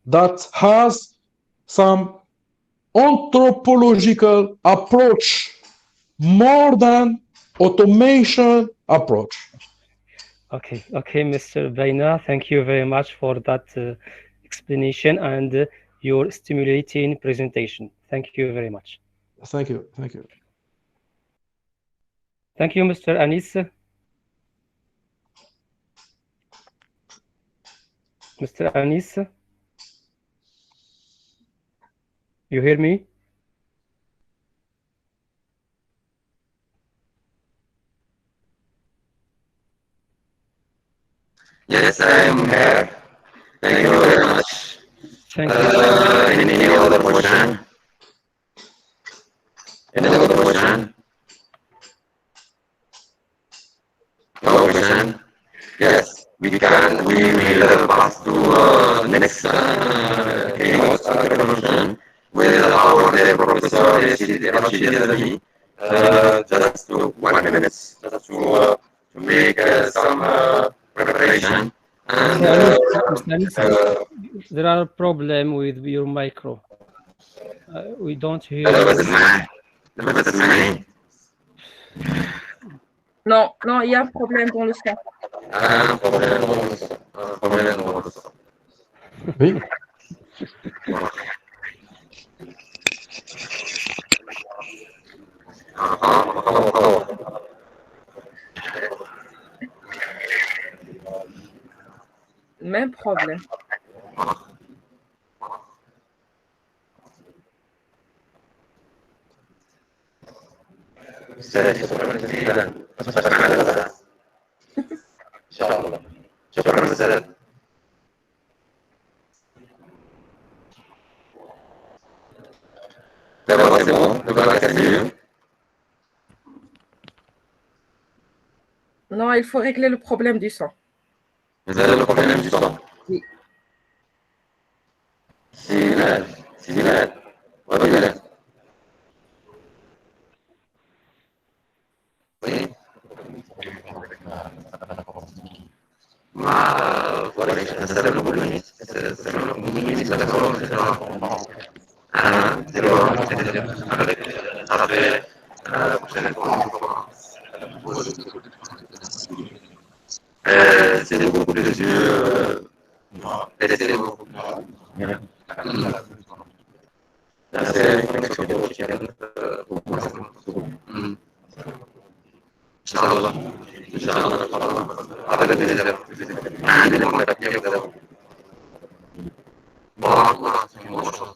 that has some anthropological approach more than automation approach. Okay, Mr. Baina, thank you very much for that explanation and your stimulating presentation. Thank you very much. Thank you. Thank you, Mr. Anis. Mr. Anis, you hear me? Yes, I am here. Thank you very much. Thank you. Any other question? Any other question? No question? Yes, we can. We will pass to next keynote conversation with our dear Professor Rashid Yazami. Just 1 minute, just to make some preparation. And there are problems with your micro. We don't hear you. Non, il y a un problème dans le son. Un problème dans le son. Oui. Même problème. D'abord, c'est bon, c'est mieux. Non, il faut régler le problème du son. Vous avez le problème du son? Oui. Similaire. Oui. Ma voilà, c'est le volume. C'est le volume, c'est d'accord. C'est bon, avec la prochaine fois. C'est beaucoup plus c'est beaucoup. C'est une connexion Inch'Allah. Avec des élèves. Bon, c'est une bonne chose.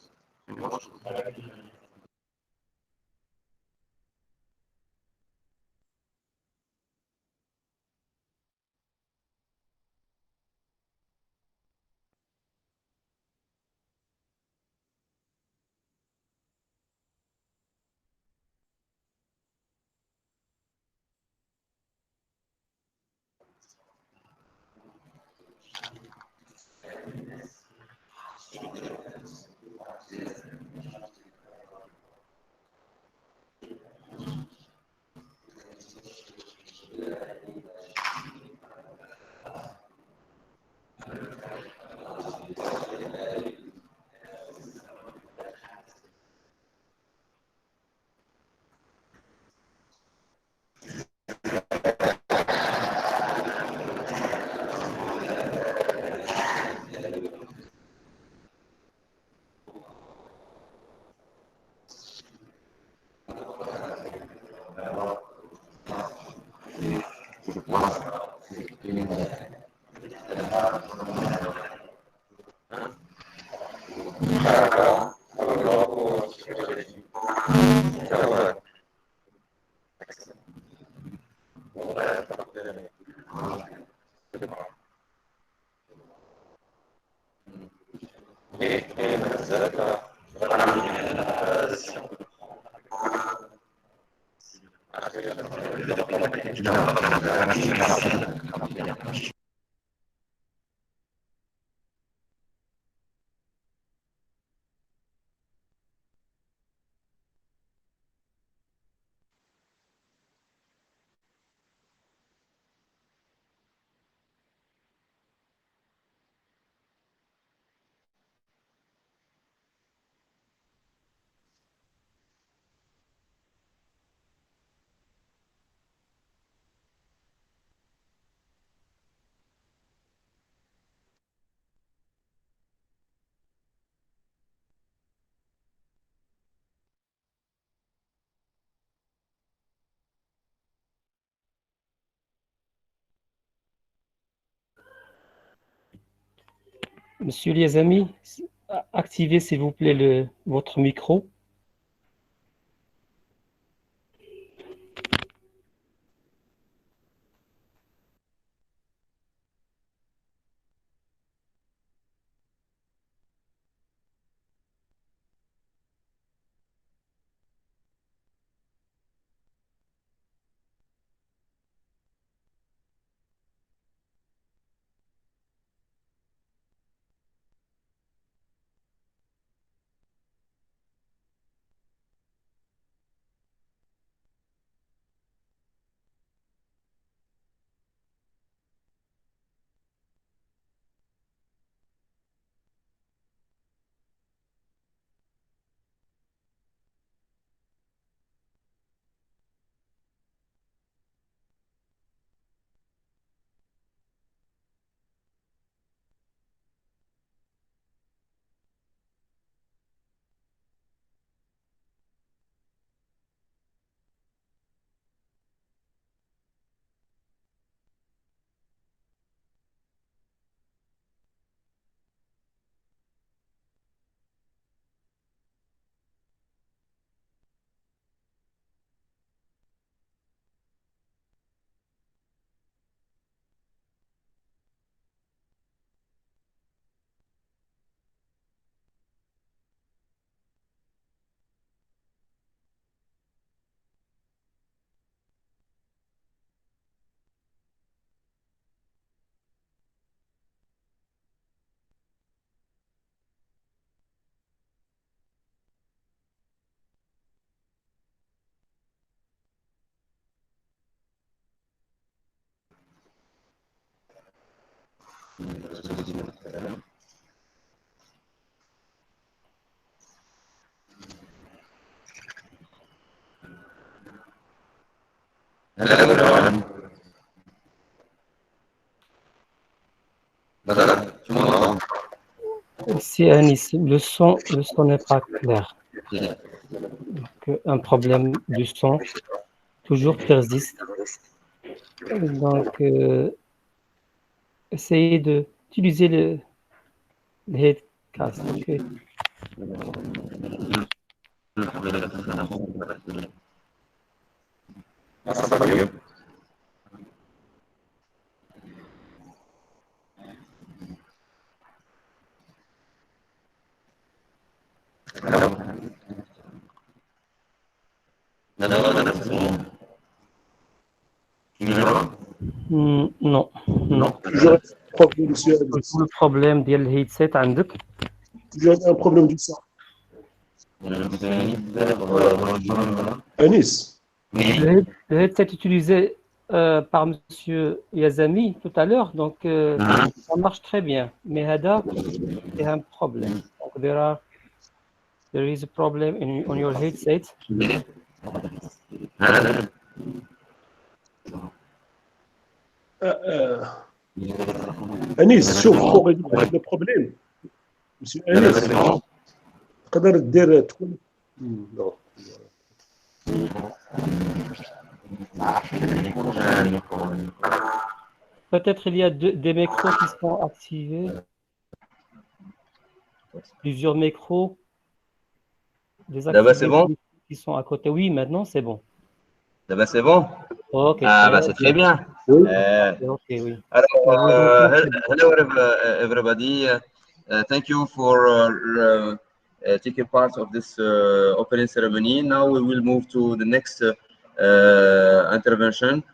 Monsieur les amis, activez s'il vous plaît votre micro. C'est Anis, le son n'est pas clair. Donc, un problème du son toujours persiste. Donc, essayez d'utiliser le headcast, ok? Non, non. شنو البروبليم ديال الهيدسيت عندك؟ un problème du son. Anis. Le headset utilisé par Monsieur Yazami tout à l'heure, donc ça marche très bien. Mais Hada, c'est un problème. Donc there is a problem on your headset. أنيس شوف pour résoudre هذا البروبليم مسيو أنيس تقدر دير تكون نو Peut-être il y a des micros qui sont activés. Plusieurs micros désactivés bon qui sont à côté. Oui, maintenant c'est bon. D'abord, c'est bon? Ok, Ah, bah, c'est très bien. Ok, oui. Alors, On vous entend très bien. hello everybody. Thank you for taking part of this opening ceremony. Now we will move to the next intervention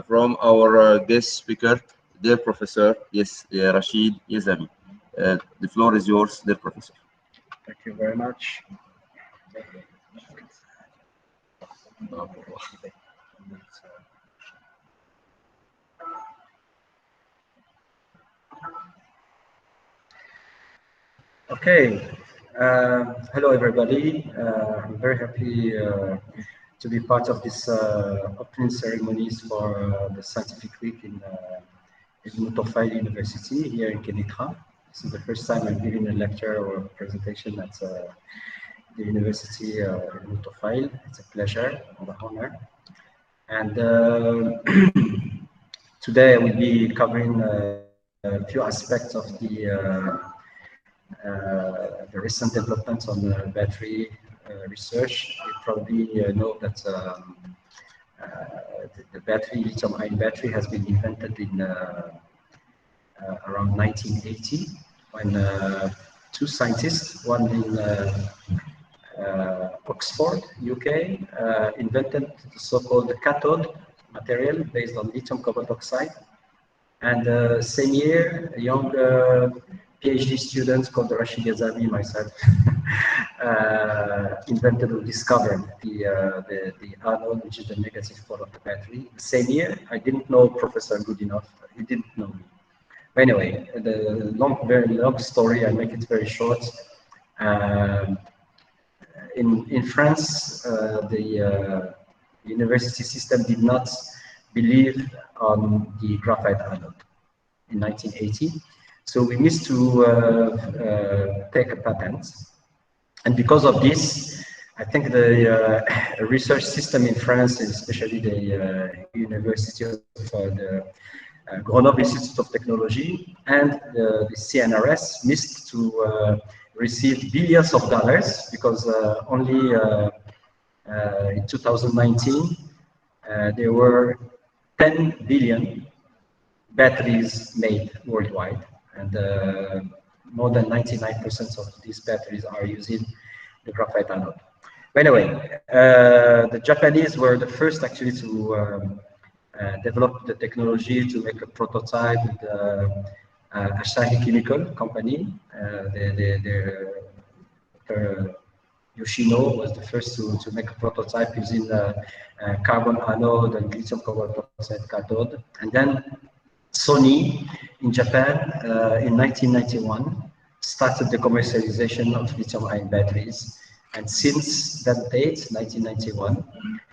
from our guest speaker, dear Professor Rashid Yazami. The floor is yours, dear Professor. Thank you very much. Okay. Hello, everybody. I'm very happy to be part of this opening ceremonies for the scientific week in Mutofile University here in Kenitra. This is the first time I'm giving a lecture or a presentation at the University in Mutofile. It's a pleasure and an honor. And today I will be covering a few aspects of the recent developments on battery research. You probably know that the battery, lithium-ion battery, has been invented in around 1980 when two scientists, one in Oxford, UK, invented the so-called cathode material based on lithium cobalt oxide. And same year, a young PhD student called Rashid Yazami, myself, invented or discovered the anode, which is the negative pole of the battery. The same year, I didn't know Professor good enough. He didn't know me. But anyway, the very long story, I make it very short. In France, the university system did not believe on the graphite anode in 1980. So we missed to take a patent. And because of this, I think the research system in France, especially the University of the Grenoble Institute of Technology and the CNRS missed to receive billions of dollars because only in 2019 there were 10 billion batteries made worldwide, and more than 99% of these batteries are using the graphite anode. But anyway, the Japanese were the first actually to develop the technology to make a prototype with Asahi Chemical Company. Yoshino was the first to make a prototype using carbon anode and lithium cobalt oxide cathode. And then Sony in Japan in 1991 started the commercialization of lithium-ion batteries. And since that date, 1991,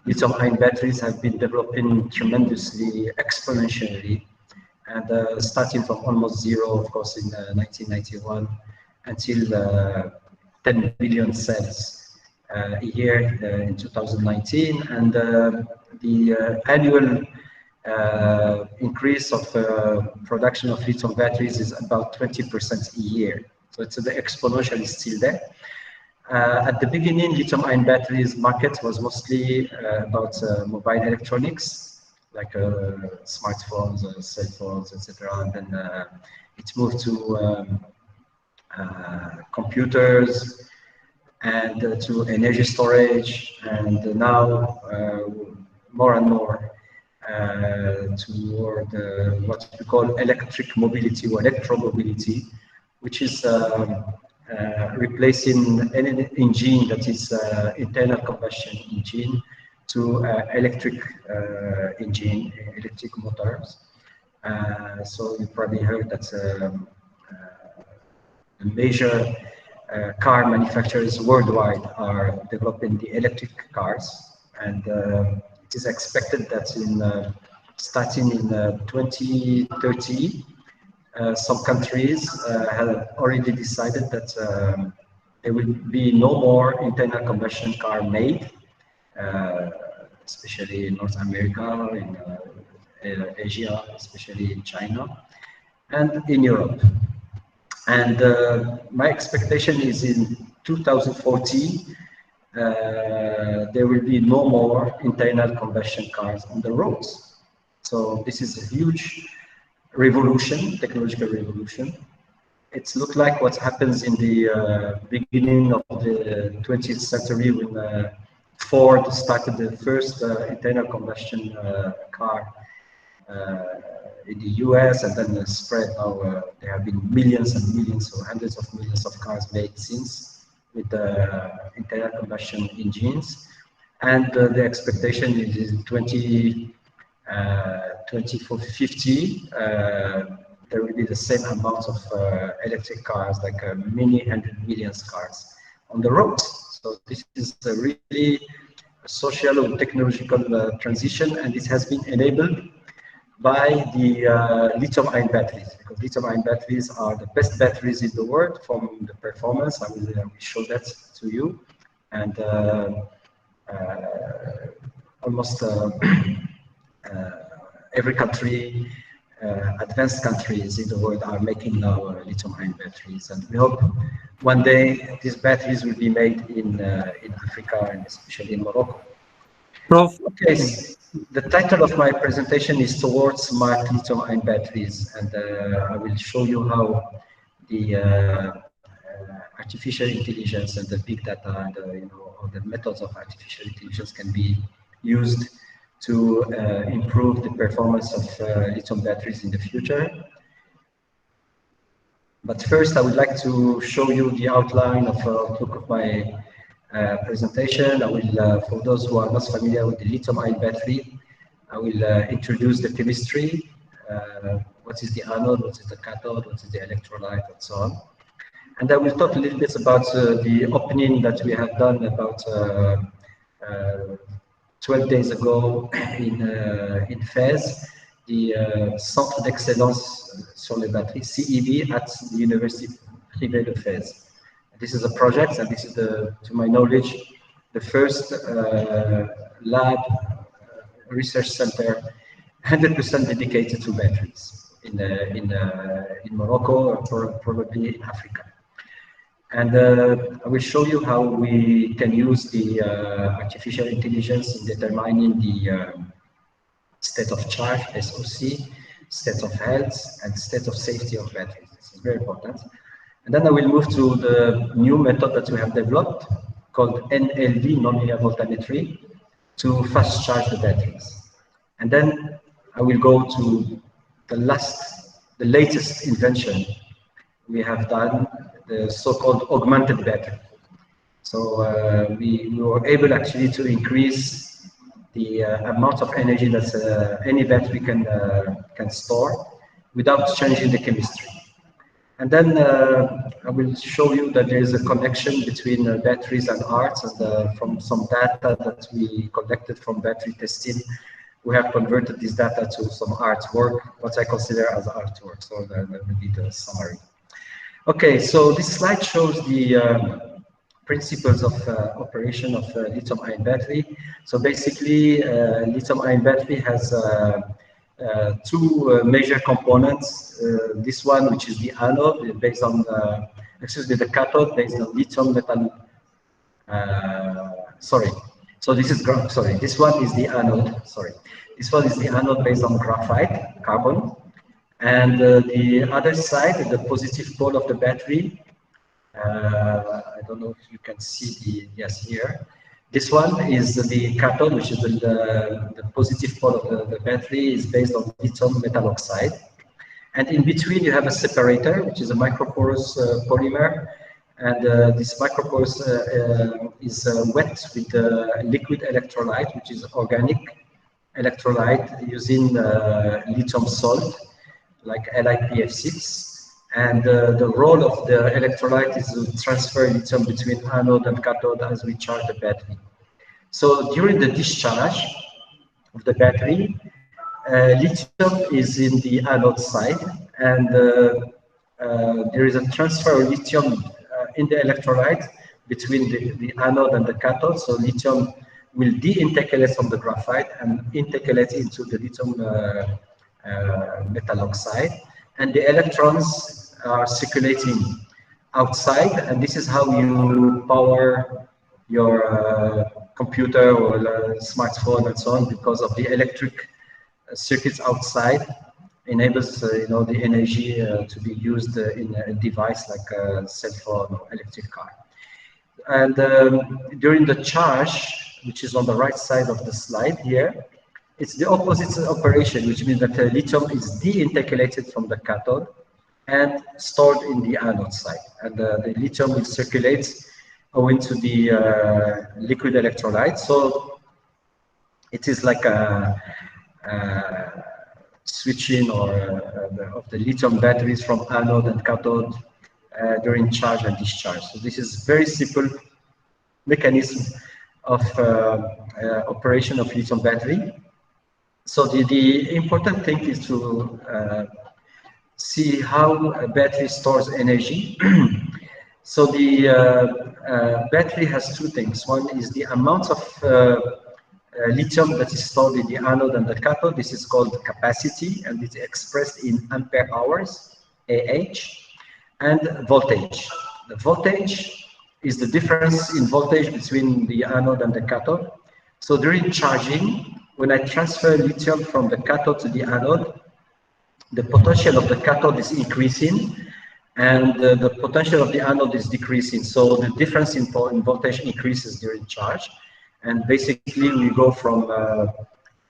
lithium-ion batteries have been developing tremendously, exponentially, and starting from almost zero, of course, in 1991 until 10 billion cells a year in 2019, and the annual increase of production of lithium batteries is about 20% a year. So it's the exponential is still there. At the beginning, lithium-ion batteries market was mostly about mobile electronics, like smartphones, cell phones, etc. And then it moved to computers and to energy storage, and now more and more toward what we call electric mobility or electromobility, which is replacing any engine that is internal combustion engine to electric engine, electric motors. So you probably heard that the major car manufacturers worldwide are developing the electric cars, and it is expected that in starting in 2030, some countries have already decided that there will be no more internal combustion car made, especially in North America, in Asia, especially in China, and in Europe. And my expectation is in 2040, there will be no more internal combustion cars on the roads. So this is a huge revolution, technological revolution. it's looked like what happens in the beginning of the 20th century when Ford started the first internal combustion car in the US, and then spread. Now there have been millions and millions or hundreds of millions of cars made since with internal combustion engines. And the expectation is in 2050, there will be the same amount of electric cars, like many 100 million cars on the roads. So this is a really social and technological transition, and this has been enabled by the lithium-ion batteries, because lithium-ion batteries are the best batteries in the world from the performance. I will show that to you. And almost every country, advanced countries in the world are making now lithium-ion batteries, and we hope one day these batteries will be made in Africa and especially in Morocco. Prof. Okay, the title of my presentation is Towards Smart Lithium-Ion Batteries, and I will show you how the artificial intelligence and the big data and all the methods of artificial intelligence can be used to improve the performance of lithium batteries in the future. But first, I would like to show you the outline of my presentation. I will, for those who are not familiar with the lithium-ion battery, I will introduce the chemistry, what is the anode, what is the cathode, what is the electrolyte, and so on. And I will talk a little bit about the opening that we have done about 12 days ago in Fez, the Centre d'Excellence sur les batteries, CEB, at the University Privée de Fez. This is a project, and this is, to my knowledge, the first lab research center 100% dedicated to batteries in Morocco, or probably in Africa. And I will show you how we can use the artificial intelligence in determining the state of charge, SOC, state of health, and state of safety of batteries. This is very important. And then I will move to the new method that we have developed called NLV, nonlinear voltammetry, to fast charge the batteries. And then I will go to the latest invention we have done, the so-called augmented battery. So we were able actually to increase the amount of energy that any battery can store without changing the chemistry. And then I will show you that there is a connection between batteries and arts, and from some data that we collected from battery testing, we have converted this data to some artwork, what I consider as artwork. So that will be the summary. Okay, so this slide shows the principles of operation of lithium-ion battery. So basically, lithium-ion battery has two major components. This one, which is the anode, based on the cathode, based on lithium metal. So this is this one is the anode. This one is the anode based on graphite, carbon, and the other side, the positive pole of the battery. I don't know if you can see here. This one is the cathode, which is the positive pole of the battery, is based on lithium metal oxide. And in between, you have a separator, which is a microporous polymer. And this microporous is wet with liquid electrolyte, which is organic electrolyte using lithium salt, like LiPF6. And the role of the electrolyte is to transfer lithium between anode and cathode as we charge the battery. So during the discharge of the battery, lithium is in the anode side, and there is a transfer of lithium in the electrolyte between the anode and the cathode. So lithium will de-intercalate from the graphite and intercalate into the lithium metal oxide, and the electrons are circulating outside, and this is how you power your computer or smartphone and so on, because of the electric circuits outside enables the energy to be used in a device like a cell phone or electric car. And during the charge, which is on the right side of the slide here, it's the opposite operation, which means that lithium is deintegrated from the cathode and stored in the anode side. And the lithium will circulate owing to the liquid electrolyte. So it is like a switching of the lithium batteries from anode and cathode during charge and discharge. So this is very simple mechanism of operation of lithium battery. So the important thing is to see how a battery stores energy. So the battery has two things. One is the amount of lithium that is stored in the anode and the cathode. This is called capacity, and it's expressed in ampere hours, AH, and voltage. The voltage is the difference in voltage between the anode and the cathode. So during charging, when I transfer lithium from the cathode to the anode, the potential of the cathode is increasing and the potential of the anode is decreasing. So the difference in voltage increases during charge. And basically we go from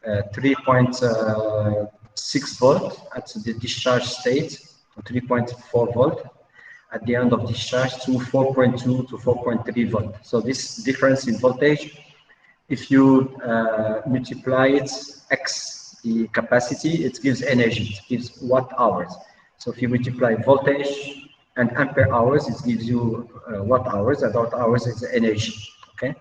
3.6 volt at the discharge state to 3.4 volt at the end of discharge to 4.2 to 4.3 volt. So this difference in voltage, if you multiply it x the capacity, it gives energy, it gives watt hours. So if you multiply voltage and ampere hours, it gives you watt hours, and watt hours is energy, okay?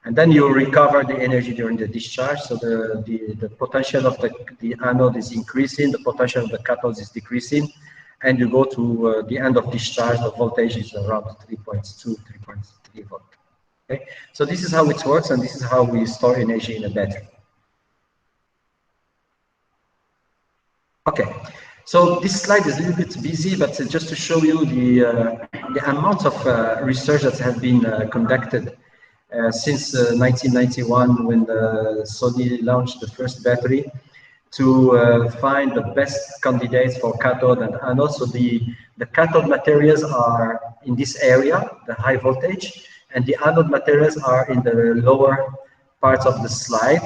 And then you recover the energy during the discharge. So the potential of the anode is increasing, the potential of the cathode is decreasing, and you go to the end of discharge, the voltage is around 3.2, 3.3 volt. Okay, so this is how it works, and this is how we store energy in a battery. Okay, so this slide is a little bit busy, but just to show you the amount of research that has been conducted since 1991, when Sony launched the first battery, to find the best candidates for cathode and anode. So the cathode materials are in this area, the high voltage, and the anode materials are in the lower parts of the slide.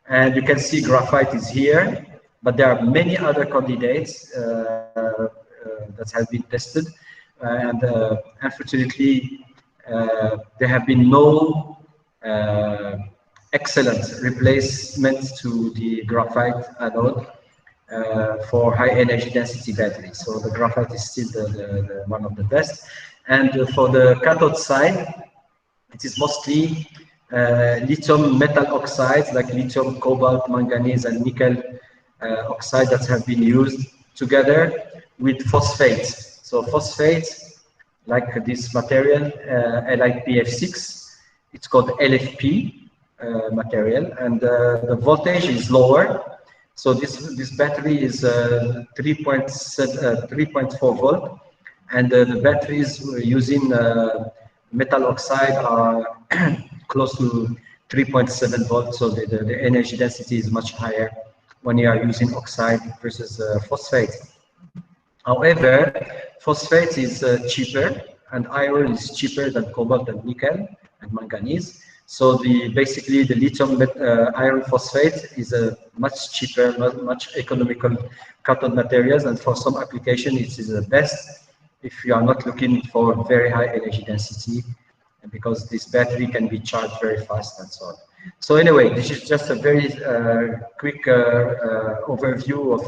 And you can see graphite is here, but there are many other candidates that have been tested. And unfortunately, there have been no excellent replacement to the graphite anode for high energy density batteries. So the graphite is still the one of the best. And for the cathode side, it is mostly lithium metal oxides like lithium, cobalt, manganese, and nickel oxide that have been used together with phosphate. So phosphate, like this material, LiPF6, it's called LFP material, and the voltage is lower. So this battery is 3.4 volt, and the batteries using metal oxide are close to 3.7 volts. So the energy density is much higher when you are using oxide versus phosphate. However, phosphate is cheaper, and iron is cheaper than cobalt and nickel and manganese. So basically the lithium iron phosphate is a much cheaper, much economical cathode materials, and for some application it is the best if you are not looking for very high energy density, because this battery can be charged very fast and so on. So anyway, this is just a very quick overview of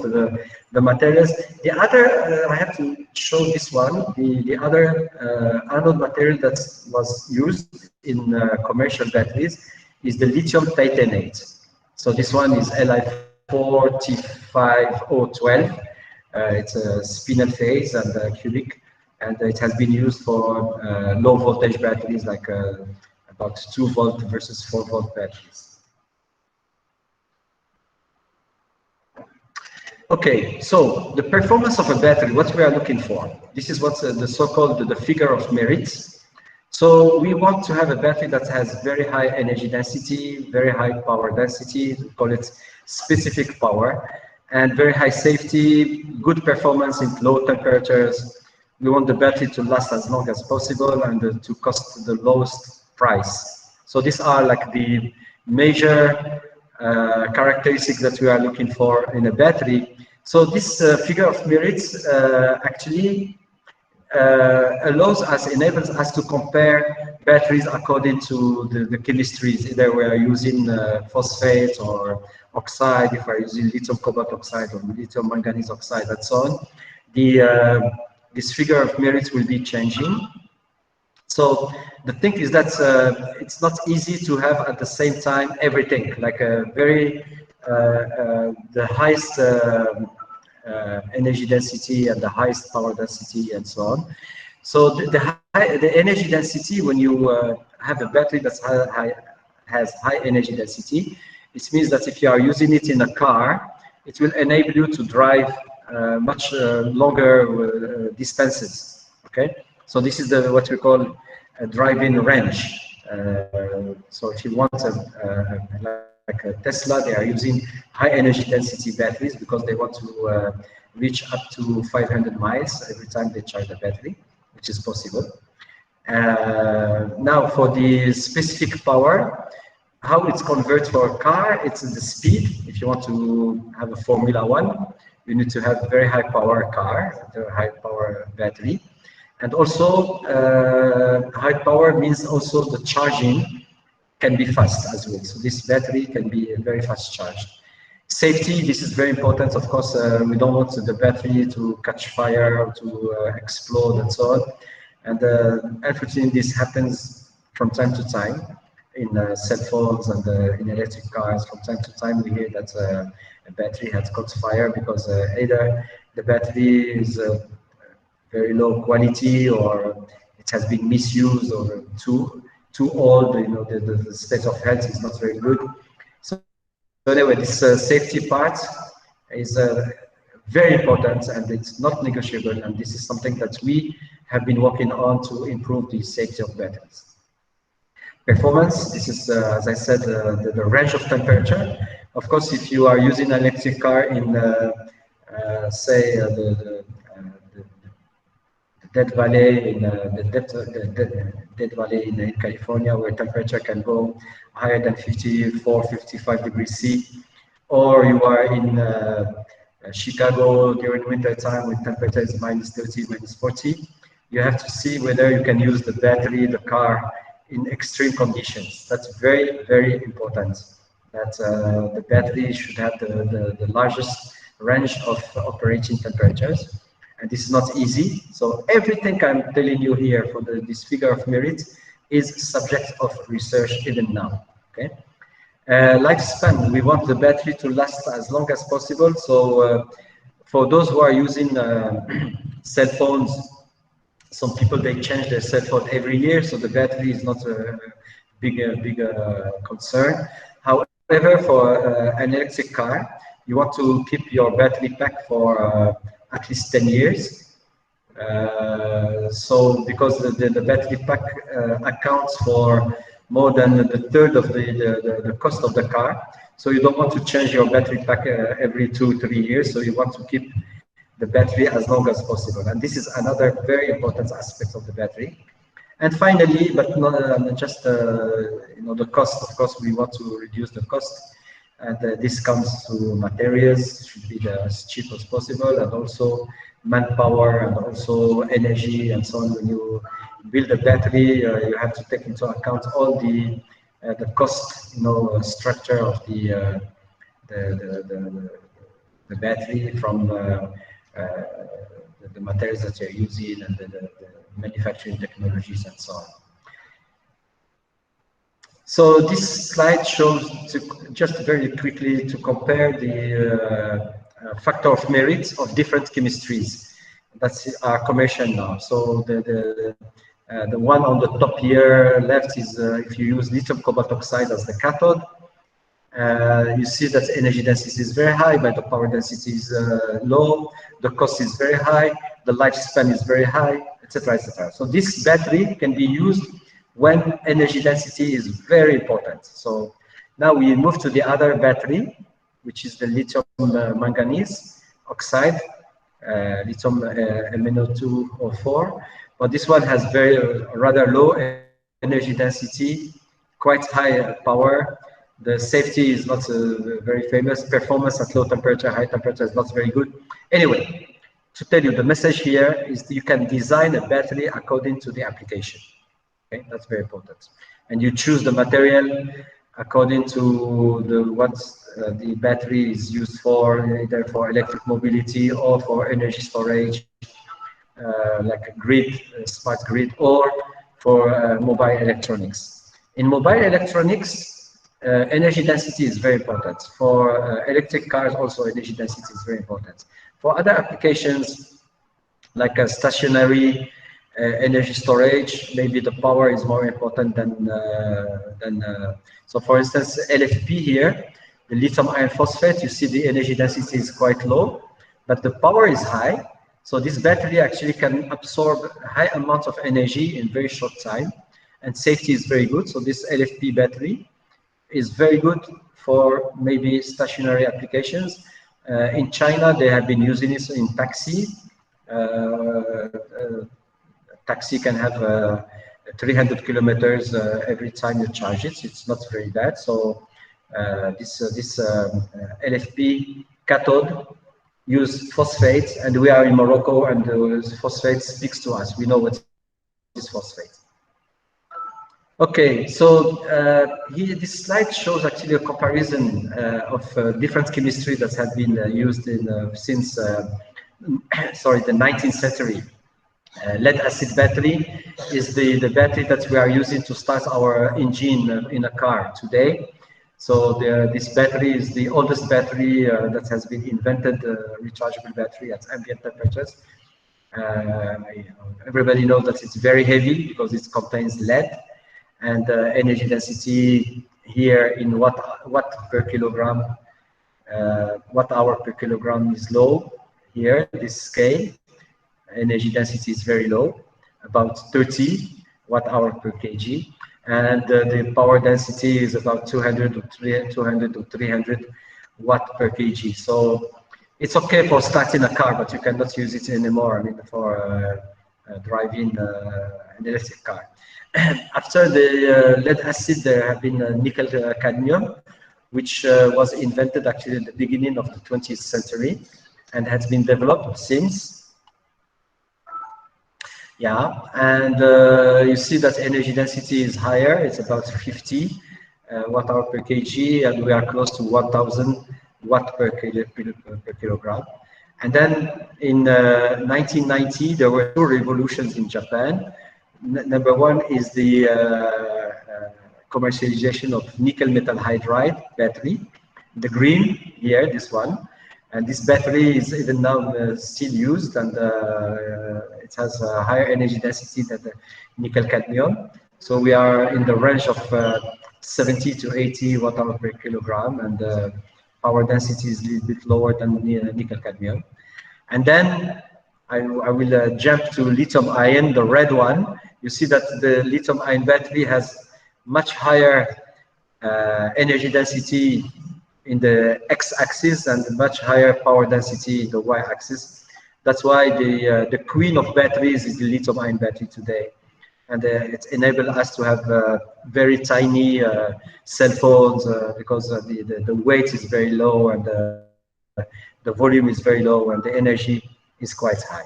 the materials. The other, I have to show this one, the other anode material that was used in commercial batteries is the lithium titanate. So this one is Li4T5012. It's a spinel phase and cubic, and it has been used for low voltage batteries like about 2 volt versus 4 volt batteries. Okay, so the performance of a battery, what we are looking for. This is what's the so-called the figure of merit. So we want to have a battery that has very high energy density, very high power density, we call it specific power. and very high safety, good performance in low temperatures. We want the battery to last as long as possible and to cost the lowest price. So these are like the major characteristics that we are looking for in a battery. So this figure of merits actually allows us, enables us to compare batteries according to the chemistries. Either we are using phosphate or oxide, if we are using lithium cobalt oxide or lithium manganese oxide, and so on. This figure of merits will be changing. So the thing is that it's not easy to have at the same time everything, like a very the highest energy density and the highest power density and so on. So the energy density, when you have a battery that has high energy density, it means that if you are using it in a car, it will enable you to drive much longer distances. Okay, so this is what we call a driving range. So if you want like a Tesla, they are using high energy density batteries because they want to reach up to 500 miles every time they charge the battery, which is possible. Now for the specific power, how it's converted for a car, it's the speed. If you want to have a Formula One, you need to have a very high power car, a high power battery. And also high power means also the charging can be fast as well. So this battery can be very fast charged. Safety, this is very important. Of course, we don't want the battery to catch fire or to explode and so on. And unfortunately, this happens from time to time in cell phones and in electric cars. From time to time, we hear that a battery has caught fire because either the battery is very low quality or it has been misused or too old. You know, the state of health is not very good. So anyway, this safety part is very important and it's not negotiable. And this is something that we have been working on to improve the safety of batteries. Performance, this is, as I said, the range of temperature. Of course, if you are using an electric car in, say, the Death Valley in Death Valley in California, where temperature can go higher than 54, 55 degrees C, or you are in Chicago during winter time when temperature is minus 30, minus 40, you have to see whether you can use the battery, the car, in extreme conditions. That's very, very important. That the battery should have the largest range of operating temperatures. And this is not easy. So everything I'm telling you here for this figure of merit is subject of research even now. Okay. Lifespan, we want the battery to last as long as possible. So for those who are using cell phones, some people, they change their cell phone every year, so the battery is not a big concern. However, for an electric car, you want to keep your battery pack for at least 10 years. So because the battery pack accounts for more than the third of the cost of the car. So you don't want to change your battery pack every 2-3 years. So you want to keep the battery as long as possible. And this is another very important aspect of the battery. And finally, but not just you know, the cost. Of course, we want to reduce the cost. And this comes to materials, should be as cheap as possible, and also manpower and also energy and so on. When you build a battery, you have to take into account all the cost, you know, structure of the battery, from the materials that you're using and the manufacturing technologies and so on. So this slide shows, just very quickly, to compare the factor of merit of different chemistries that are commercial now. So the one on the top here left is if you use lithium cobalt oxide as the cathode, you see that energy density is very high, but the power density is low, the cost is very high, the lifespan is very high, etc., etc. So this battery can be used when energy density is very important. So now we move to the other battery, which is the lithium manganese oxide, lithium MnO2O4. But this one has rather low energy density, quite high power. The safety is not very famous. Performance at low temperature, high temperature is not very good. Anyway, to tell you, the message here is that you can design a battery according to the application. Okay, that's very important. And you choose the material according to what the battery is used for, either for electric mobility or for energy storage, like a grid, a smart grid, or for mobile electronics. In mobile electronics, energy density is very important. For electric cars, also energy density is very important. For other applications, like a stationary energy storage, maybe the power is more important than so for instance, LFP here, the lithium iron phosphate, you see the energy density is quite low, but the power is high. So this battery actually can absorb high amounts of energy in very short time, and safety is very good. So this LFP battery is very good for maybe stationary applications. In China, they have been using it in taxi. Taxi can have 300 kilometers every time you charge it. It's not very bad. So this LFP cathode use phosphate, and we are in Morocco, and the phosphate speaks to us. We know what is phosphate. Okay, so here this slide shows actually a comparison of different chemistry that have been used in since sorry, the 19th century. Lead acid battery is the battery that we are using to start our engine in a car today. So this battery is the oldest battery that has been invented, rechargeable battery at ambient temperatures. Everybody knows that it's very heavy because it contains lead, and energy density here in watt per kilogram, watt hour per kilogram is low. Here, this scale, energy density is very low, about 30 watt hour per kg, and the power density is about 200 to 300 watt per kg. So it's okay for starting a car, but you cannot use it anymore. I mean, for driving an electric car. After the lead acid, there have been nickel cadmium, which was invented actually at the beginning of the 20th century and has been developed since. Yeah, and you see that energy density is higher. It's about 50 watt hour per kg, and we are close to 1,000 watt per kilogram. And then in 1990, there were two revolutions in Japan. Number one is the commercialization of nickel metal hydride battery, the green here, this one. And this battery is even now still used, and it has a higher energy density than the nickel cadmium. So we are in the range of 70 to 80 watt hour per kilogram, and power density is a little bit lower than nickel cadmium. And then I will jump to lithium ion, the red one. You see that the lithium ion battery has much higher energy density in the x-axis and much higher power density in the y-axis. That's why the queen of batteries is the lithium ion battery today. And it enabled us to have very tiny cell phones because the weight is very low, and the volume is very low, and the energy is quite high.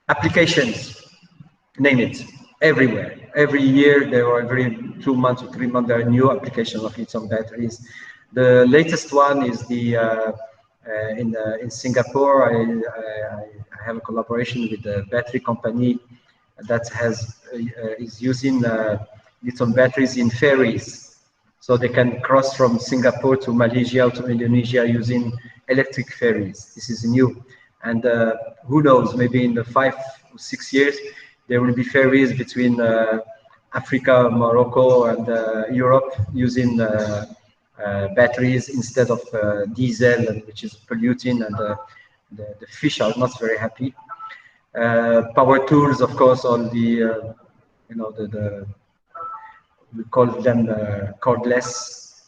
Applications, name it, everywhere. Every year, there are every 2 months or 3 months, there are new applications of lithium batteries. The latest one is the in Singapore. I have a collaboration with the battery company that is using lithium batteries in ferries, so they can cross from Singapore to Malaysia to Indonesia using electric ferries. This is new, and who knows? Maybe in the 5 or 6 years, there will be ferries between Africa, Morocco, and Europe using batteries instead of diesel, which is polluting, and the fish are not very happy. Power tools, of course, all the you know, we call them cordless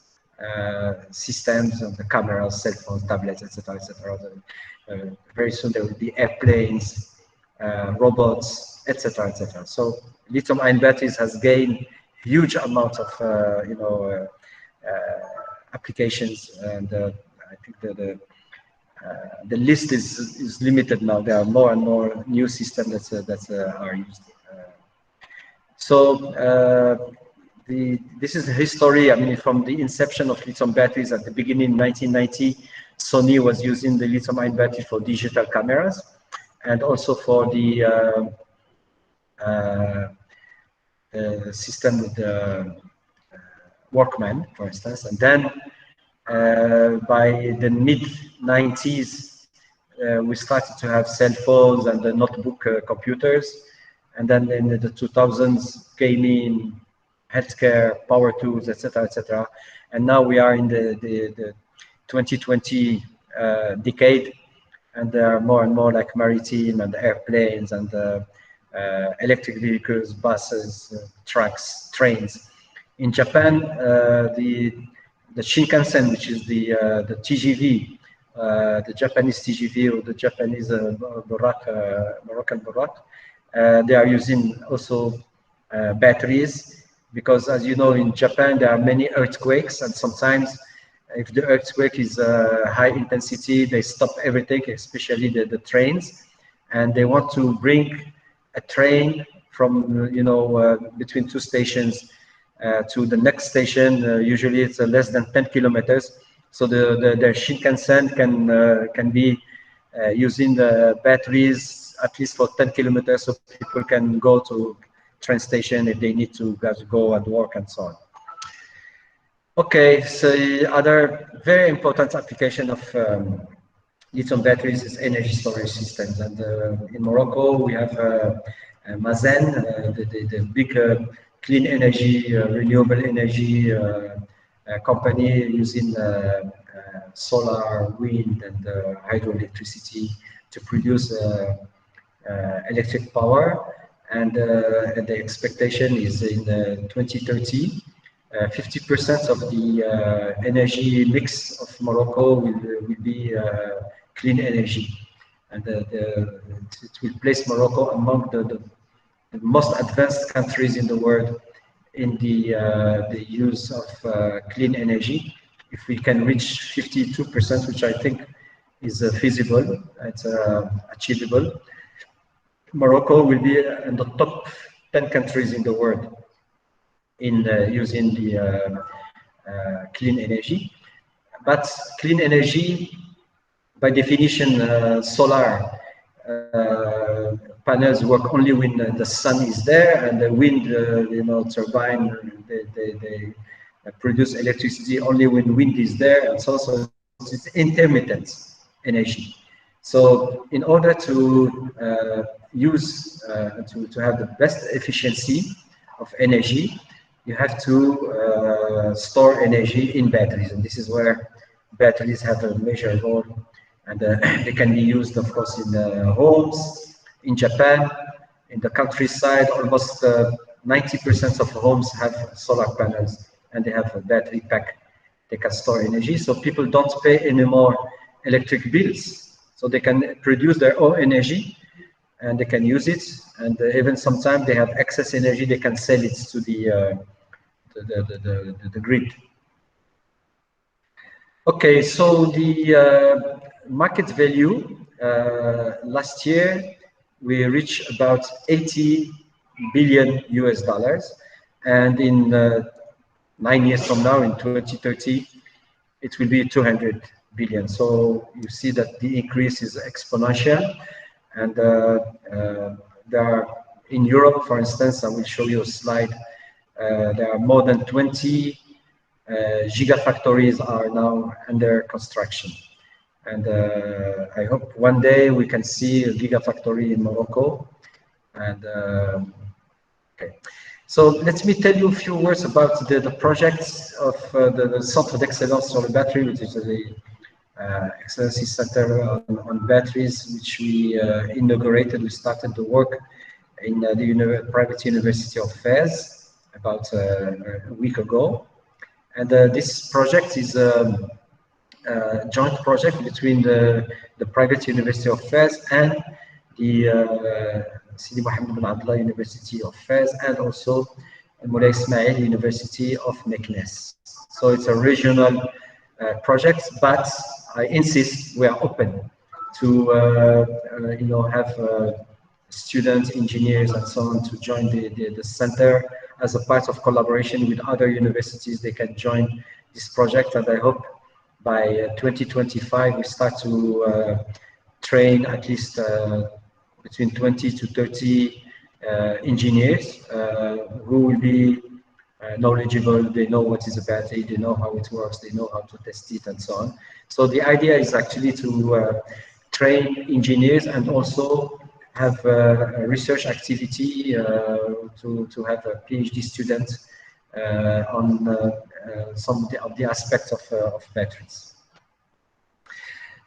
systems of the cameras, cell phones, tablets, etc., etc. Very soon there will be airplanes, robots, etc., etc. So lithium-ion batteries has gained huge amount of applications, and I think that the list is limited now. There are more and more new systems that are used. This is the history. I mean, from the inception of lithium batteries at the beginning, 1990, Sony was using the lithium-ion battery for digital cameras, and also for the system with the Walkman, for instance. And then by the mid-90s, we started to have cell phones and the notebook computers. And then in the 2000s, gaming, healthcare, power tools, etc., etc. And now we are in the 2020 decade, and there are more and more like maritime and airplanes and electric vehicles, buses, trucks, trains. In Japan, the Shinkansen, which is the TGV, the Japanese TGV or the Japanese Moroccan Burak, they are using also batteries, because as you know, in Japan there are many earthquakes, and sometimes if the earthquake is high intensity, they stop everything, especially the trains, and they want to bring a train from between two stations to the next station. Usually it's less than 10 kilometers. So the Shinkansen can be using the batteries at least for 10 kilometers, so people can go to train station if they need to go and work and so on. Okay, so other very important application of lithium batteries is energy storage systems. And in Morocco, we have Mazen, the big clean energy, renewable energy company using solar, wind, and hydroelectricity to produce electric power. And the expectation is in 2030, 50% of the energy mix of Morocco will be clean energy, and it will place Morocco among the most advanced countries in the world in the use of clean energy. If we can reach 52%, which I think is feasible, it's achievable, Morocco will be in the top 10 countries in the world in using the clean energy. But clean energy, by definition, solar panels work only when the sun is there, and the wind, turbine, they produce electricity only when wind is there, and so it's intermittent energy. So in order to to have the best efficiency of energy, you have to store energy in batteries, and this is where batteries have a major role, and they can be used, of course, in homes. In Japan, in the countryside, almost 90% of homes have solar panels, and they have a battery pack. They can store energy, so people don't pay any more electric bills. So they can produce their own energy, and they can use it. And even sometimes they have excess energy, they can sell it to the grid. Okay, so the market value last year we reached about 80 billion US dollars, and in 9 years from now, in 2030, it will be 200 billion. So you see that the increase is exponential, and there are, in Europe, for instance, I will show you a slide. There are more than 20 gigafactories are now under construction, and I hope one day we can see a gigafactory in Morocco. And okay, so let me tell you a few words about the projects of the Centre d'Excellence sur le Battery, which is the Excellency Center on batteries, which we inaugurated. We started the work in the private University of Fez about a week ago. And this project is a joint project between the private University of Fez and the Sidi Mohammed bin Abdullah University of Fez, and also Moulay Ismail University of Meknes. So it's a regional project, but I insist we are open to you know, have students, engineers, and so on to join the center as a part of collaboration with other universities. They can join this project, and I hope by 2025 we start to train at least between 20 to 30 engineers who will be knowledgeable. They know what is a battery, they know how it works, they know how to test it, and so on. So the idea is actually to train engineers and also have a research activity to have a PhD student on some of the aspects of batteries.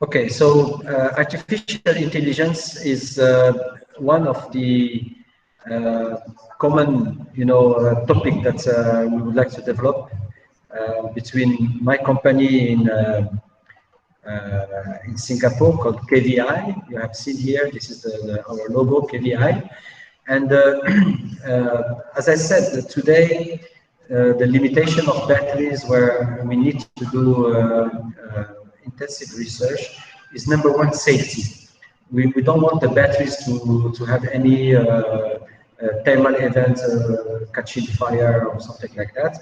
Okay, so artificial intelligence is one of the common, you know, topic that we would like to develop between my company in Singapore called KVI. You have seen here, this is our logo, KVI. And as I said, today, the limitation of batteries where we need to do intensive research is number one, safety. We don't want the batteries to have any thermal event, catching fire or something like that.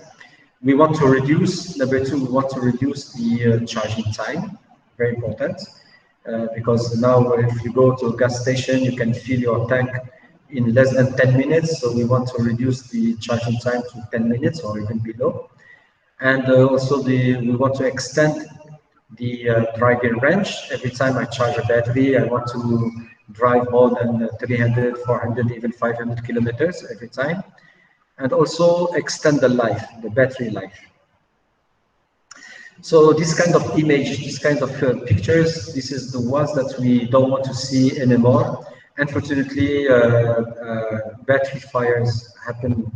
We want to reduce, number two, we want to reduce the charging time, very important, because now if you go to a gas station, you can fill your tank in less than 10 minutes. So we want to reduce the charging time to 10 minutes or even below. And also we want to extend the driving range. Every time I charge a battery, I want to drive more than 300, 400, even 500 kilometers every time. And also extend the life, the battery life. So this kind of image, this kind of pictures, this is the ones that we don't want to see anymore. Unfortunately, battery fires happen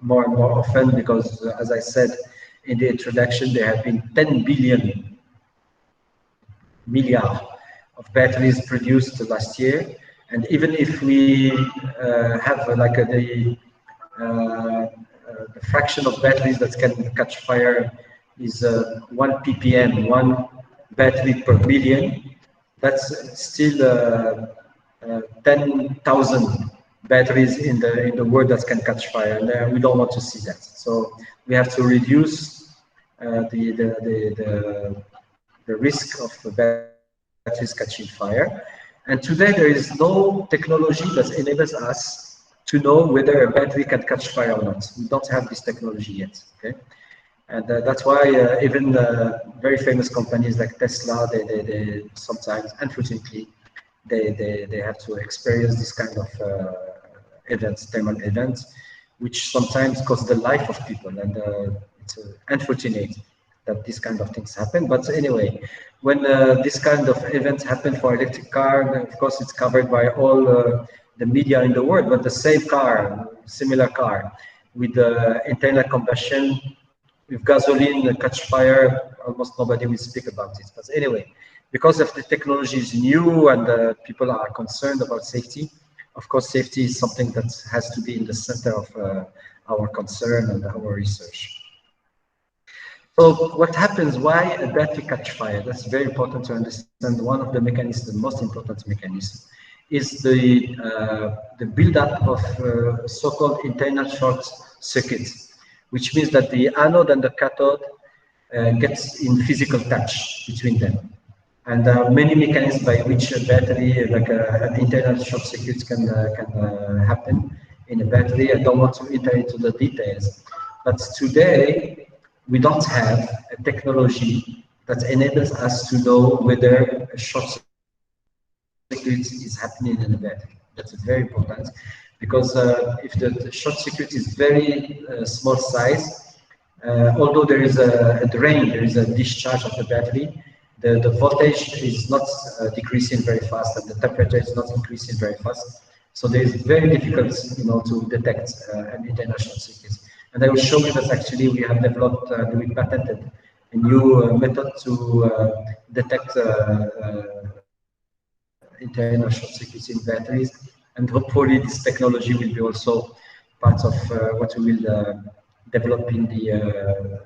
more and more often because, as I said in the introduction, there have been 10 billion milliard of batteries produced last year. And even if we have like the fraction of batteries that can catch fire is 1 ppm, 1 battery per million, that's still 10,000 batteries in the world that can catch fire, and we don't want to see that. So we have to reduce the risk of batteries catching fire. And today there is no technology that enables us to know whether a battery can catch fire or not. We don't have this technology yet. Okay, and that's why even very famous companies like Tesla, they sometimes, unfortunately, they have to experience this kind of events, thermal events, which sometimes cost the life of people, and it's unfortunate that this kind of things happen. But anyway, when this kind of events happen for electric car, of course it's covered by all the media in the world, but the same car, similar car, with internal combustion, with gasoline catch fire, almost nobody will speak about it. But anyway, because of the technology is new and people are concerned about safety, of course, safety is something that has to be in the center of our concern and our research. So what happens, why a battery catch fire? That's very important to understand. One of the mechanisms, the most important mechanism, is the buildup of so-called internal short circuits, which means that the anode and the cathode gets in physical touch between them. And there are many mechanisms by which a battery, like an internal short circuit can happen in a battery. I don't want to enter into the details, but today we don't have a technology that enables us to know whether a short circuit is happening in a battery. That's very important, because if the short circuit is very small size, although there is a drain, there is a discharge of the battery, the voltage is not decreasing very fast, and the temperature is not increasing very fast. So there is very difficult, to detect an internal short circuit. And I will show you that actually we have developed, we patented a new method to detect internal short circuits in batteries, and hopefully this technology will be also part of what we will develop in the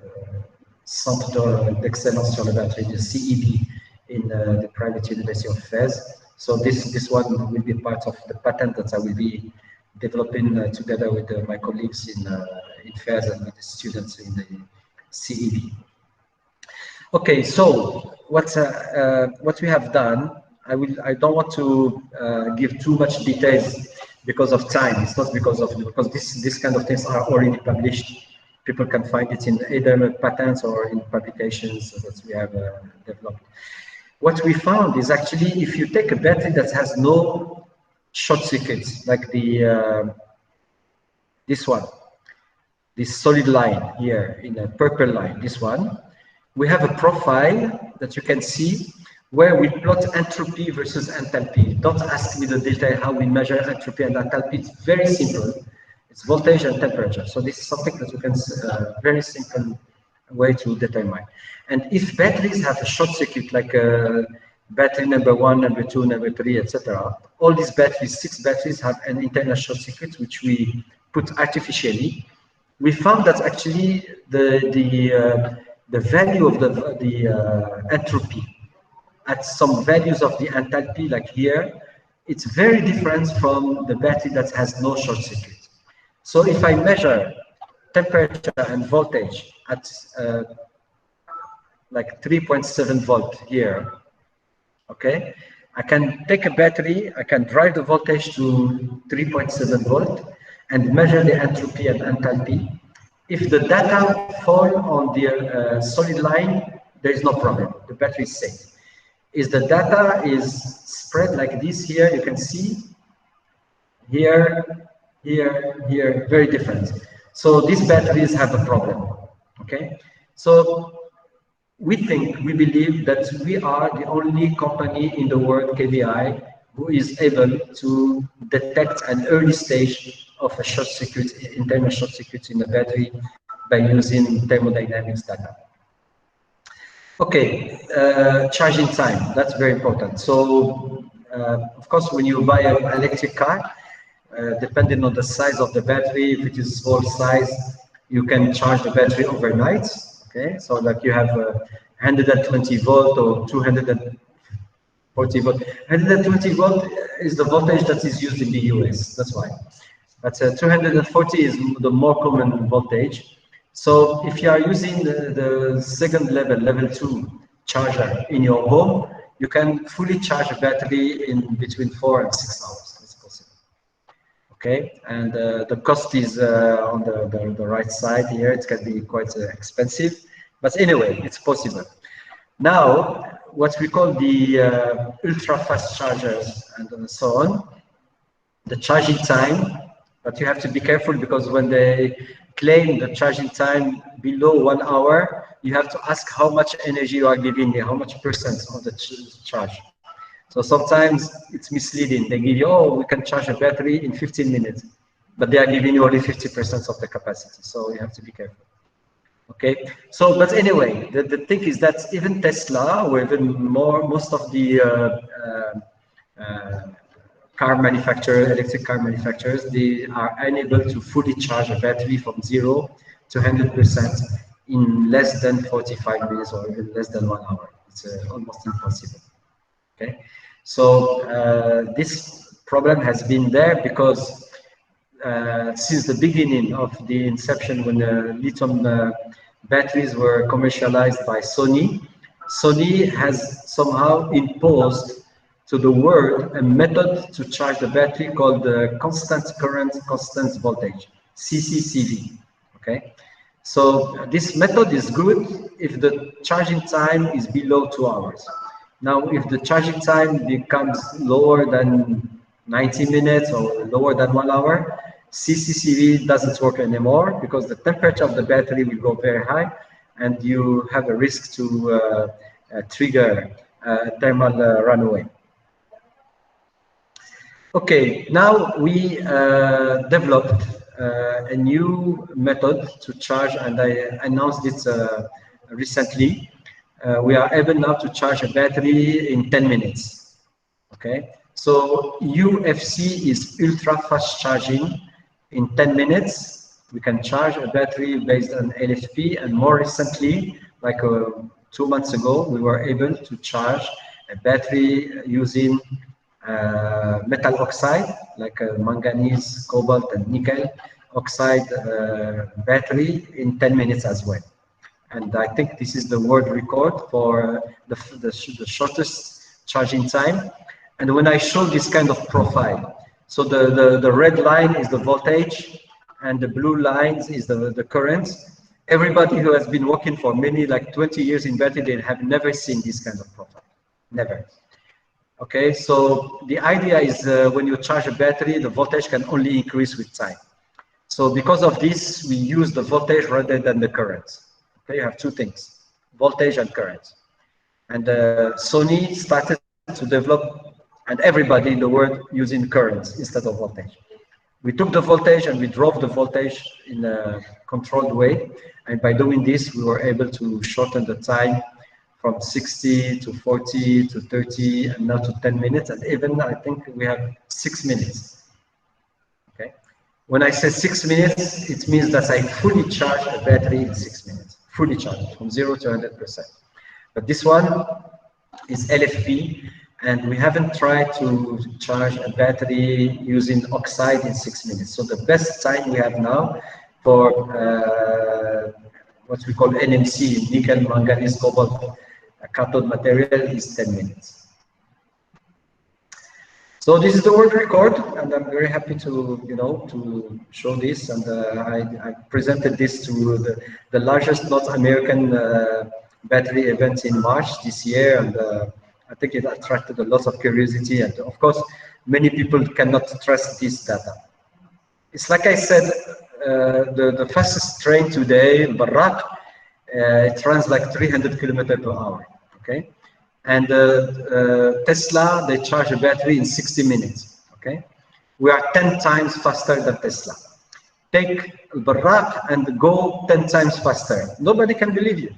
Centre d'Excellence sur la Batterie, the CEB, in the private University of Fez. So this one will be part of the patent that I will be developing together with my colleagues in Fez and with the students in the CEB. Okay, so what we have done, I don't want to give too much details because of time. It's not because this kind of things are already published. People can find it in either patents or in publications that we have developed. What we found is actually if you take a battery that has no short circuits, like the this one, this solid line here in a purple line, this one, we have a profile that you can see where we plot entropy versus enthalpy. Don't ask me the detail how we measure entropy and enthalpy. It's very simple. It's voltage and temperature. So this is something that you can very simple way to determine. And if batteries have a short circuit, like battery number 1, number 2, number 3, etc., all these batteries, 6 batteries, have an internal short circuit which we put artificially. We found that actually the value of the entropy at some values of the enthalpy, like here, it's very different from the battery that has no short circuit. So if I measure temperature and voltage at like 3.7 volt here, okay, I can take a battery, I can drive the voltage to 3.7 volt and measure the entropy and enthalpy. If the data fall on the solid line, there is no problem. The battery is safe. If the data is spread like this here, you can see here, here, very different. So these batteries have a problem. Okay, so we believe that we are the only company in the world, KBI, who is able to detect an early stage of a short circuit, internal short circuit in the battery by using thermodynamics data. Okay, charging time, that's very important. So, of course, when you buy an electric car, depending on the size of the battery, if it is small size, you can charge the battery overnight. Okay, so like you have 120 volt or 240 volt. 120 volt is the voltage that is used in the US, that's why. But 240 is the more common voltage. So if you are using the second level, level 2 charger in your home, you can fully charge a battery in between 4 and 6 hours. That's possible. Okay, and the cost is on the right side here. It can be quite expensive, but anyway, it's possible. Now, what we call the ultra-fast chargers and so on, the charging time, but you have to be careful because when they claim the charging time below 1 hour, you have to ask how much energy you are giving, how much percent of the charge. So sometimes it's misleading. They give you, oh, we can charge a battery in 15 minutes, but they are giving you only 50% of the capacity. So you have to be careful. Okay, so but anyway, the thing is that even Tesla, or even most of the car manufacturers, electric car manufacturers, they are unable to fully charge a battery from 0 to 100% in less than 45 minutes or even less than 1 hour. It's almost impossible. Okay, so this problem has been there because since the beginning of the inception, when lithium batteries were commercialized by Sony, Sony has somehow imposed to the world a method to charge the battery called the constant current, constant voltage, CCCV. Okay, so this method is good if the charging time is below 2 hours. Now, if the charging time becomes lower than 90 minutes or lower than 1 hour, CCCV doesn't work anymore because the temperature of the battery will go very high and you have a risk to trigger thermal runaway. Okay, now we developed a new method to charge, and I announced it recently. We are able now to charge a battery in 10 minutes. Okay, so UFC is ultra fast charging. In 10 minutes, we can charge a battery based on LFP, and more recently, like 2 months ago, we were able to charge a battery using metal oxide, like manganese, cobalt, and nickel oxide battery in 10 minutes as well. And I think this is the world record for the shortest charging time. And when I show this kind of profile, so the red line is the voltage, and the blue lines is the current. Everybody who has been working for many, like 20 years in battery, they have never seen this kind of profile, never. Okay, so the idea is when you charge a battery, the voltage can only increase with time. So because of this, we use the voltage rather than the current. Okay, you have two things, voltage and current. And Sony started to develop, and everybody in the world using current instead of voltage. We took the voltage and we drove the voltage in a controlled way. And by doing this, we were able to shorten the time from 60 to 40 to 30 and now to 10 minutes. And even I think we have 6 minutes. Okay. When I say 6 minutes, it means that I fully charge a battery in 6 minutes, fully charged from 0 to 100%. But this one is LFP, and we haven't tried to charge a battery using oxide in 6 minutes. So the best time we have now for what we call NMC, nickel, manganese, cobalt, cathode material is 10 minutes. So this is the world record, and I'm very happy to, to show this. And I presented this to the largest North American battery event in March this year, and I think it attracted a lot of curiosity. And of course, many people cannot trust this data. It's like I said, the fastest train today, Barrak, it runs like 300 kilometers per hour. Okay. And Tesla, they charge a battery in 60 minutes. Okay, we are 10 times faster than Tesla. Take Barrak and go 10 times faster. Nobody can believe you.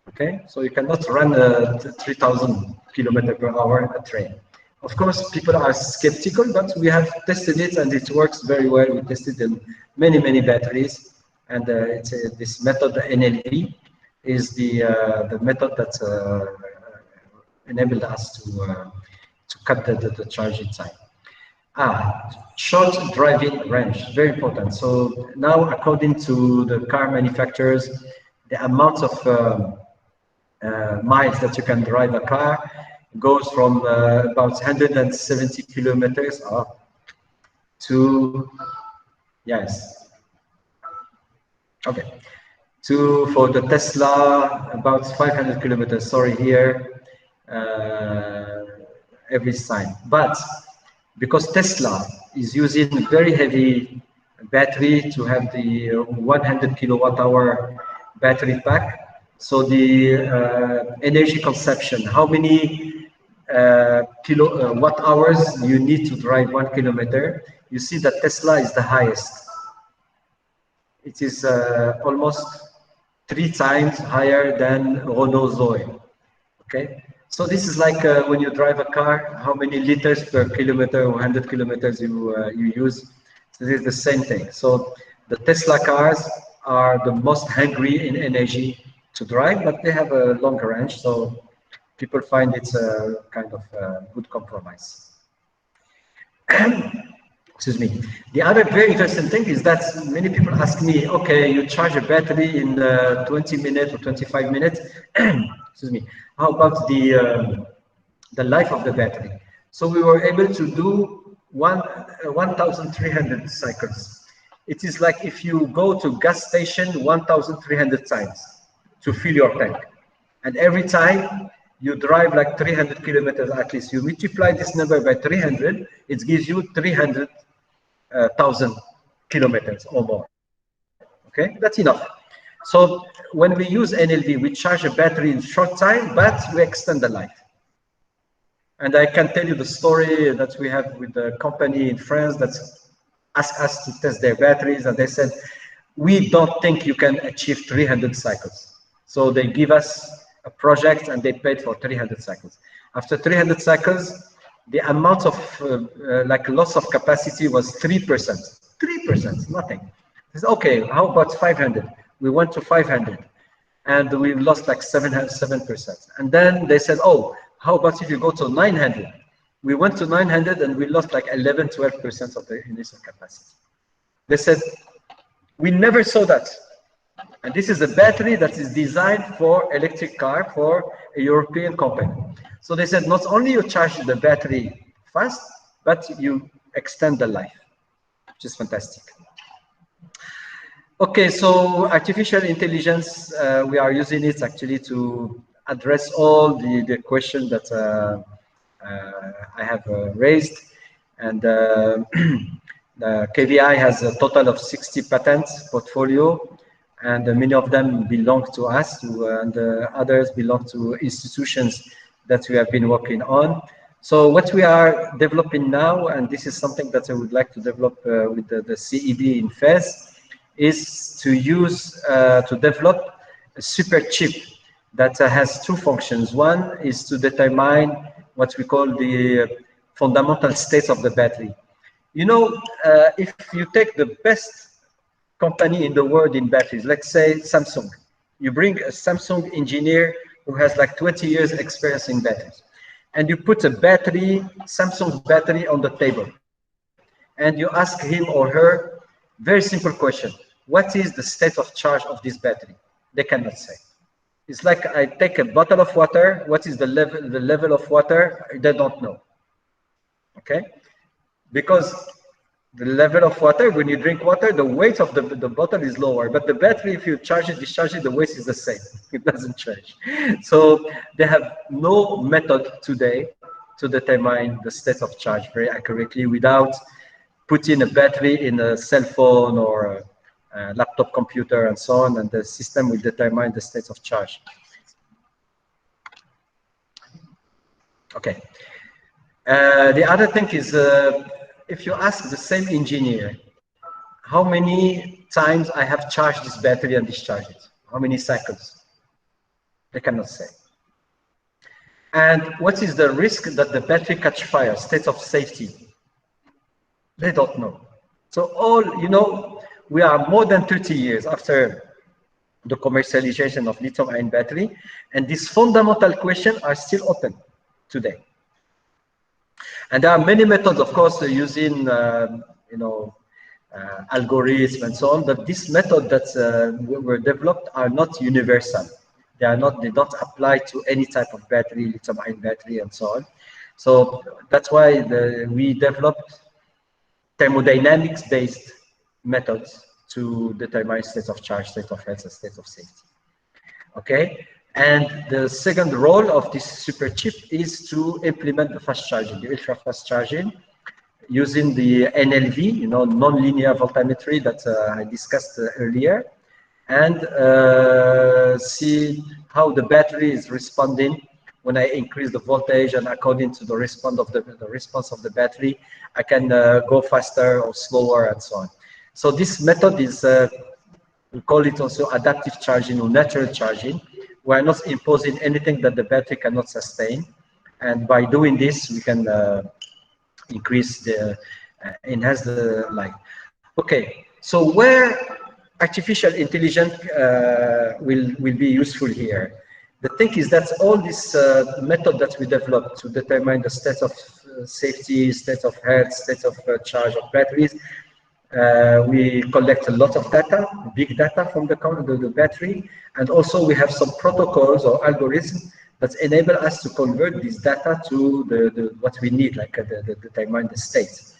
Okay, so you cannot run a 3,000 kilometers per hour a train. Of course, people are skeptical, but we have tested it and it works very well. We tested in many batteries, and it's this method, the NLP, is the method that enabled us to cut the charging time. Short driving range, very important. So now, according to the car manufacturers, the amount of miles that you can drive a car goes from about 170 kilometers to, yes, okay, to, for the Tesla, about 500 kilometers, sorry, here, every time. But because Tesla is using very heavy battery to have the 100 kilowatt hour battery pack, so the energy consumption, how many kilowatt hours you need to drive 1 kilometer, you see that Tesla is the highest. It is almost 3 times higher than Renault Zoe. Okay, so this is like when you drive a car, how many liters per kilometer, 100 kilometers you use. So this is the same thing. So the Tesla cars are the most hungry in energy to drive, but they have a longer range, so people find it's a kind of good compromise. Excuse me. The other very interesting thing is that many people ask me, okay, you charge a battery in 20 minutes or 25 minutes. Excuse me. How about the life of the battery? So we were able to do 1,300 cycles. It is like if you go to gas station 1,300 times to fill your tank, and every time you drive like 300 kilometers at least, you multiply this number by 300, it gives you 300,000 kilometers or more. Okay, that's enough. So when we use NLV, we charge a battery in short time, but we extend the life. And I can tell you the story that we have with the company in France that's asked us to test their batteries, and they said, we don't think you can achieve 300 cycles. So they give us a project and they paid for 300 cycles. After 300 cycles, the amount of like loss of capacity was 3%. 3%, nothing. It's okay, how about 500? We went to 500 and we lost like 7%. And then they said, oh, how about if you go to 900? We went to 900 and we lost like 11, 12% of the initial capacity. They said, we never saw that. And this is a battery that is designed for electric car for a European company. So they said, not only you charge the battery fast, but you extend the life, which is fantastic. Okay, so artificial intelligence, we are using it actually to address all the questions that I have raised. And the KVI has a total of 60 patents portfolio, and many of them belong to us, and others belong to institutions that we have been working on. So what we are developing now, and this is something that I would like to develop with the CEB in Fez, is to use, to develop a super chip that has two functions. One is to determine what we call the fundamental states of the battery. You know, if you take the best company in the world in batteries, let's say Samsung, you bring a Samsung engineer who has like 20 years experience in batteries, and you put a battery, Samsung battery on the table, and you ask him or her very simple question: what is the state of charge of this battery? They cannot say. It's like I take a bottle of water, what is the level of water? They don't know. Okay? Because the level of water, when you drink water, the weight of the bottle is lower, but the battery, if you charge it, discharge it, the weight is the same. It doesn't change. So they have no method today to determine the state of charge very accurately without putting a battery in a cell phone or a laptop computer and so on, and the system will determine the state of charge. Okay. The other thing is, if you ask the same engineer, how many times I have charged this battery and discharged it? How many cycles? They cannot say. And what is the risk that the battery catch fire, state of safety? They don't know. So all, you know, we are more than 30 years after the commercialization of lithium-ion battery, and these fundamental questions are still open today. And there are many methods, of course, using, you know, algorithms and so on, but these methods that were developed are not universal. They are not, they don't apply to any type of battery, lithium-ion battery, and so on. So that's why we developed thermodynamics-based methods to determine state of charge, state of health, and state of safety. Okay, and the second role of this super chip is to implement the fast charging, the ultra fast charging, using the NLV, you know, non-linear voltammetry that I discussed earlier, and see how the battery is responding when I increase the voltage, and according to the response of the battery, I can go faster or slower and so on. So this method is, we call it also adaptive charging or natural charging. We are not imposing anything that the battery cannot sustain. And by doing this, we can increase the, enhance the life. Okay, so where artificial intelligence will be useful here? The thing is that all this method that we developed to determine the state of safety, state of health, state of charge of batteries, we collect a lot of data, big data from the battery, and also we have some protocols or algorithms that enable us to convert this data to what we need, like determine the state.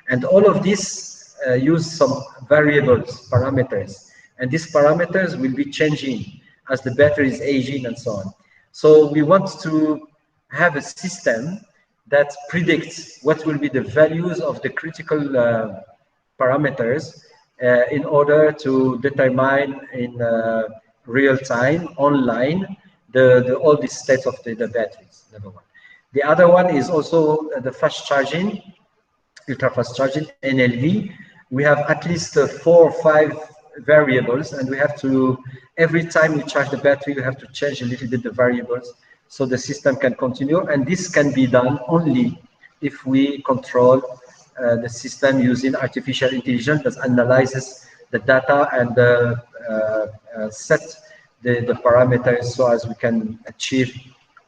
And all of this use some variables, parameters, and these parameters will be changing as the battery is aging and so on. So we want to have a system that predicts what will be the values of the critical parameters in order to determine in real time, online, all the states of the batteries, number one. The other one is also the fast charging, ultra fast charging, NLV, we have at least 4 or 5 variables, and we have to, every time we charge the battery, we have to change a little bit the variables so the system can continue. And this can be done only if we control the system using artificial intelligence that analyzes the data and set the parameters so as we can achieve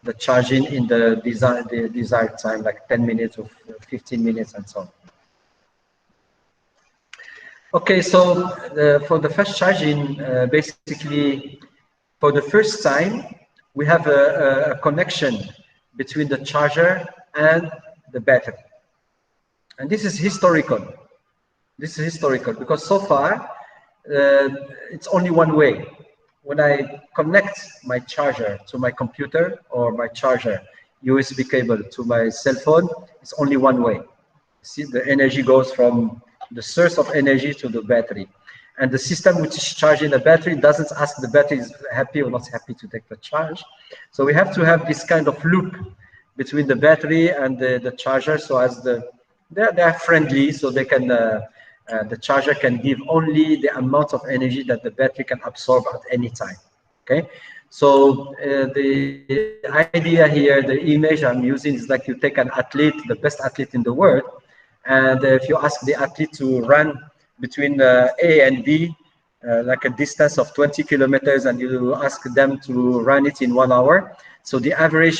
the charging in the desired time, like 10 minutes or 15 minutes and so on. Okay, so for the fast charging, basically, for the first time, we have a connection between the charger and the battery. And this is historical. This is historical because so far, it's only one way. When I connect my charger to my computer or my charger USB cable to my cell phone, it's only one way. See, the energy goes from the source of energy to the battery. And the system which is charging the battery doesn't ask the battery is happy or not happy to take the charge. So we have to have this kind of loop between the battery and the charger, so as they're friendly, so they can the charger can give only the amount of energy that the battery can absorb at any time. Okay, so the idea here, the image I'm using is like you take an athlete, the best athlete in the world, and if you ask the athlete to run between A and B, like a distance of 20 kilometers, and you ask them to run it in 1 hour, so the average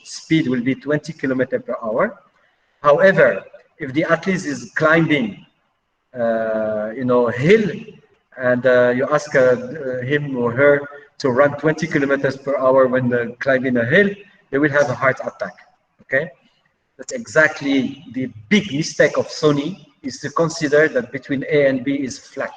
speed will be 20 kilometers per hour. However, if the athlete is climbing, you know, hill, and you ask him or her to run 20 kilometers per hour when they're climbing a hill, they will have a heart attack. Okay, that's exactly the big mistake of Sony, is to consider that between A and B is flat.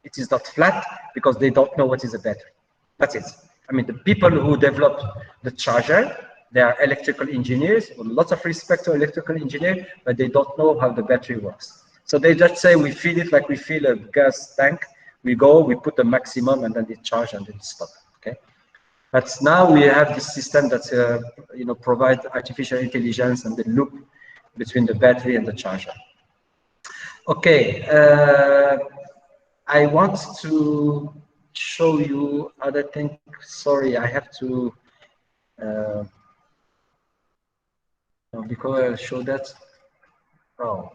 It is not flat because they don't know what is a battery. That's it. I mean, the people who developed the charger, they are electrical engineers, with lots of respect to electrical engineers, but they don't know how the battery works. So they just say, we feel it like we feel a gas tank. We go, we put the maximum, and then it charge and then it stop. Okay. But now we have this system that you know, provide artificial intelligence and the loop between the battery and the charger. Okay, I want to show you other things. Sorry, I have to. Before I show that. Oh,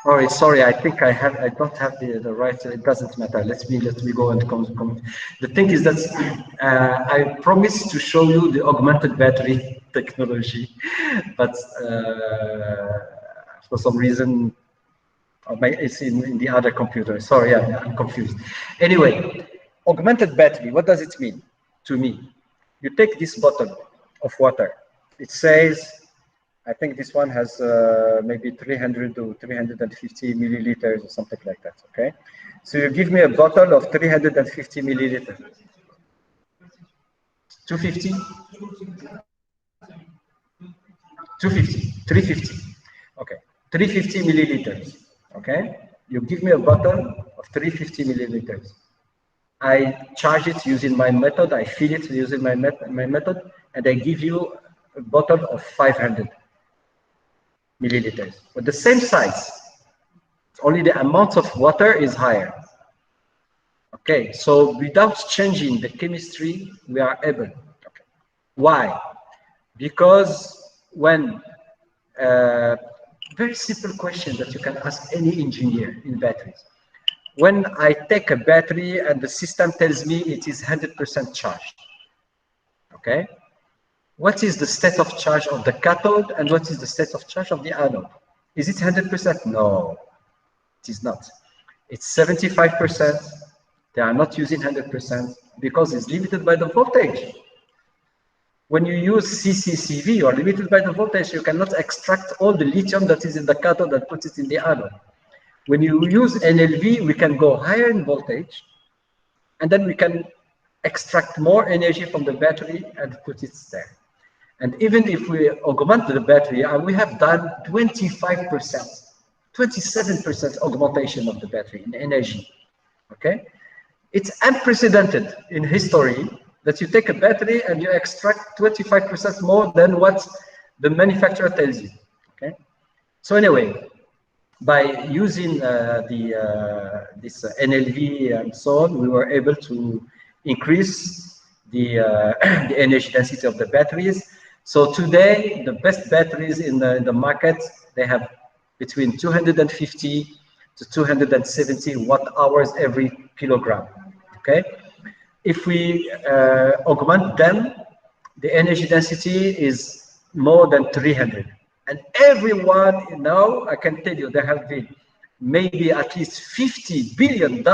all right. Sorry, I think I don't have the right. It doesn't matter. Let me go and come. The thing is that I promised to show you the augmented battery technology, but for some reason, it's in the other computer. Sorry, I'm confused. Anyway, augmented battery. What does it mean to me? You take this bottle of water. It says, I think this one has maybe 300 to 350 milliliters or something like that. Okay, so you give me a bottle of 350 milliliters. 250. 250. 350. Okay, 350 milliliters. Okay, you give me a bottle of 350 milliliters. I charge it using my method. I fill it using my method, and I give you a bottle of 500 milliliters with the same size. Only the amount of water is higher. Okay, so without changing the chemistry, we are able. Okay. Why? Because when very simple question that you can ask any engineer in batteries. When I take a battery and the system tells me it is 100% charged, okay? What is the state of charge of the cathode and what is the state of charge of the anode? Is it 100%? No, it is not. It's 75%. They are not using 100% because it's limited by the voltage. When you use CCCV, you are limited by the voltage. You cannot extract all the lithium that is in the cathode and put it in the anode. When you use NLV, we can go higher in voltage, and then we can extract more energy from the battery and put it there. And even if we augment the battery, we have done 25%, 27% augmentation of the battery in energy. Okay? It's unprecedented in history that you take a battery and you extract 25% more than what the manufacturer tells you. Okay? So anyway, by using this NLV and so on, we were able to increase the, the energy density of the batteries. So today, the best batteries in the market, they have between 250 to 270 watt hours every kilogram. Okay, if we augment them, the energy density is more than 300. And everyone now, I can tell you, there have been maybe at least $50 billion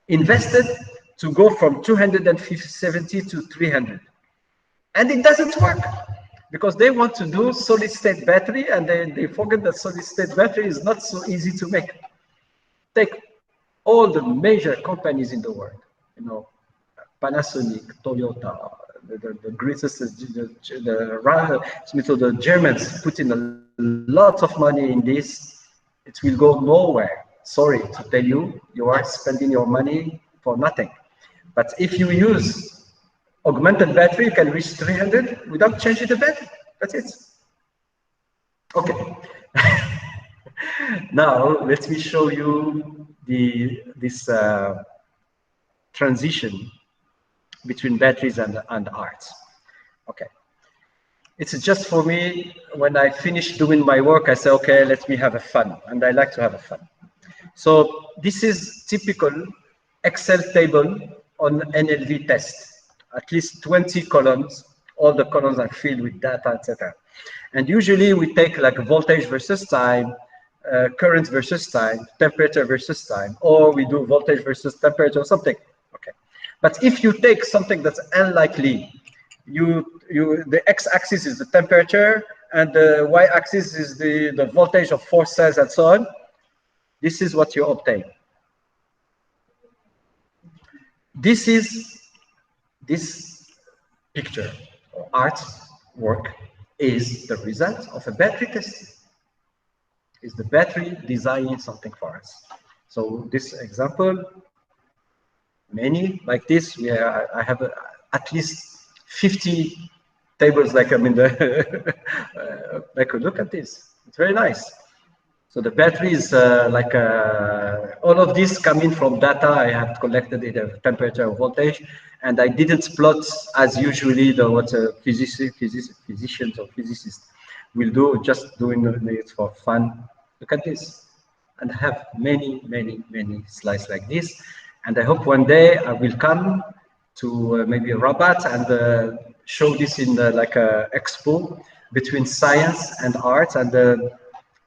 invested to go from 270 to 300. And it doesn't work because they want to do solid state battery and they forget that solid state battery is not so easy to make. Take all the major companies in the world, you know, Panasonic, Toyota, the greatest, the Germans put in a lot of money in this. It will go nowhere. Sorry to tell you, you are spending your money for nothing. But if you use augmented battery, you can reach 300 without changing the battery. That's it. Okay. Now let me show you this transition between batteries and art. Okay. It's just for me, when I finish doing my work, I say, okay, let me have a fun. And I like to have a fun. So this is typical Excel table on NLV test. At least 20 columns. All the columns are filled with data, etc. And usually we take like voltage versus time, current versus time, temperature versus time, or we do voltage versus temperature or something. Okay. But if you take something that's unlikely, the x-axis is the temperature and the y-axis is the voltage of 4 cells and so on, this is what you obtain. This is this picture or art work is the result of a battery test. Is the battery designing something for us? So this example, many like this, I have at least 50 tables like I'm in the, like look at this, it's very nice. So the battery is all of this coming from data I have collected in the temperature voltage, and I didn't plot as usually what physicians or physicists will do, just doing it for fun. Look at this, and I have many slides like this, and I hope one day I will come to maybe Rabat and show this in like a expo between science and art, and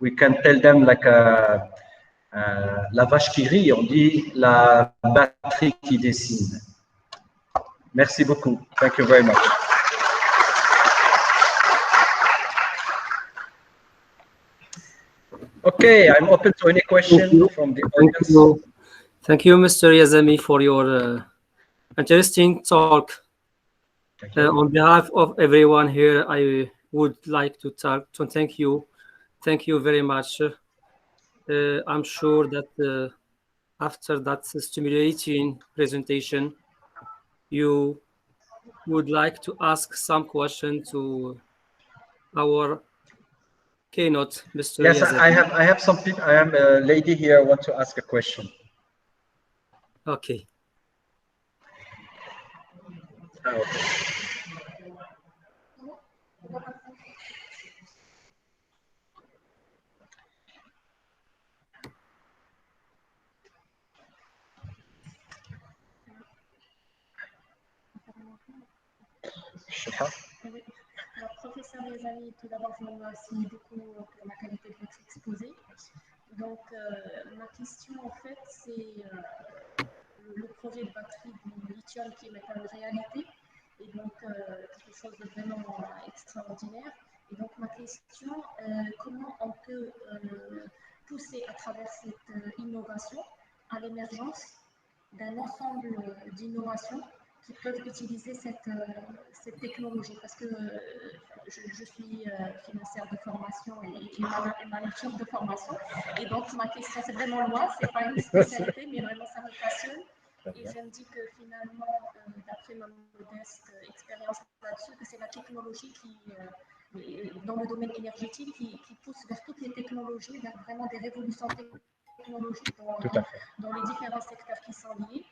we can tell them like la vache qui rit, on dit la batterie qui dessine. Merci beaucoup. Thank you very much. Okay, I'm open to any question from the audience. Thank you, Mr. Yazami, for your interesting talk. On behalf of everyone here, I would like to thank you. Thank you very much. I'm sure that after that stimulating presentation, you would like to ask some question to our keynote, Mr. Yes, Yazami. I have some people. I am a lady here. Want to ask a question? Okay. Okay. Alors, professeur Yazami, tout d'abord, je vous remercie beaucoup pour la qualité de votre exposé. Donc, ma question, en fait, c'est le projet de batterie du lithium qui est maintenant une réalité, et donc quelque chose de vraiment extraordinaire. Et donc, ma question, comment on peut pousser à travers cette innovation à l'émergence d'un ensemble d'innovations qui peuvent utiliser cette technologie, parce que je suis financière de formation et manager de formation, et donc ma question, c'est vraiment loin, c'est pas une spécialité, mais vraiment ça me passionne, et je me dis que finalement, d'après ma modeste expérience là-dessus, que c'est la technologie dans le domaine énergétique qui pousse vers toutes les technologies, vers vraiment des révolutions technologiques dans les différents secteurs qui sont liés.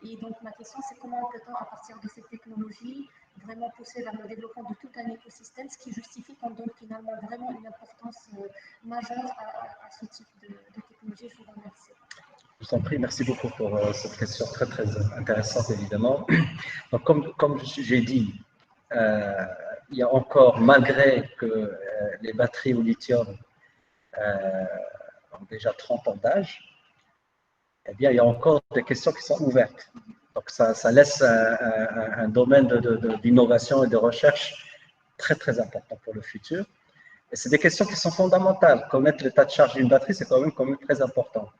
Et donc ma question, c'est comment peut-on, à partir de cette technologie, vraiment pousser vers le développement de tout un écosystème, ce qui justifie qu'on donne finalement vraiment une importance majeure à ce type de technologie. Je vous remercie. Je vous en prie, merci beaucoup pour cette question très très intéressante évidemment. Donc comme j'ai dit, il y a encore, malgré que les batteries au lithium ont déjà 30 ans d'âge, eh bien il y a encore des questions qui sont ouvertes. Donc ça laisse un domaine d'innovation et de recherche très très important pour le futur. Et c'est des questions qui sont fondamentales. Connaître l'état de charge d'une batterie, c'est quand même très important.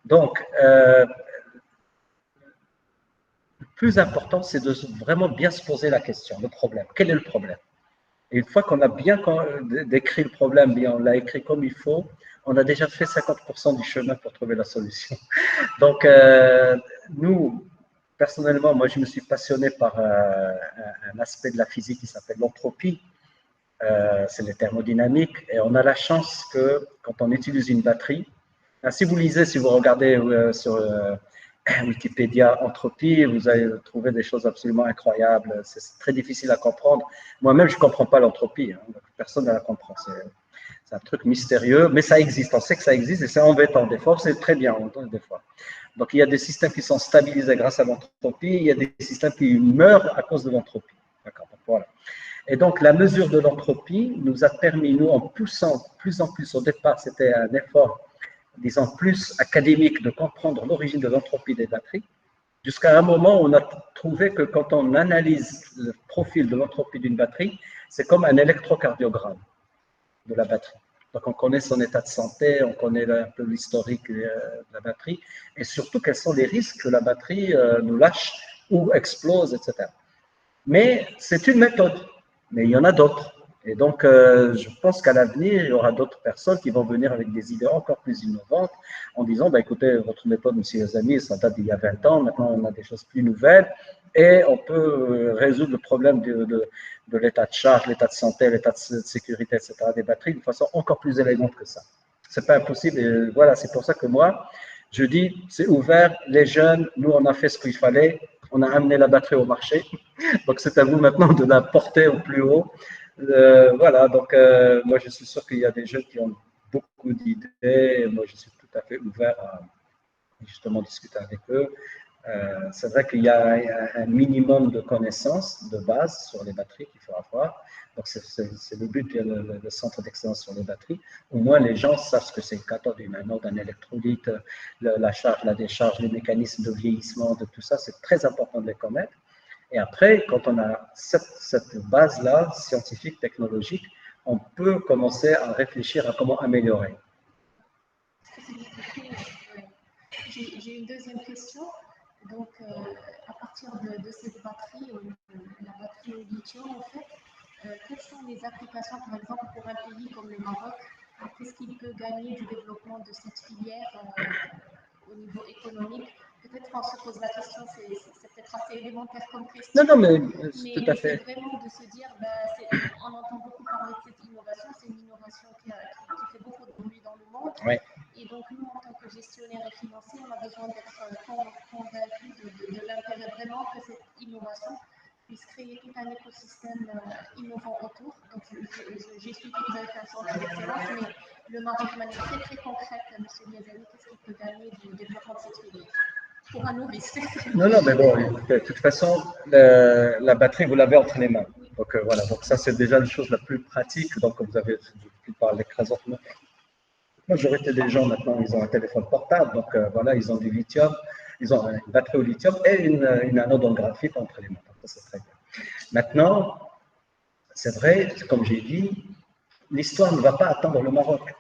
Donc, le plus important, c'est de vraiment bien se poser la question, le problème. Quel est le problème? Et une fois qu'on a bien décrit le problème, bien on l'a écrit comme il faut, on a déjà fait 50% du chemin pour trouver la solution. Donc, nous, personnellement, moi, je me suis passionné par un aspect de la physique qui s'appelle l'entropie. C'est les thermodynamiques. Et on a la chance que quand on utilise une batterie, si vous lisez, si vous regardez sur Wikipédia entropie, vous allez trouver des choses absolument incroyables. C'est très difficile à comprendre. Moi-même, je ne comprends pas l'entropie. Hein. Personne ne la comprend. C'est un truc mystérieux, mais ça existe. On sait que ça existe et c'est embêtant. Des fois, c'est très bien, des fois. Donc, il y a des systèmes qui sont stabilisés grâce à l'entropie. Il y a des systèmes qui meurent à cause de l'entropie. D'accord. Voilà. Et donc, la mesure de l'entropie nous a permis, nous, en poussant plus en plus, au départ, c'était un effort disons, plus académique de comprendre l'origine de l'entropie des batteries, jusqu'à un moment où on a trouvé que quand on analyse le profil de l'entropie d'une batterie, c'est comme un électrocardiogramme de la batterie. Donc, on connaît son état de santé, on connaît un peu l'historique de la batterie, et surtout quels sont les risques que la batterie nous lâche ou explose, etc. Mais c'est une méthode, mais il y en a d'autres. Et donc, je pense qu'à l'avenir, il y aura d'autres personnes qui vont venir avec des idées encore plus innovantes en disant, bah, écoutez, votre méthode, monsieur les amis, ça date d'il y a 20 ans, maintenant on a des choses plus nouvelles et on peut résoudre le problème de l'état de charge, l'état de santé, l'état de sécurité, etc. des batteries de façon encore plus élégante que ça. C'est pas impossible et voilà, c'est pour ça que moi, je dis, c'est ouvert, les jeunes, nous on a fait ce qu'il fallait, on a amené la batterie au marché, donc c'est à vous maintenant de la porter au plus haut. Voilà, donc moi je suis sûr qu'il y a des jeunes qui ont beaucoup d'idées, et moi je suis tout à fait ouvert à justement discuter avec eux. C'est vrai qu'il y a un minimum de connaissances de base sur les batteries qu'il faut avoir, donc c'est le but du centre d'excellence sur les batteries. Au moins les gens savent ce que c'est une cathode, une anode, un électrolyte, la charge, la décharge, les mécanismes de vieillissement, de tout ça, c'est très important de les connaître. Et après, quand on a cette base-là, scientifique, technologique, on peut commencer à réfléchir à comment améliorer. J'ai une deuxième question. Donc, à partir de cette batterie, la batterie au lithium, en fait, quelles sont les applications, par exemple, pour un pays comme le Maroc? Qu'est-ce qu'il peut gagner du développement de cette filière au niveau économique? Peut-être qu'on se pose la question, c'est peut-être assez élémentaire comme question. Non, mais tout à fait. C'est vraiment de se dire, on entend beaucoup parler de cette innovation, c'est une innovation qui fait beaucoup de bruit dans le monde. Ouais. Et donc, nous, en tant que gestionnaires et financiers, on a besoin d'être convaincus de l'intérêt vraiment que cette innovation puisse créer tout un écosystème innovant autour. Donc, j'ai expliqué que vous avez fait un centre d'excellence, mais le Maroc, de manière très très concrète, M. Liazani, qu'est-ce qu'il peut gagner du développement de cette filière pour un novice? Non, mais bon, de toute façon, la batterie, vous l'avez entre les mains. Donc voilà, donc ça c'est déjà la chose la plus pratique. Donc vous avez pu parler présentement. La majorité des gens maintenant, ils ont un téléphone portable, donc voilà, ils ont du lithium, ils ont une batterie au lithium et une anode en graphite entre les mains. Donc ça c'est très bien. Maintenant, c'est vrai, comme j'ai dit, l'histoire ne va pas attendre le Maroc.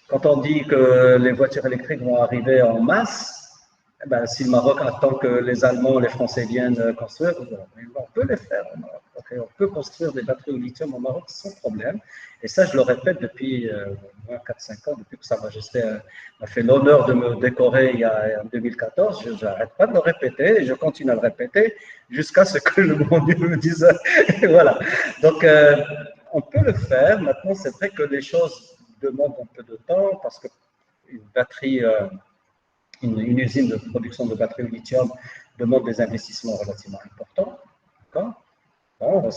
Quand on dit que les voitures électriques vont arriver en masse, Ben, si le Maroc attend que les Allemands, les Français viennent construire, on peut les faire au Maroc. Okay, on peut construire des batteries au lithium au Maroc sans problème. Et ça, je le répète depuis 4-5 ans, depuis que Sa Majesté m'a fait l'honneur de me décorer en 2014. Je n'arrête pas de le répéter et je continue à le répéter jusqu'à ce que le bon Dieu me dise. Voilà. Donc, on peut le faire. Maintenant, c'est vrai que les choses demandent un peu de temps parce qu'une batterie. Une usine de production de batteries au lithium demande des investissements relativement importants. Bon, on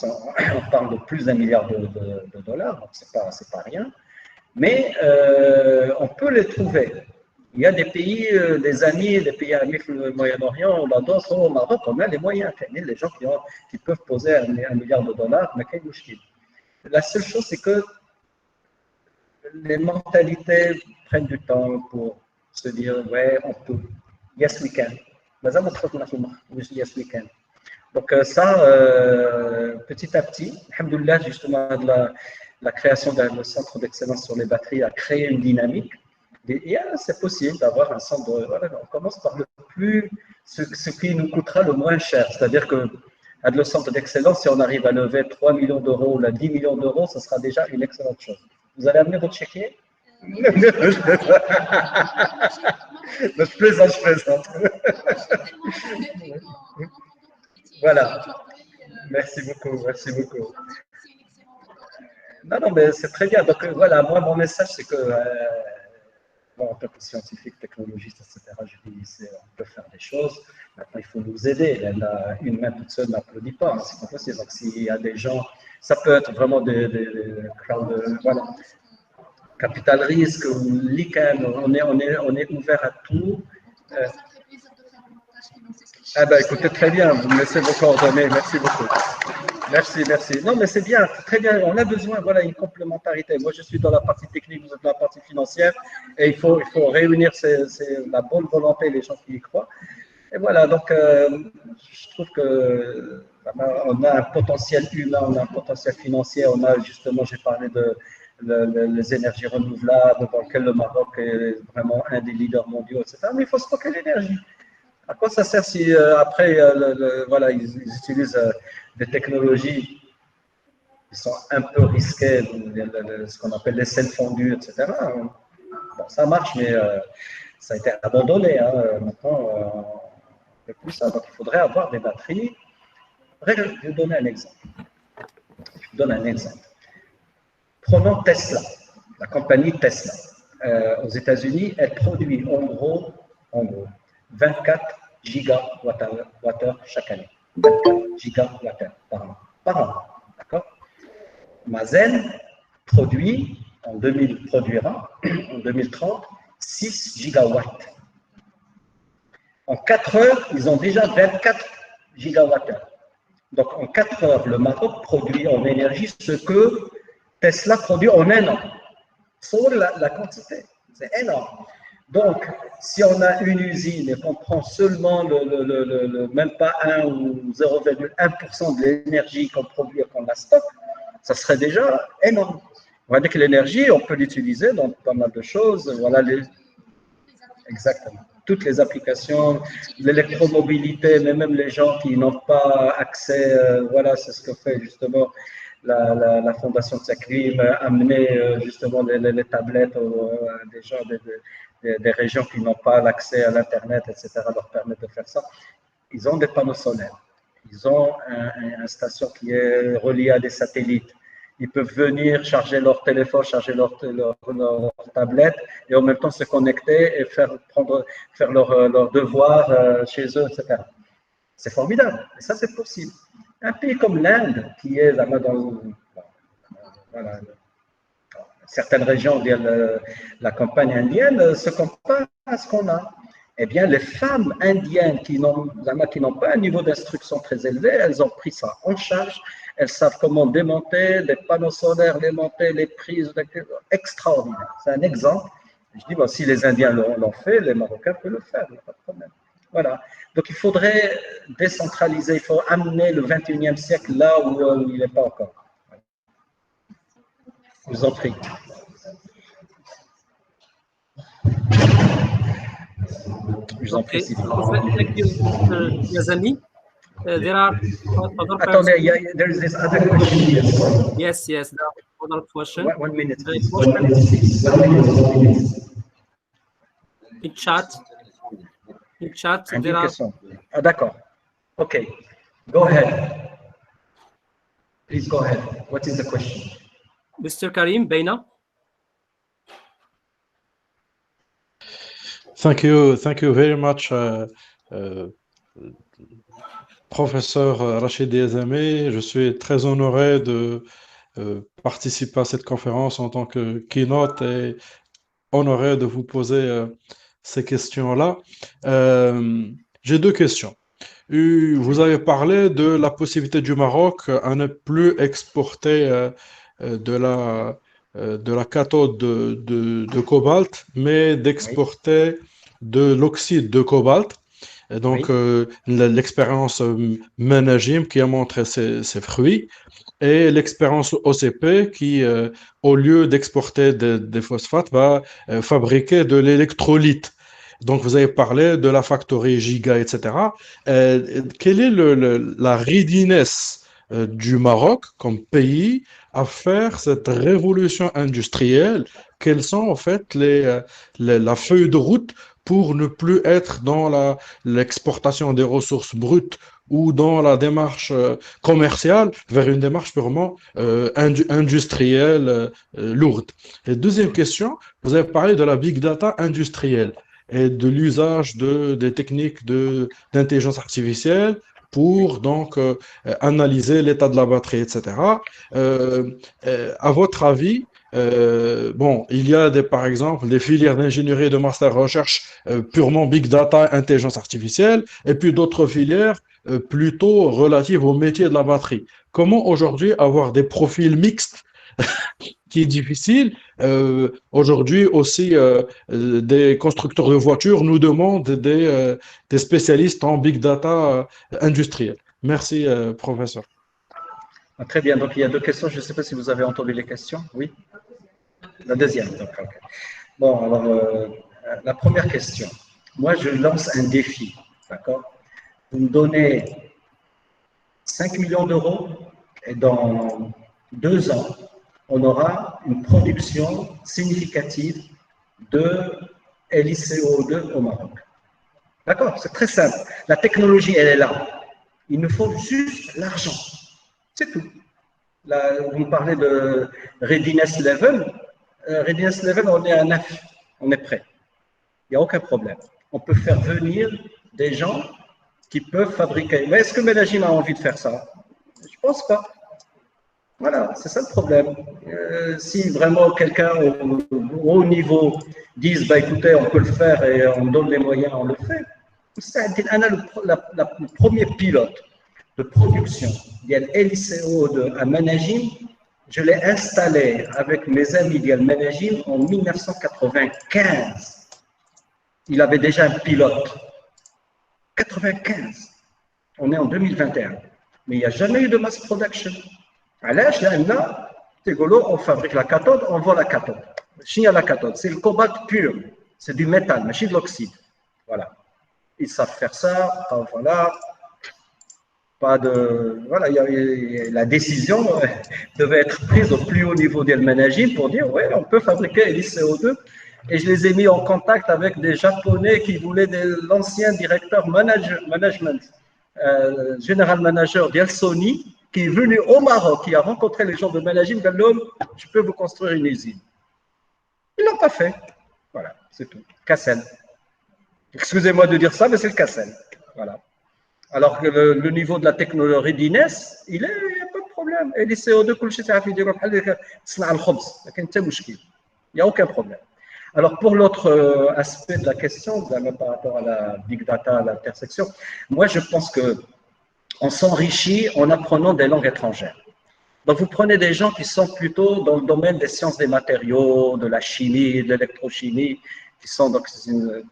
parle de plus d'1 milliard de dollars, donc c'est pas rien. Mais on peut les trouver. Il y a des pays, des amis du Moyen-Orient, on adore, au Maroc, on a les moyens. Les gens qui peuvent poser 1 milliard de dollars, mais quel mouchkil. La seule chose, c'est que les mentalités prennent du temps pour se dire, ouais, on peut. Yes, we can. Yes, we can. Donc ça, petit à petit, alhamdoulilah, justement, la création d'un centre d'excellence sur les batteries a créé une dynamique. Et c'est possible d'avoir un centre de... Voilà, on commence par ce qui nous coûtera le moins cher. C'est-à-dire que le centre d'excellence, si on arrive à lever 3 millions d'euros ou 10 millions d'euros, ce sera déjà une excellente chose. Vous allez amener votre chéquier? Je plaisante. Voilà. Merci beaucoup. Non, mais c'est très bien. Donc voilà, moi, mon message, c'est que, en tant que scientifique, technologiste, etc., je dis, on peut faire des choses. Maintenant, il faut nous aider. Une main toute seule n'applaudit pas. Hein, c'est pas possible. Donc s'il y a des gens, ça peut être vraiment des voilà. Capital risque ou l'ICANN, on est ouvert à tout. Ah ben écoutez, très bien, vous me laissez vos coordonnées, merci beaucoup. Merci. Non, mais c'est bien, très bien, on a besoin, voilà, une complémentarité. Moi, je suis dans la partie technique, vous êtes dans la partie financière, et il faut réunir la bonne volonté, les gens qui y croient. Et voilà, donc je trouve que on a un potentiel humain, on a un potentiel financier, on a justement, j'ai parlé de les énergies renouvelables, dans lesquelles le Maroc est vraiment un des leaders mondiaux, etc. Mais il faut stocker l'énergie. À quoi ça sert si après, voilà, ils utilisent des technologies qui sont un peu risquées, ce qu'on appelle les sels fondus, etc. Bon, ça marche, mais ça a été abandonné. Hein. Maintenant, on ne fait plus ça. Donc, il faudrait avoir des batteries. Je vais vous donner un exemple. Prenons Tesla, la compagnie Tesla. Aux États-Unis, elle produit en gros 24 gigawattheures chaque année. 24 gigawattheures par an. D'accord? Mazen produira en 2030 6 gigawatts. En 4 heures, ils ont déjà 24 gigawattheures. Donc en 4 heures, le Maroc produit en énergie ce que Tesla produit en 1 an. Sur la quantité, c'est énorme. Donc, si on a une usine et qu'on prend seulement même pas 1 ou 0,1% de l'énergie qu'on produit et qu'on la stocke, ça serait déjà énorme. On va dire que l'énergie, on peut l'utiliser dans pas mal de choses. Voilà exactement. Toutes les applications, l'électromobilité, mais même les gens qui n'ont pas accès, voilà, c'est ce que fait justement la fondation de Slcm, amener justement les tablettes à des gens des régions qui n'ont pas l'accès à l'Internet, etc., leur permettre de faire ça. Ils ont des panneaux solaires. Ils ont une station qui est reliée à des satellites. Ils peuvent venir charger leur téléphone, charger leur tablette et en même temps se connecter et faire leurs devoirs chez eux, etc. C'est formidable. Et ça, c'est possible. Un pays comme l'Inde, qui est dans certaines régions de la campagne indienne, se comparent à ce qu'on a. Eh bien, les femmes indiennes qui n'ont pas un niveau d'instruction très élevé, elles ont pris ça en charge. Elles savent comment démonter les panneaux solaires, démonter les prises, extraordinaire. C'est un exemple. Je dis, bon, si les Indiens l'ont fait, les Marocains peuvent le faire, il n'y a pas de problème. Voilà. Donc, il faudrait décentraliser, il faut amener le 21e siècle là où il n'est pas encore. Je vous en prie. plus en Okay. précis. Thank you, Mr. Yazami. There are other Attendez, persons. there is this other question here. Yes, yes, there are other questions. One minute, please. In chat. In chat, عندي there are. question. Ah, d'accord. Okay. Go ahead. Please go ahead. What is the question? Mr. Karim Beina. Thank you very much, professeur Rachid Yazami. Je suis très honoré de participer à cette conférence en tant que keynote et honoré de vous poser ces questions-là. J'ai deux questions. Vous avez parlé de la possibilité du Maroc à ne plus exporter de la cathode de cobalt, mais d'exporter de l'oxyde de cobalt. Et donc, l'expérience Managim qui a montré ses fruits et l'expérience OCP qui, au lieu d'exporter des phosphates, va fabriquer de l'électrolyte. Donc, vous avez parlé de la factory Giga, etc. Quelle est la readiness du Maroc comme pays à faire cette révolution industrielle? Quelles sont en fait la feuille de route pour ne plus être dans l'exportation des ressources brutes ou dans la démarche commerciale vers une démarche purement industrielle lourde? Et deuxième question, vous avez parlé de la big data industrielle et de l'usage des techniques d'intelligence artificielle pour donc analyser l'état de la batterie, etc. À votre avis, bon, il y a par exemple des filières d'ingénierie et de master recherche purement big data, intelligence artificielle, et puis d'autres filières plutôt relatives au métier de la batterie. Comment aujourd'hui avoir des profils mixtes qui est difficile. Aujourd'hui aussi, des constructeurs de voitures nous demandent des spécialistes en big data industriel. Merci, professeur. Ah, très bien, donc il y a deux questions. Je ne sais pas si vous avez entendu les questions. Oui. La deuxième. Donc, okay. Bon, alors, la première question. Moi, je lance un défi. D'accord? Vous me donnez 5 millions d'euros et dans 2 ans, on aura une production significative de LiCO2 au Maroc. D'accord? C'est très simple. La technologie, elle est là. Il nous faut juste l'argent. C'est tout. Là, vous me parlez de readiness level. Readiness level, on est à 9. On est prêt. Il n'y a aucun problème. On peut faire venir des gens qui peuvent fabriquer. Mais est-ce que Mélagine a envie de faire ça? Je ne pense pas. Voilà, c'est ça le problème. Si vraiment quelqu'un au haut niveau dise, bah, écoutez, on peut le faire et on donne les moyens, on le fait. Le premier pilote de production de LiCO2 à Managim, je l'ai installé avec mes amis de Managim en 1995. Il avait déjà un pilote. 95. On est en 2021. Mais il n'y a jamais eu de mass production. علاش لأن on fabrique la cathode, on vend la cathode. شنو la cathode? C'est le cobalt pur, c'est du métal, mais de l'oxyde. Voilà. Ils savent faire ça, voilà. Pas de, voilà, la décision devait être prise au plus haut niveau des managers pour dire, ouais, on peut fabriquer LiCO2. Et je les ai mis en contact avec des Japonais qui voulaient l'ancien directeur management, général manager d'Elsony, qui est venu au Maroc, qui a rencontré les gens de Managim, dit l'homme, je peux vous construire une usine. Ils ne l'ont pas fait. Voilà, c'est tout. Cassel. Excusez-moi de dire ça, mais c'est le Cassel. Voilà. Alors que le niveau de la technologie readiness, il n'y a pas de problème. Et les CO2, il n'y a aucun problème. Alors, pour l'autre aspect de la question, par rapport à la big data, à l'intersection, moi, je pense qu'on s'enrichit en apprenant des langues étrangères. Donc, vous prenez des gens qui sont plutôt dans le domaine des sciences des matériaux, de la chimie, de l'électrochimie, qui sont donc une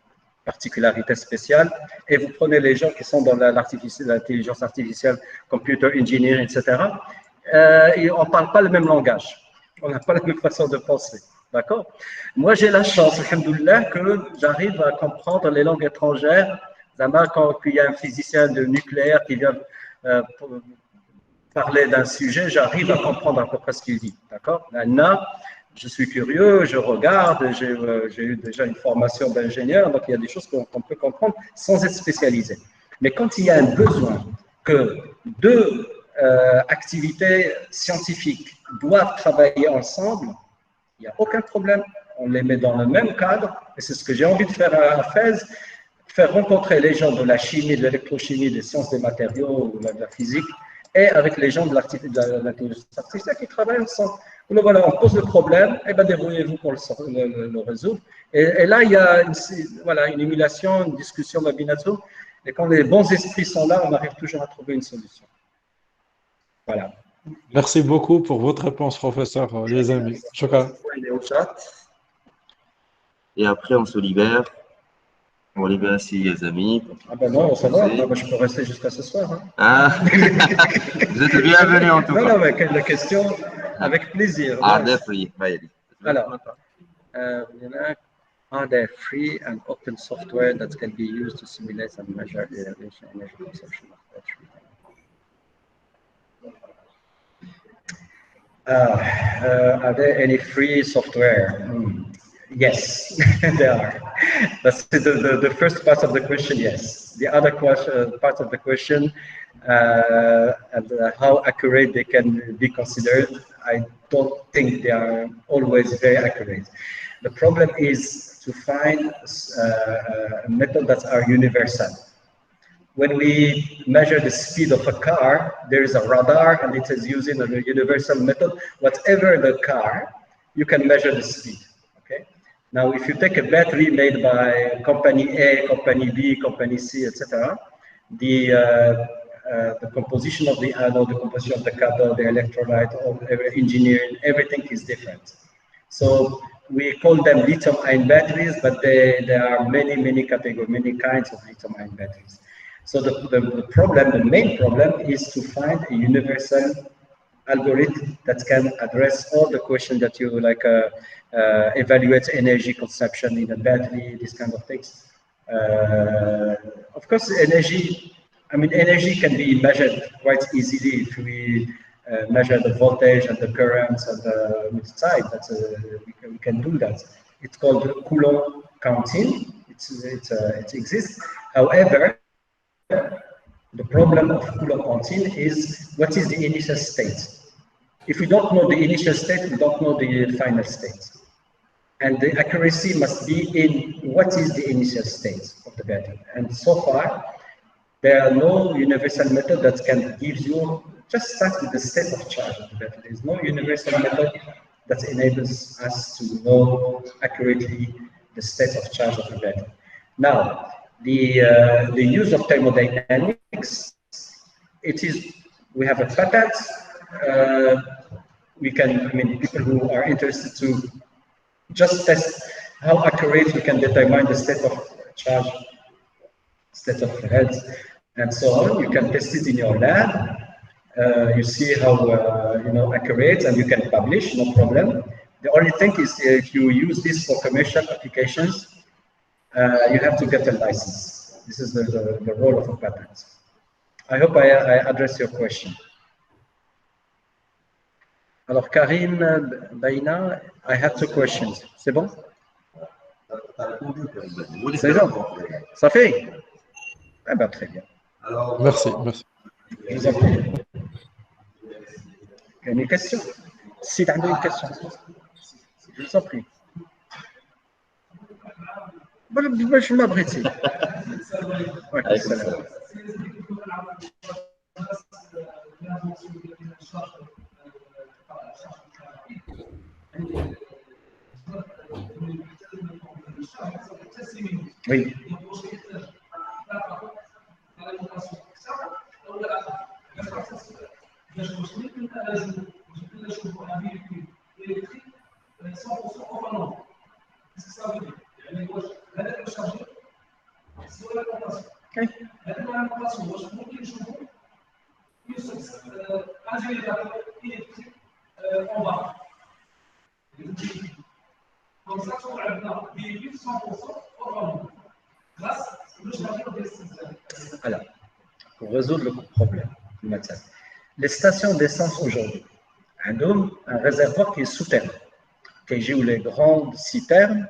particularité spéciale, et vous prenez les gens qui sont dans l'intelligence artificielle, computer engineering, etc. Et on ne parle pas le même langage. On n'a pas la même façon de penser. D'accord? Moi, j'ai la chance, alhamdoulilah, que j'arrive à comprendre les langues étrangères. Quand il y a un physicien de nucléaire qui vient parler d'un sujet, j'arrive à comprendre à peu près ce qu'il dit. D'accord? Maintenant, je suis curieux, je regarde, j'ai eu déjà une formation d'ingénieur, donc il y a des choses qu'on peut comprendre sans être spécialisé. Mais quand il y a un besoin que deux activités scientifiques doivent travailler ensemble, il n'y a aucun problème. On les met dans le même cadre, et c'est ce que j'ai envie de faire à Fès, faire rencontrer les gens de la chimie, de l'électrochimie, des sciences des matériaux, ou de la physique, et avec les gens de l'intelligence artificielle qui travaillent ensemble. Donc voilà, on pose le problème, et bien débrouillez-vous pour le résoudre. Et là, il y a une émulation, une discussion mabinato, et quand les bons esprits sont là, on arrive toujours à trouver une solution. Voilà. Merci beaucoup pour votre réponse, professeur, les amis. Shukran. Il est au chat. Et après, on se libère. On libère ainsi les amis. Ah ben non, ça va. Ah ben, je peux rester jusqu'à ce soir. Hein. Ah. Vous êtes bienvenus en tout cas. Non, mais la question, avec plaisir. Are they free? Alors, are there free and open software that can be used to simulate and measure the energy consumption of battery? Are there any free software? Yes, there are. That's the first part of the question, yes. The other part of the question, and how accurate they can be considered, I don't think they are always very accurate. The problem is to find methods that are universal. When we measure the speed of a car, there is a radar and it is using a universal method. Whatever the car, you can measure the speed. Okay. Now, if you take a battery made by company A, company B, company C, etc., the composition of the anode, the composition of the cathode, the electrolyte, all engineering, everything is different. So we call them lithium-ion batteries, but there are many categories, many kinds of lithium-ion batteries. So the main problem is to find a universal algorithm that can address all the questions that you like, evaluate energy consumption in a battery, these kind of things. Of course, energy can be measured quite easily if we measure the voltage and the currents and the side. We can do that. It's called Coulomb counting. It exists. However, the problem of Coulomb counting is what is the initial state. If we don't know the initial state, we don't know the final state. And the accuracy must be in what is the initial state of the battery. And so far, there are no universal method that can give you, just start with the state of charge of the battery. There is no universal method that enables us to know accurately the state of charge of the battery. Now, the use of thermodynamics, we have a patent. People who are interested to just test how accurate we can determine the state of charge, state of health, and so on. You can test it in your lab. You see how accurate, and you can publish, no problem. The only thing is if you use this for commercial applications, you have to get a license. This is the role of a patent. I hope I addressed your question. Alors, Karim Baina, I have two questions. C'est bon? C'est bon? Ça fait? Eh bien, très bien. Merci. Je vous en prie. Il y a une question? Si tu as une question, je vous en prie. Je m'abrite. Oui. Donc ça, on a véhicule 100% autonome grâce au chargeur des systèmes. Alors, pour résoudre le problème, les stations d'essence aujourd'hui, un réservoir qui est souterrain, qui où les grandes citernes,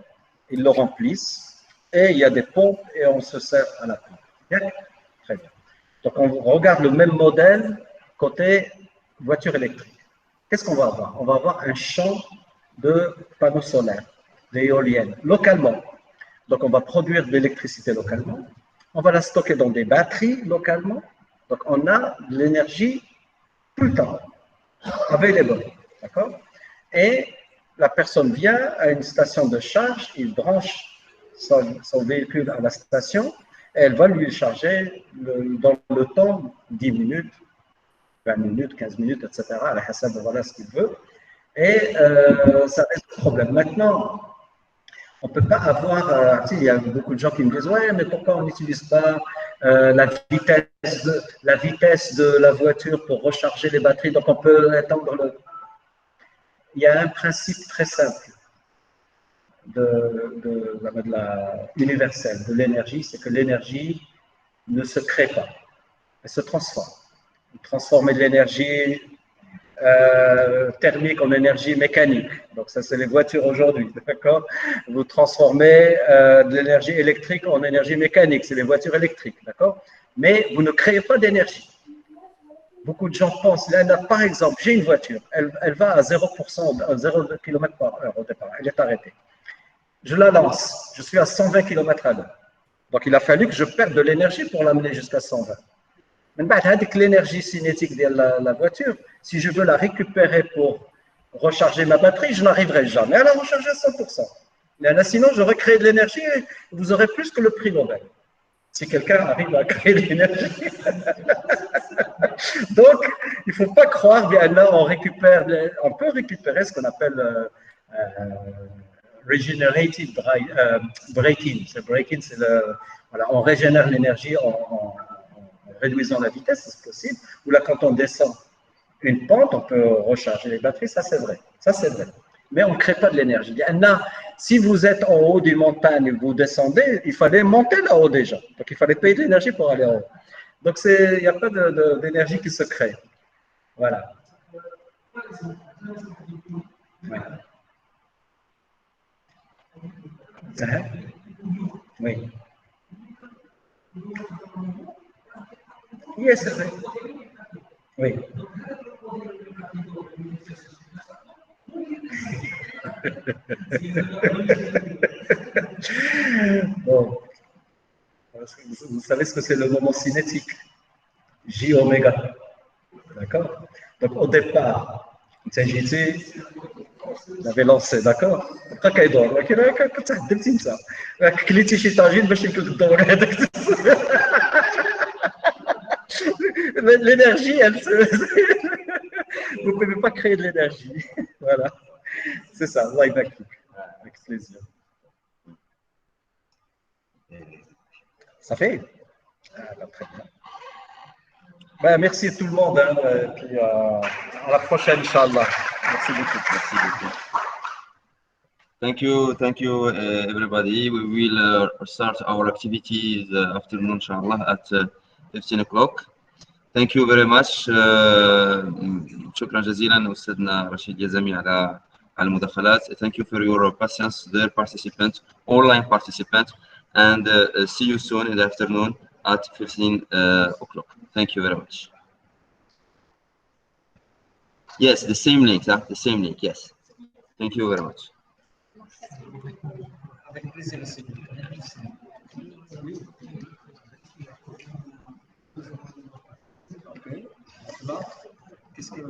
ils le remplissent, et il y a des pompes et on se sert à la pompe. Bien? Très bien. Donc on regarde le même modèle côté voiture électrique. Qu'est-ce qu'on va avoir? On va avoir un champ de panneaux solaires, d'éoliennes, localement. Donc on va produire de l'électricité localement, on va la stocker dans des batteries localement, donc on a de l'énergie tout le temps, available, d'accord? Et la personne vient à une station de charge, il branche son véhicule à la station, et elle va lui charger dans le temps 10 minutes, 20 minutes, 15 minutes, etc. À la Hassad, voilà ce qu'il veut. Et ça reste le problème. Maintenant, on ne peut pas avoir, il y a beaucoup de gens qui me disent, ouais, mais pourquoi on n'utilise pas la vitesse de la voiture pour recharger les batteries, donc on peut étendre le... Il y a un principe très simple universel de l'énergie, c'est que l'énergie ne se crée pas, elle se transforme. Transformer de l'énergie thermique en énergie mécanique. Donc ça, c'est les voitures aujourd'hui, d'accord? Vous transformez de l'énergie électrique en énergie mécanique, c'est les voitures électriques, d'accord? Mais vous ne créez pas d'énergie. Beaucoup de gens pensent, là, par exemple, j'ai une voiture, elle va à 0%, à 0 km/h au départ, elle est arrêtée. Je la lance, je suis à 120 km/h. Donc il a fallu que je perde de l'énergie pour l'amener jusqu'à 120. Avec l'énergie cinétique de la voiture, si je veux la récupérer pour recharger ma batterie, je n'arriverai jamais à la recharger à 100%. Mais là, sinon, j'aurais créé de l'énergie et vous aurez plus que le prix Nobel. Si quelqu'un arrive à créer de l'énergie. Donc, il ne faut pas croire, bien là, on peut récupérer ce qu'on appelle regenerative braking. Braking, c'est voilà, on régénère l'énergie en réduisant la vitesse, c'est possible. Ou là, quand on descend une pente, on peut recharger les batteries, ça c'est vrai. Ça c'est vrai. Mais on ne crée pas de l'énergie. Si vous êtes en haut d'une montagne et vous descendez, il fallait monter là-haut déjà. Donc il fallait payer de l'énergie pour aller en haut. Donc il n'y a pas d'énergie qui se crée. Voilà. Ouais. Oui. Yes, oui. Bon. Vous savez ce que c'est le moment cinétique? J oméga. D'accord? Donc au départ, JT l'avait lancé, d'accord? L'énergie, elle se... Vous ne pouvez pas créer de l'énergie. Voilà. C'est ça, Allah avec plaisir. Ça fait? Très bien. Ben, merci tout le monde. Hein, et puis, à la prochaine, Inch'Allah. Merci beaucoup. Merci beaucoup. Thank you, everybody. We will start our activities afternoon, inshallah, at 15 o'clock. Thank you very much. شكرا جزيلا أستاذنا رشيد يزامي على المداخلات. Thank you for your patience, dear participants, online participants, and see you soon in the afternoon at 15 o'clock. Thank you very much. Yes, the same link, huh? The same link, yes. Thank you very much. Avec plaisir aussi. Okay. Là, qu'est-ce que...